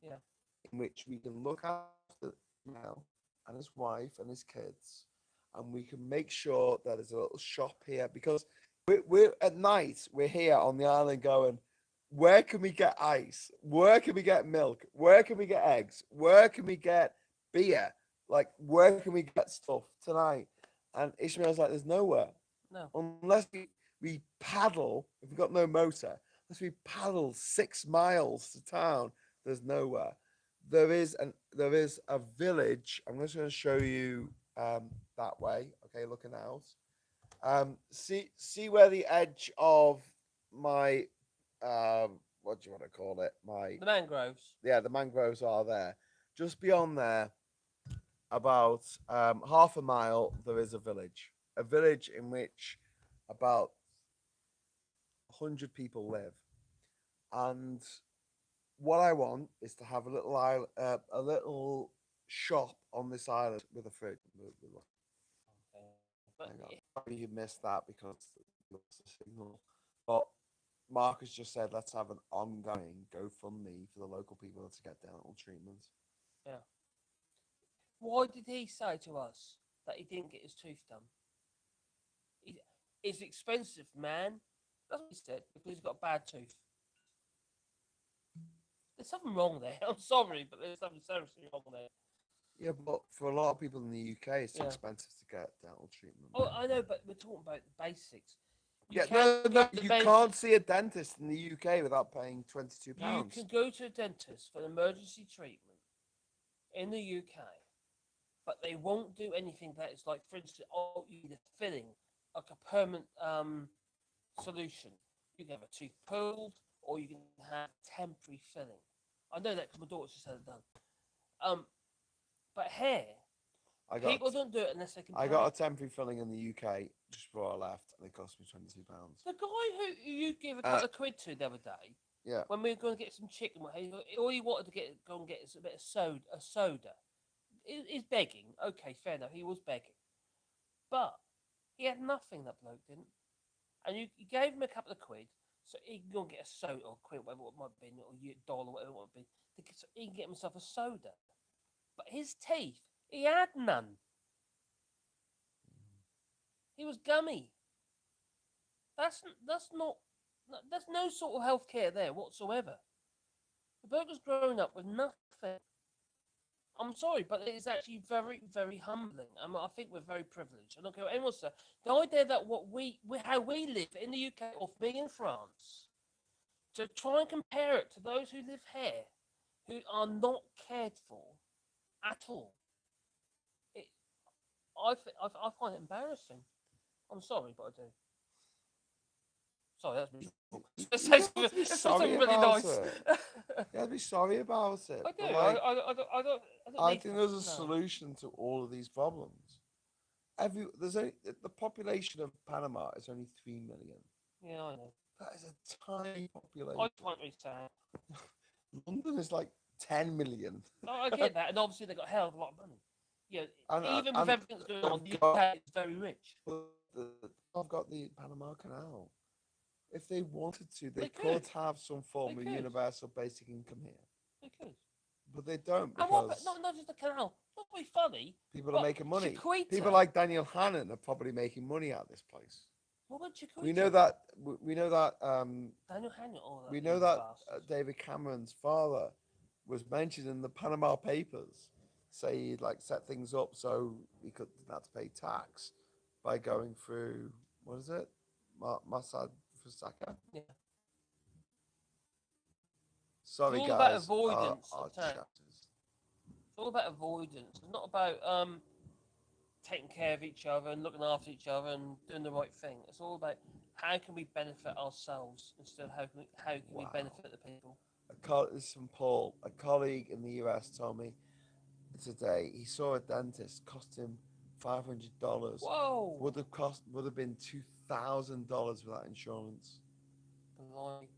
in which we can look after Mel and his wife and his kids, and we can make sure that there's a little shop here because we're at night. We're here on the island going, where can we get ice? Where can we get milk? Where can we get eggs? Where can we get beer? Like, where can we get stuff tonight? And Ishmael's like, there's nowhere. No. Unless we paddle, if we've got no motor, unless we paddle 6 miles to town, there's nowhere. There is a village. I'm just going to show you that way. Okay, looking out. See where the edge of my what do you want to call it? The mangroves. Yeah, the mangroves are there. Just beyond there, about half a mile, there is a village. A village in which about 100 people live. And what I want is to have a little shop on this island with a fridge. But Maybe you missed that because the signal. But Marcus just said, let's have an ongoing GoFundMe for the local people to get dental treatments. Yeah. Why did he say to us that he didn't get his tooth done? It's expensive, man. That's what he said, because he's got a bad tooth. There's something wrong there. I'm sorry, but there's something seriously wrong there. Yeah, but for a lot of people in the UK, it's expensive to get dental treatment. Oh, I know, but we're talking about the basics. You can't see a dentist in the UK without paying £22. You can go to a dentist for an emergency treatment in the UK, but they won't do anything that is like, for instance, you need a filling, like a permanent solution. You can have a tooth pulled, or you can have temporary filling. I know that because my daughter's just had it done. But hair, I people got don't do it unless they can I pay. got a temporary filling in the UK just before I left, and it cost me £22. The guy who you gave a Uh, couple of quid to the other day, Yeah, when we were going to get some chicken, all he wanted to go and get is a bit of soda. A soda. He's begging. Okay, fair enough. He was begging, but he had nothing. That bloke didn't. And you gave him a couple of quid, so he can go and get a soda or quid, whatever it might be, or dollar, whatever it might be. So he can get himself a soda. But his teeth, he had none. He was gummy. That's not. There's no sort of healthcare there whatsoever. The bloke growing up with nothing. I'm sorry, but it is actually very, very humbling. I think we're very privileged. I don't care what anyone says. The idea that how we live in the UK or being in France, to try and compare it to those who live here, who are not cared for at all, it, I find it embarrassing. I'm sorry, but I do. Sorry, that's really. you Let's don't say have to be something sorry really about nice. it. You have to be sorry about it. I do. But like, I don't. I need think to- there's a no. solution to all of these problems. There's only the population of Panama is only 3 million. Yeah, I know. That is a tiny population. I find it sad. London is like 10 million. I get that, and obviously they got a hell of a lot of money. Yeah, And- even and- with everything that's going on, the they've got- UK is very rich. I've got the Panama Canal. If they wanted to, they They could could. have some form They of could. universal basic income here, They could. but they don't And what? because Not just the canal. Not be funny. people but are making money. Chiquita. People like Daniel Hannon are probably making money out of this place. What about Chiquita? We know that. We know that. Daniel Hannah. Oh, that We know evil that bastard. David Cameron's father was mentioned in the Panama Papers. Say he'd like set things up so he could not have to pay tax by going through what is it, Mossad Fonseca. Yeah. Sorry, all guys. about avoidance our of tax. chapters. It's all about avoidance. It's not about taking care of each other and looking after each other and doing the right thing. It's all about how can we benefit ourselves instead of how can we Wow. benefit the people. This is from Paul. A colleague in the US told me today he saw a dentist, cost him $500. Whoa! Would have been $2,000 without insurance. Blimey.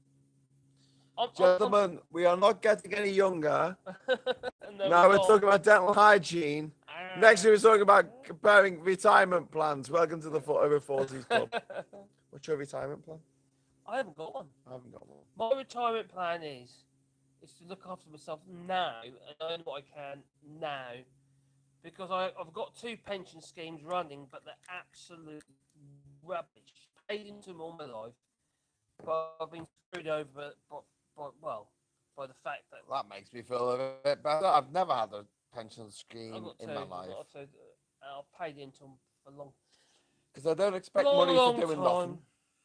Gentlemen, we are not getting any younger. No, Now we're not. talking about dental hygiene. Next, we're talking about comparing retirement plans. Welcome to the over 40s club. What's your retirement plan? I haven't got one. I haven't got one. My retirement plan is to look after myself now and earn what I can now, because I've got 2 pension schemes running, but they're absolute rubbish. Paid into them all my life, but I've been screwed over by the fact that That makes me feel a bit better. I've never had a pension I've scheme got in 2. my life I've paid into them for long, because I don't expect long, money long for doing time. nothing.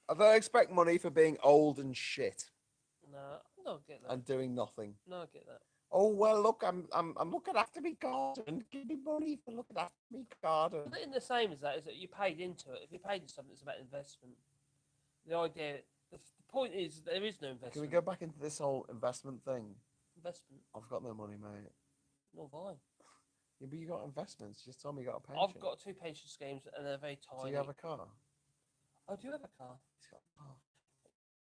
I don't expect money for being old and shit No, I don't get that. and doing nothing. No, I get that. Oh well, look, I'm looking after me garden. Give me money for looking after me garden. But in the same as that is that you paid into it. If you paid into something, it's about investment. The idea, the point is, there is no investment. Can we go back into this whole investment thing? Investment? I've got no money, mate. Nor have I. Yeah, but you got investments. You just told me you got a pension. I've got 2 pension schemes and they're very tiny. Do you have a car? I do have a car. He's got a car.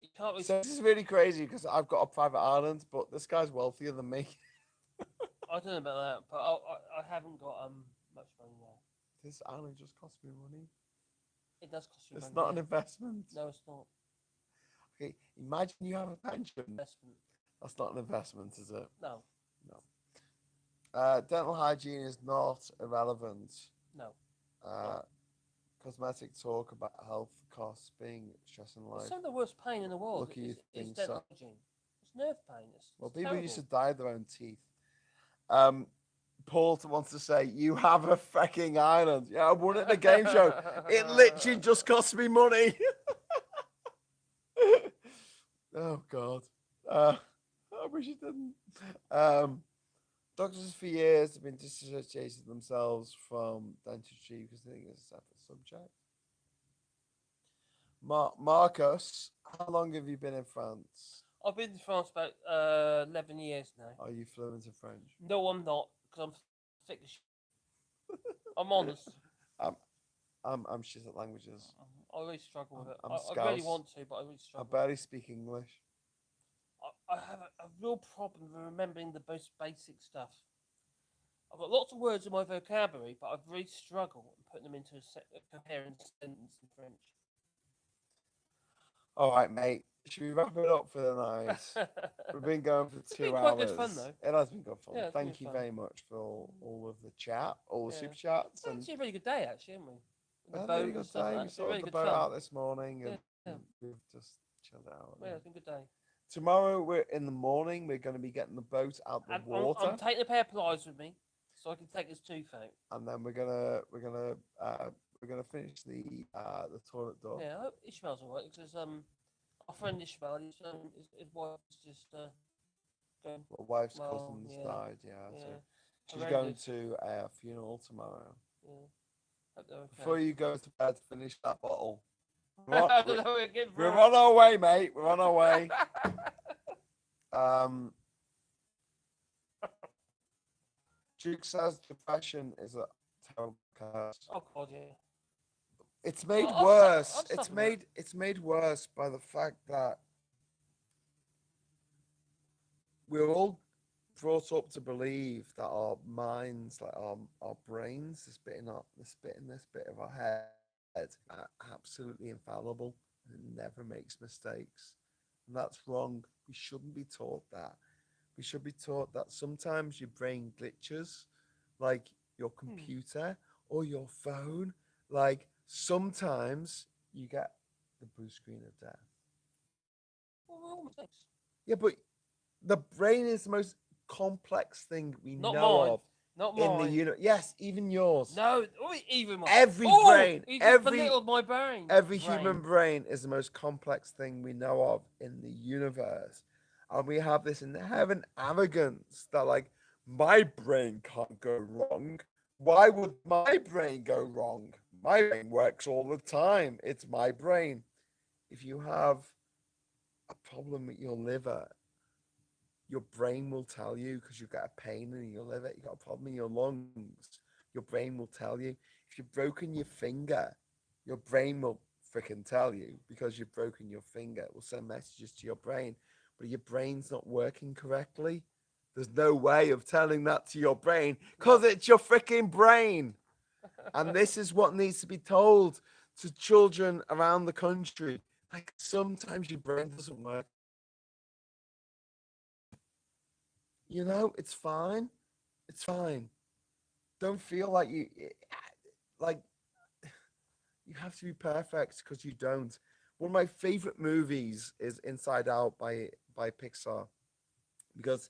You can't really. So this is really crazy because I've got a private island, but this guy's wealthier than me. I don't know about that, but I haven't got much money now. This island just costs me money. It does cost you It's money. not an yeah. investment. No, it's not. Okay, imagine you have a pension. Investment. That's not an investment, is it? No. Dental hygiene is not irrelevant. No. Cosmetic talk about health costs being stress in life. Some of the worst pain in the world Lucky you is think dental so. hygiene. It's nerve pain. Well, It's people used to terrible. die of their own teeth. Paul wants to say, you have a fucking island. Yeah, I won it in a game show. It literally just cost me money. Oh, God. I wish it didn't. Doctors for years have been disassociating themselves from dentistry because they think it's a separate subject. Marcus, how long have you been in France? I've been to France about 11 years now. Are you fluent in French? No, I'm not, because I'm thick as shit. I'm honest. I'm I'm shit at languages. I really struggle with it. I'm I really Scouse. want to, but I really I struggle. barely speak English. I have a real problem with remembering the most basic stuff. I've got lots of words in my vocabulary, but I've really struggled in putting them into a coherent sentence in French. All right, mate. Should we wrap it up for the night? We've been going for It's 2 been hours. quite good fun, though. It has been good fun. Yeah, it's been Thank you fun. very much for all of the chat, all the Yeah. super chats, It's and actually a really good day, actually, haven't we? With we the had a boat really and good stuff day. like that. We It's sorted really the good boat fun. out this morning, and Yeah. we've just chilled out. Yeah, it's been a good day. Tomorrow, we're in the morning. We're going to be getting the boat out the water, I'm taking a pair of pliers with me, so I can take this tooth out. and then we're gonna finish the toilet door. Yeah, I hope Ishmael's alright, because our friend Ishmael, his wife is just going. My wife's Well, cousins yeah, died. Yeah, so yeah. she's going Horrendous. to a funeral tomorrow. Yeah. Hope they're okay. Before you go to bed, finish that bottle. I don't know, We're on our way, mate. We're on our way. Duke says depression is a terrible curse. Oh god, yeah. It's made I've worse. I've suffered that. It's made worse by the fact that we're all brought up to believe that our minds, like our brains, this bit in this bit of our head, are absolutely infallible and it never makes mistakes. And that's wrong. We shouldn't be taught that. We should be taught that sometimes your brain glitches, like your computer or your phone. Like sometimes you get the blue screen of death. Well, we're all mistakes. Yeah, but the brain is the most complex thing we Not know mine. of Not in mine. the universe. Yes, even yours. No, even my Every oh, brain, he just every belittled my brain. every human brain is the most complex thing we know of in the universe. And we have this inherent arrogance that, like, my brain can't go wrong. Why would my brain go wrong? My brain works all the time. It's my brain. If you have a problem with your liver, your brain will tell you because you've got a pain in your liver, you've got a problem in your lungs. Your brain will tell you. If you've broken your finger, your brain will freaking tell you because you've broken your finger. It will send messages to your brain, but your brain's not working correctly. There's no way of telling that to your brain because it's your freaking brain. And this is what needs to be told to children around the country. Like sometimes your brain doesn't work. You know, it's fine. It's fine. Don't feel like like you have to be perfect because you don't. One of my favorite movies is Inside Out by Pixar because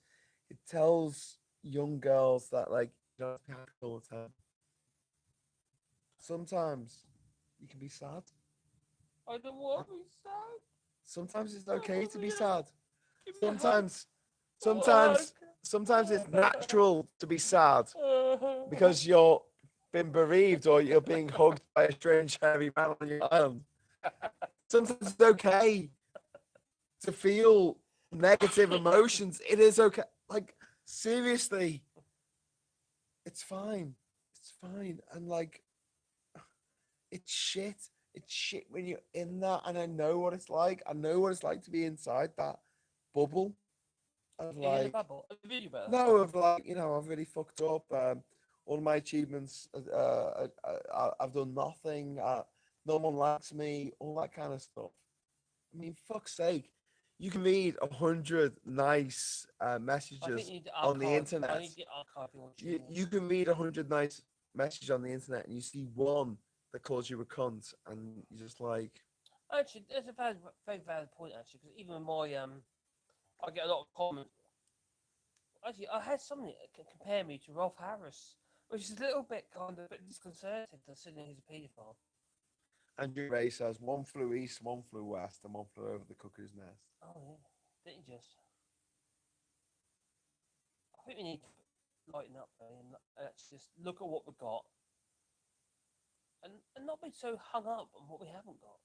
it tells young girls that, like, you don't have to be happy all the time. Sometimes you can be sad. I don't want to be sad. Sometimes it's okay to be sad. Give me a hug. Sometimes it's natural to be sad because you're been bereaved or you're being hugged by a strange hairy man on your island. Sometimes it's okay to feel negative emotions. It is okay. Like, seriously, it's fine. It's fine. And like, it's shit. It's shit when you're in that. And I know what it's like. I know what it's like to be inside that bubble of In the like, bubble. A video better. no, of like, you know, I've really fucked up. All my achievements, I've done nothing. No one likes me. All that kind of stuff. I mean, fuck's sake, you can read 100 nice I think messages you need to on the archive. I internet. need to get archiving on You can read 100 nice messages on the internet, and you see one that calls you a cunt, and you're just like, Actually, that's a very valid point. Actually, because even with my I get a lot of comments. Actually, I had somebody that can compare me to Rolf Harris, which is a little bit kind of a bit disconcerting considering he's a paedophile. Andrew Ray says, one flew east, one flew west, and one flew over the cuckoo's nest. Oh yeah, didn't you just? I think we need to lighten up there and actually just look at what we've got, and not be so hung up on what we haven't got.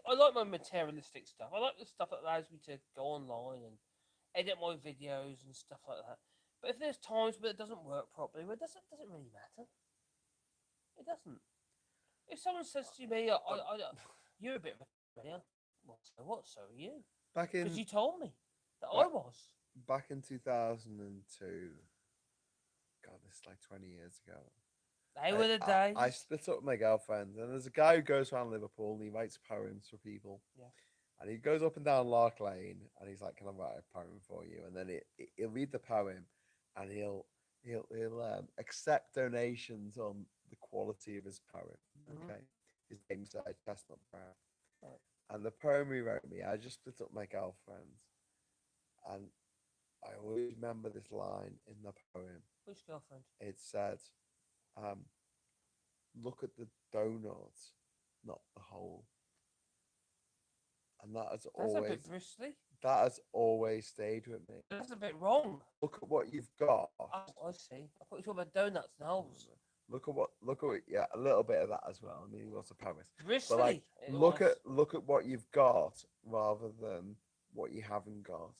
I like my materialistic stuff. I like the stuff that allows me to go online and edit my videos and stuff like that. But if there's times where it doesn't work properly, well, it doesn't really matter. It doesn't. If someone says to me, "You're a bit of a failure," well, so what? So are you. Back Because in you told me that I Right. was. back in 2002. God, this is like 20 years ago. They were the days. I split up with my girlfriend, and there's a guy who goes around Liverpool and he writes poems for people. Yeah. And he goes up and down Lark Lane, and he's like, "Can I write a poem for you?" And then he'll read the poem, and he'll accept donations on the quality of his poem. Mhm. Okay, his name's Chestnut Brown. Right. And the poem he wrote me, I just split up with my girlfriend, and I always remember this line in the poem. Which girlfriend? It said, "Look at the donut, not the hole." And That's a bit bristly. that has always stayed with me. That's a bit wrong. Look at what you've got. Oh, I see. I thought you were talking about donuts and holes. Look at what yeah, a little bit of that as well. I mean, he was a poet. Bristly. But like it look was. at what you've got rather than what you haven't got.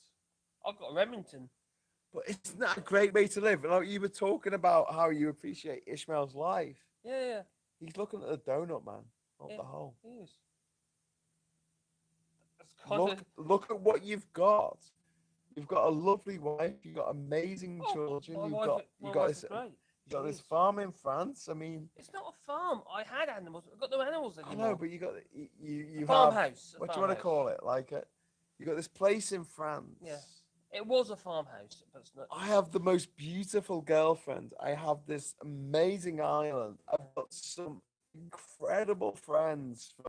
I've got a Remington. But isn't that a great way to live? Like you were talking about how you appreciate Ishmael's life. Yeah. He's looking at the donut, man, not Yeah. the hole. He is. That's kind of. Look at what you've got. You've got a lovely wife. You've got amazing children. My You've wife, got my you got wife this is great. you got She this is. farm in France. I mean, It's not a farm. I had animals. I've got no animals I anymore. know, but you have Farmhouse. what do you want to call it? Like you got this place in France. Yeah. It was a farmhouse, but it's not. I have the most beautiful girlfriend. I have this amazing island. I've got some incredible friends from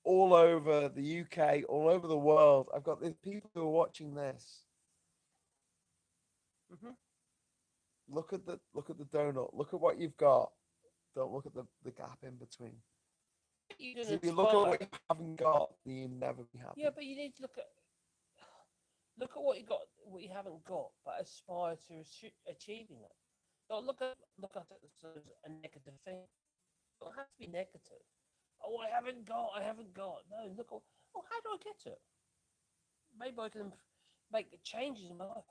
all over the UK, all over the world. I've got these people who are watching this. Mhm. Look at the donut. Look at what you've got. Don't look at the gap in between. You 'Cause didn't if you look at aspire- what you haven't got, then you'll never be happy. Yeah, but you need to look at what you got, what you haven't got, but aspire to achieving it. Don't look at it as a negative thing. It don't have to be negative. Oh, I haven't got. No, look. Oh, how do I get it? Maybe I can make changes in my life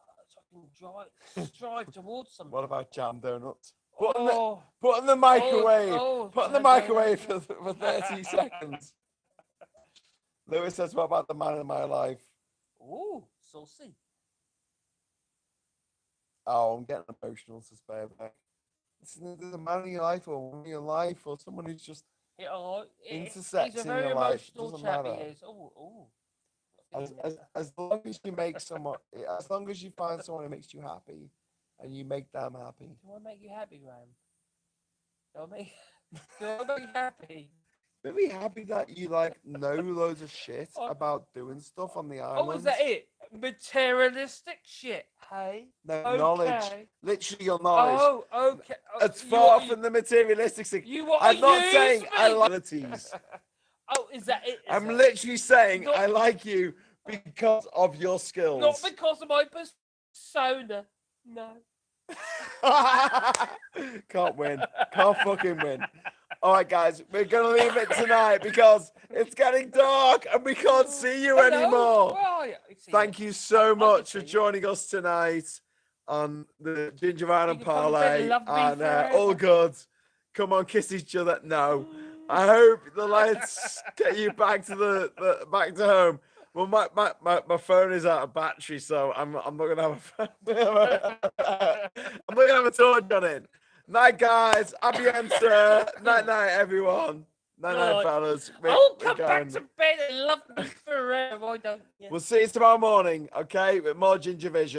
so I can strive towards something. What about jam donuts? Oh, Put in the microwave. oh, Put in the jam microwave donuts. for 30 seconds. Lewis says, "What about the man in my life?" Ooh, saucy. Oh, I'm getting emotional to spare back. There's a man in your life or a woman in your life or someone who's just Yeah, he's intersects a in very your life. emotional Doesn't chap. matter. He is. As long as you make someone, as long as you find someone who makes you happy, and you make them happy. Do I make you happy, Ram? Do I make you happy? Make me happy that you like know loads of shit Oh. about doing stuff on the Oh, island. is that it? Materialistic shit, hey? No Okay. knowledge, literally your knowledge. Oh, okay. Oh, It's you far want- from the materialistic thing. You want I'm to not use saying I me? like abilities. Oh, is that it? Is I'm it? literally saying Not- I like you because of your skills. Not because of my persona. No. Can't win. Can't fucking win. All right, guys, we're gonna leave it tonight because it's getting dark and we can't see you Hello, anymore. where are you? Thank you so I can much for see you. joining us tonight on the Jinja and You can come to bed Parley. and love me And all forever. good. Come on, kiss each other. No. I hope the lights get you back to the back to home. Well, my phone is out of battery, so I'm not gonna have a I'm not gonna have a torch on it. Night, guys. Abienta. Night, everyone. Night, Night. fellas. I'll We're come back going. to bed and love me forever. I don't. Yeah. We'll see you tomorrow morning, okay? With more Ginger Vision.